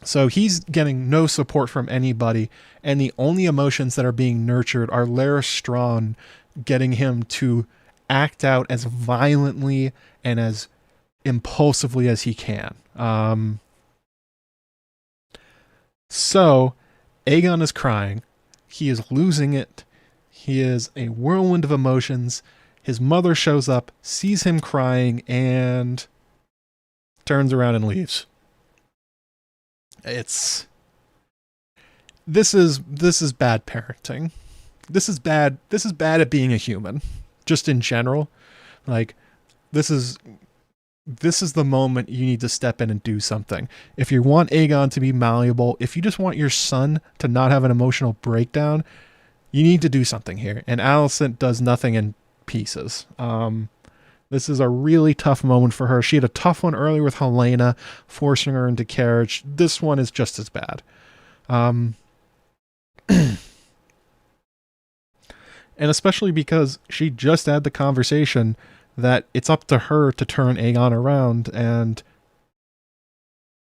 So he's getting no support from anybody, and the only emotions that are being nurtured are Larys Strachan getting him to act out as violently and as impulsively as he can. So Aegon is crying. He is losing it. He is a whirlwind of emotions. His mother shows up, sees him crying, and turns around and leaves. This is bad parenting. This is bad at being a human, just in general. Like, this is the moment you need to step in and do something. If you want Aegon to be malleable, if you just want your son to not have an emotional breakdown, you need to do something here. And Alicent does nothing in pieces. This is a really tough moment for her. She had a tough one earlier with Helaena, forcing her into carriage. This one is just as bad. And especially because she just had the conversation that it's up to her to turn Aegon around, and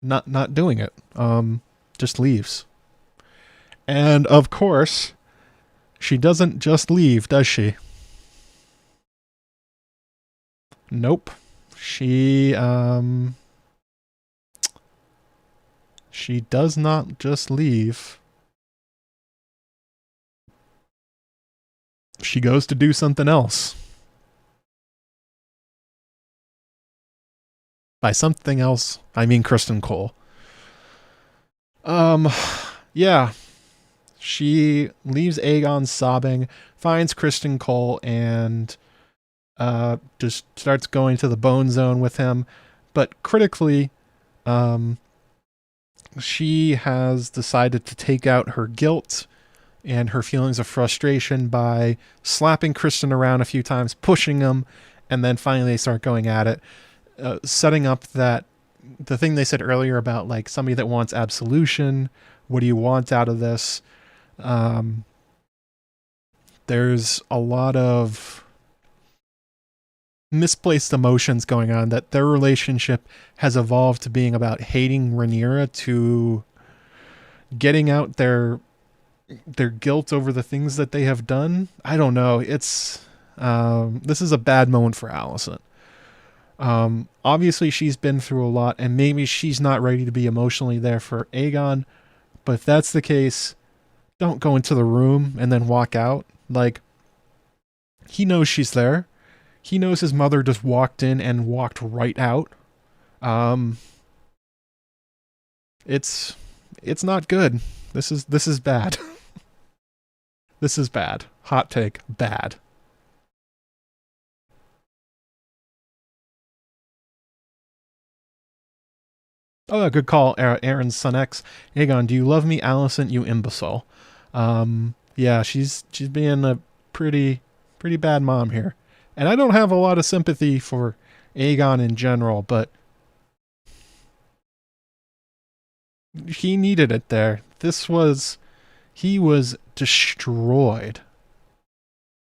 not doing it. Just leaves. And of course, she doesn't just leave, does she? Nope. She does not just leave. She goes to do something else. By something else, I mean Criston Cole. Yeah. She leaves Aegon sobbing, finds Criston Cole, and just starts going to the bone zone with him. But critically, she has decided to take out her guilt and her feelings of frustration by slapping Criston around a few times, pushing him, and then finally they start going at it, setting up that the thing they said earlier about like somebody that wants absolution. What do you want out of this? There's a lot of misplaced emotions going on, that their relationship has evolved to being about hating Rhaenyra, to getting out their guilt over the things that they have done. I don't know. It's this is a bad moment for Alicent. Obviously she's been through a lot, and maybe she's not ready to be emotionally there for Aegon. But if that's the case, don't go into the room and then walk out. Like, he knows she's there. He knows his mother just walked in and walked right out. It's not good. This is bad. This is bad. Hot take, bad. Oh, good call, Aaron's son X. Aegon, do you love me, Alicent, you imbecile? Yeah, she's being a pretty bad mom here. And I don't have a lot of sympathy for Aegon in general, but he needed it there. He was destroyed.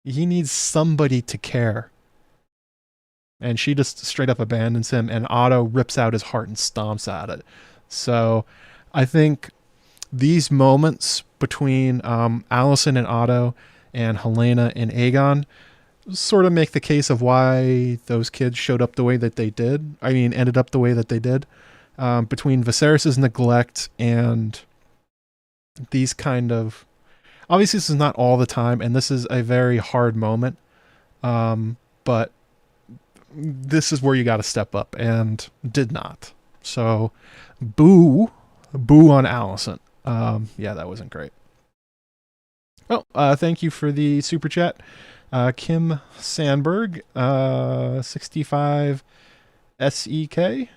He needs somebody to care. And she just straight up abandons him, and Otto rips out his heart and stomps at it. So I think these moments between Alicent and Otto and Helaena and Aegon sort of make the case of why those kids showed up the way that they did. I mean, ended up the way that they did. Between Viserys' neglect and these kind of... Obviously, this is not all the time, and this is a very hard moment. But this is where you got to step up, and did not. So, boo on Alicent. Yeah, that wasn't great. Oh, thank you for the super chat. Kim Sandberg, 65 SEK.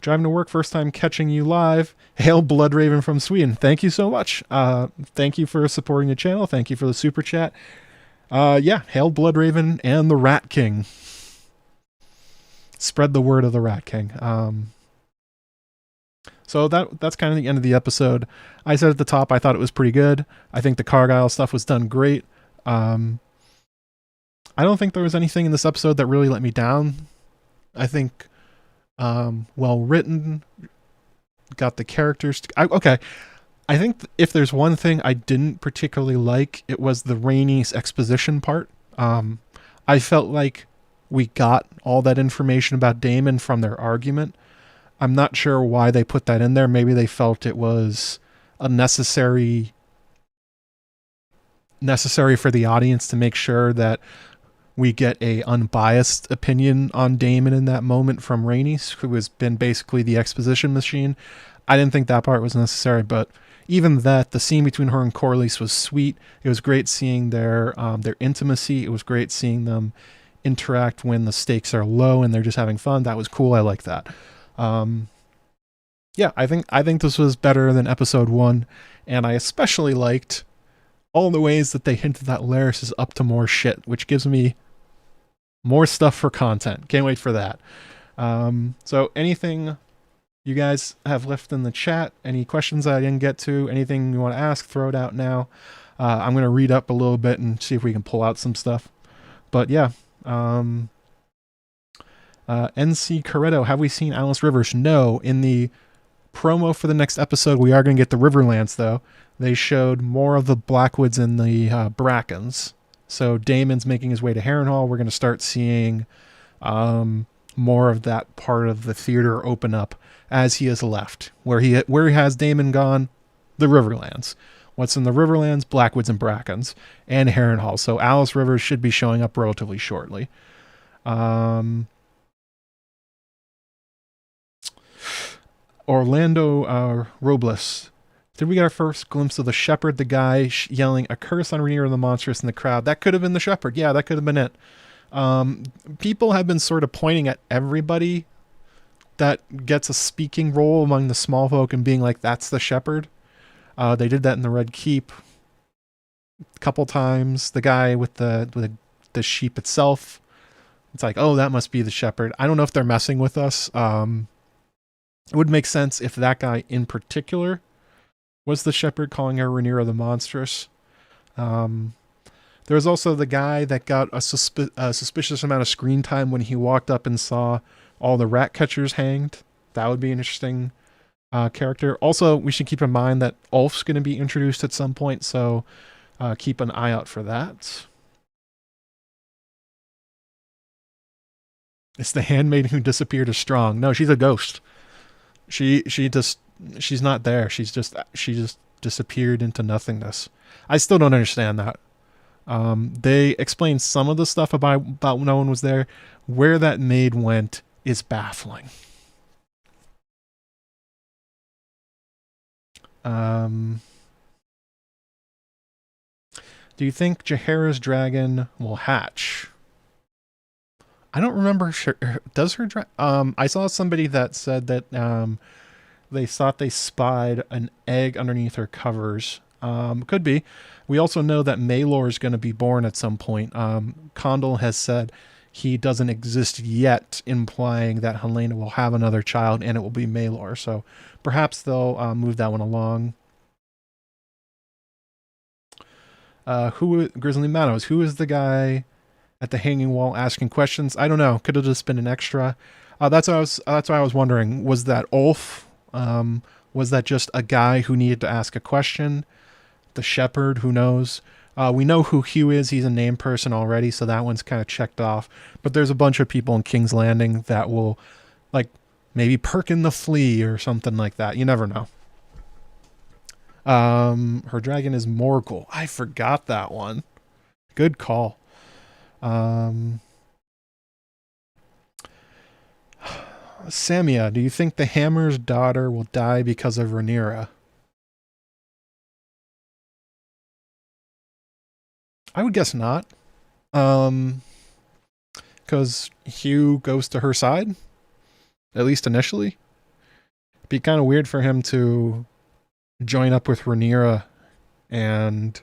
Driving to work, first time catching you live. Hail Bloodraven from Sweden. Thank you so much. Thank you for supporting the channel. Thank you for the super chat. Yeah, hail Bloodraven and the Rat King. Spread the word of the Rat King. So that's kind of the end of the episode. I said at the top, I thought it was pretty good. I think the Cargyle stuff was done great. I don't think there was anything in this episode that really let me down. I think well written, got the characters. Okay. I think if there's one thing I didn't particularly like, it was the Rhaenys exposition part. I felt like we got all that information about Daemon from their argument. I'm not sure why they put that in there. Maybe they felt it was a necessary for the audience to make sure that we get a unbiased opinion on Daemon in that moment from Rhaenys, who has been basically the exposition machine. I didn't think that part was necessary, but even that, the scene between her and Corlys was sweet. It was great seeing their intimacy. It was great seeing them interact when the stakes are low and they're just having fun. That was cool. I like that. Yeah, I think this was better than episode 1, and I especially liked all the ways that they hinted that Larys is up to more shit, which gives me more stuff for content. Can't wait for that. So anything you guys have left in the chat, any questions I didn't get to, anything you want to ask, throw it out now. I'm going to read up a little bit and see if we can pull out some stuff. But yeah, NC Corretto, have we seen Alice Rivers? No. In the promo for the next episode, we are going to get the Riverlands, though. They showed more of the Blackwoods and the Brackens. So Daemon's making his way to Harrenhal. We're going to start seeing More of that part of the theater open up as he has left. Where he has Daemon gone, the Riverlands. What's in the Riverlands? Blackwoods and Brackens and Harrenhal. So Alice Rivers should be showing up relatively shortly. Orlando Robles. Did we get our first glimpse of the shepherd, the guy yelling a curse on Rhaenyra and the monstrous in the crowd? That could have been the shepherd. Yeah, that could have been it. People have been sort of pointing at everybody that gets a speaking role among the small folk and being like, that's the shepherd. They did that in the Red Keep a couple times. The guy with the sheep itself. It's like, oh, that must be the shepherd. I don't know if they're messing with us. It would make sense if that guy in particular was the shepherd, calling her Rhaenyra the monstrous. There was also the guy that got a suspicious amount of screen time when he walked up and saw all the rat catchers hanged. That would be an interesting character. Also, we should keep in mind that Ulf's going to be introduced at some point, so keep an eye out for that. It's the handmaid who disappeared as strong. No, she's a ghost. She's not there. She just disappeared into nothingness. I still don't understand that. They explained some of the stuff about no one was there. Where that maid went is baffling. Do you think Jaehaerys' dragon will hatch? I don't remember. Does her I saw somebody that said that they thought they spied an egg underneath her covers. Could be. We also know that Maelor is going to be born at some point. Condal has said he doesn't exist yet, implying that Helaena will have another child and it will be Maelor. So perhaps they'll move that one along. Grizzly Manos? Who is the guy at the hanging wall asking questions? I don't know. Could have just been an extra. That's what I was wondering. Was that Ulf? Was that just a guy who needed to ask a question? The shepherd? Who knows? We know who Hugh is. He's a named person already, so that one's kind of checked off. But there's a bunch of people in King's Landing that will, like, maybe Perkin the Flea or something like that. You never know. Her dragon is Morgul. I forgot that one. Good call. Samia, do you think the Hammer's daughter will die because of Rhaenyra? I would guess not. Because Hugh goes to her side, at least initially. It'd be kind of weird for him to join up with Rhaenyra, and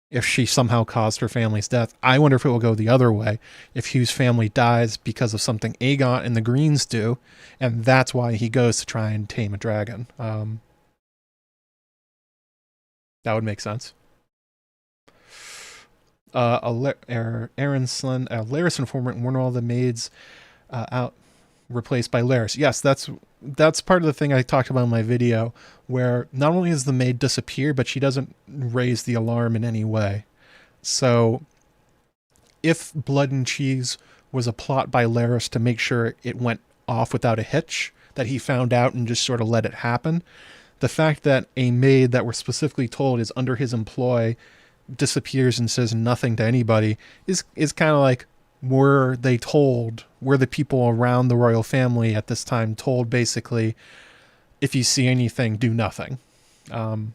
if she somehow caused her family's death. I wonder if it will go the other way. If Hugh's family dies because of something Aegon and the Greens do, and that's why he goes to try and tame a dragon. That would make sense. Larys informant warned all the maids out, replaced by Larys. Yes, that's part of the thing I talked about in my video, where not only does the maid disappear, but she doesn't raise the alarm in any way. So if Blood and Cheese was a plot by Larys to make sure it went off without a hitch, that he found out and just sort of let it happen, the fact that a maid that we're specifically told is under his employ disappears and says nothing to anybody is kind of like, were the people around the royal family at this time told basically, if you see anything, do nothing? That'd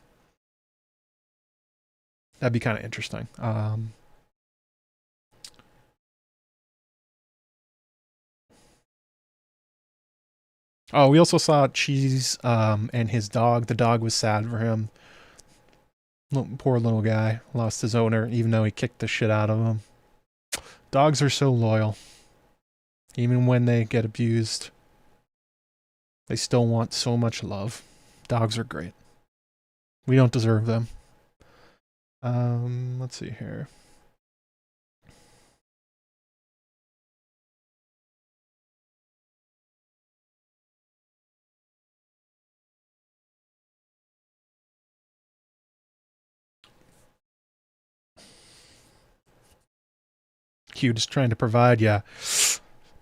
be kind of interesting. Oh, we also saw Cheese and his dog. The dog was sad for him. Poor little guy. Lost his owner, even though he kicked the shit out of him. Dogs are so loyal. Even when they get abused, they still want so much love. Dogs are great. We don't deserve them. Let's see here. Hugh just trying to provide, yeah.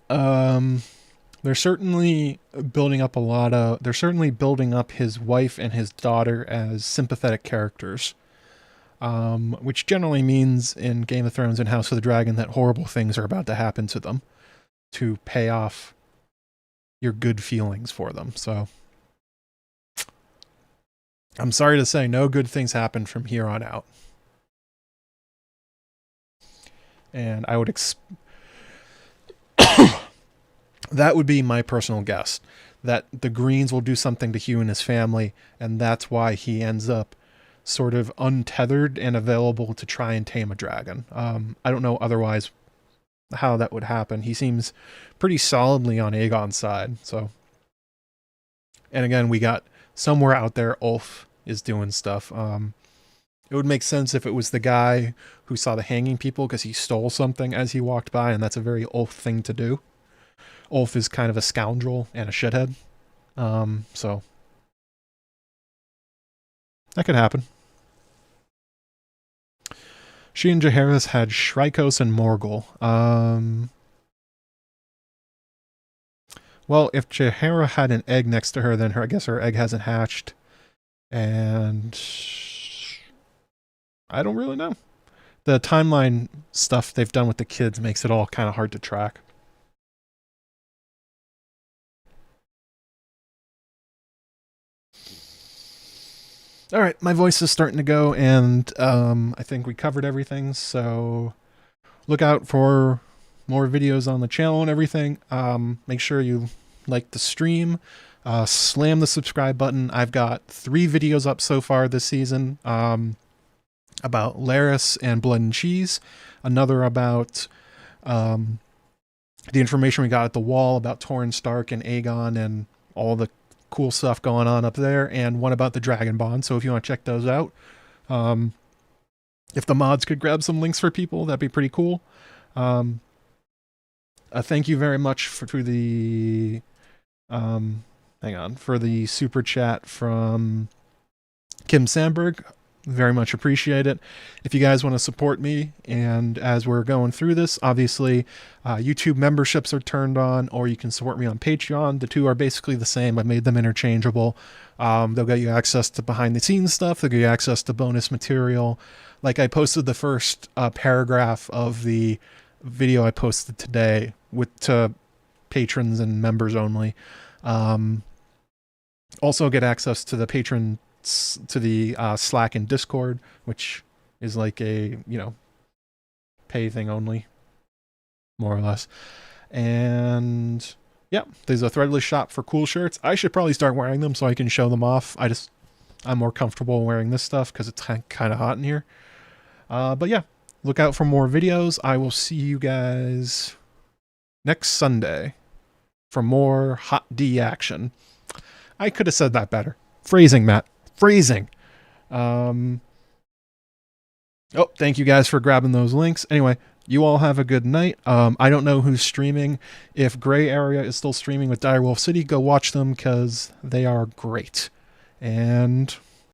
They're certainly building up they're certainly building up his wife and his daughter as sympathetic characters. Which generally means in Game of Thrones and House of the Dragon that horrible things are about to happen to them to pay off your good feelings for them. So I'm sorry to say no good things happen from here on out. And I would that would be my personal guess, that the Greens will do something to Hugh and his family, and that's why he ends up sort of untethered and available to try and tame a dragon. I don't know otherwise how that would happen. He seems pretty solidly on Aegon's side. So, and again, we got somewhere out there, Ulf is doing stuff. It would make sense if it was the guy who saw the hanging people because he stole something as he walked by, and that's a very Ulf thing to do. Ulf is kind of a scoundrel and a shithead. So that could happen. She and Jacaerys had Shrykos and Morgul. Well, if Jacaerys had an egg next to her, then I guess her egg hasn't hatched. And I don't really know. The timeline stuff they've done with the kids makes it all kind of hard to track. All right, my voice is starting to go, and I think we covered everything, so look out for more videos on the channel and everything. Make sure you like the stream, slam the subscribe button. I've got 3 videos up so far this season, about Larys and Blood and Cheese, another about the information we got at the wall about Torrhen Stark and Aegon and all the cool stuff going on up there, and one about the Dragon Bond. So if you want to check those out, if the mods could grab some links for people, that'd be pretty cool. Thank you very much for the for the super chat from Kim Sandberg. Very much appreciate it. If you guys want to support me, and as we're going through this, obviously YouTube memberships are turned on, or you can support me on Patreon. The two are basically the same. I made them interchangeable. They'll get you access to behind the scenes stuff. They'll get you access to bonus material. Like I posted the first paragraph of the video I posted today to patrons and members only. Also get access to the patron to the Slack and Discord, which is like a, pay thing only, more or less. And yeah, there's a threadless shop for cool shirts. I should probably start wearing them so I can show them off. I'm more comfortable wearing this stuff because it's kind of hot in here. But yeah, look out for more videos. I will see you guys next Sunday for more Hot D action. I could have said that better. Phrasing, Matt. Phrasing. Oh, thank you guys for grabbing those links. Anyway, you all have a good night. I don't know who's streaming. If Gray Area is still streaming with Direwolf City, go watch them because they are great. And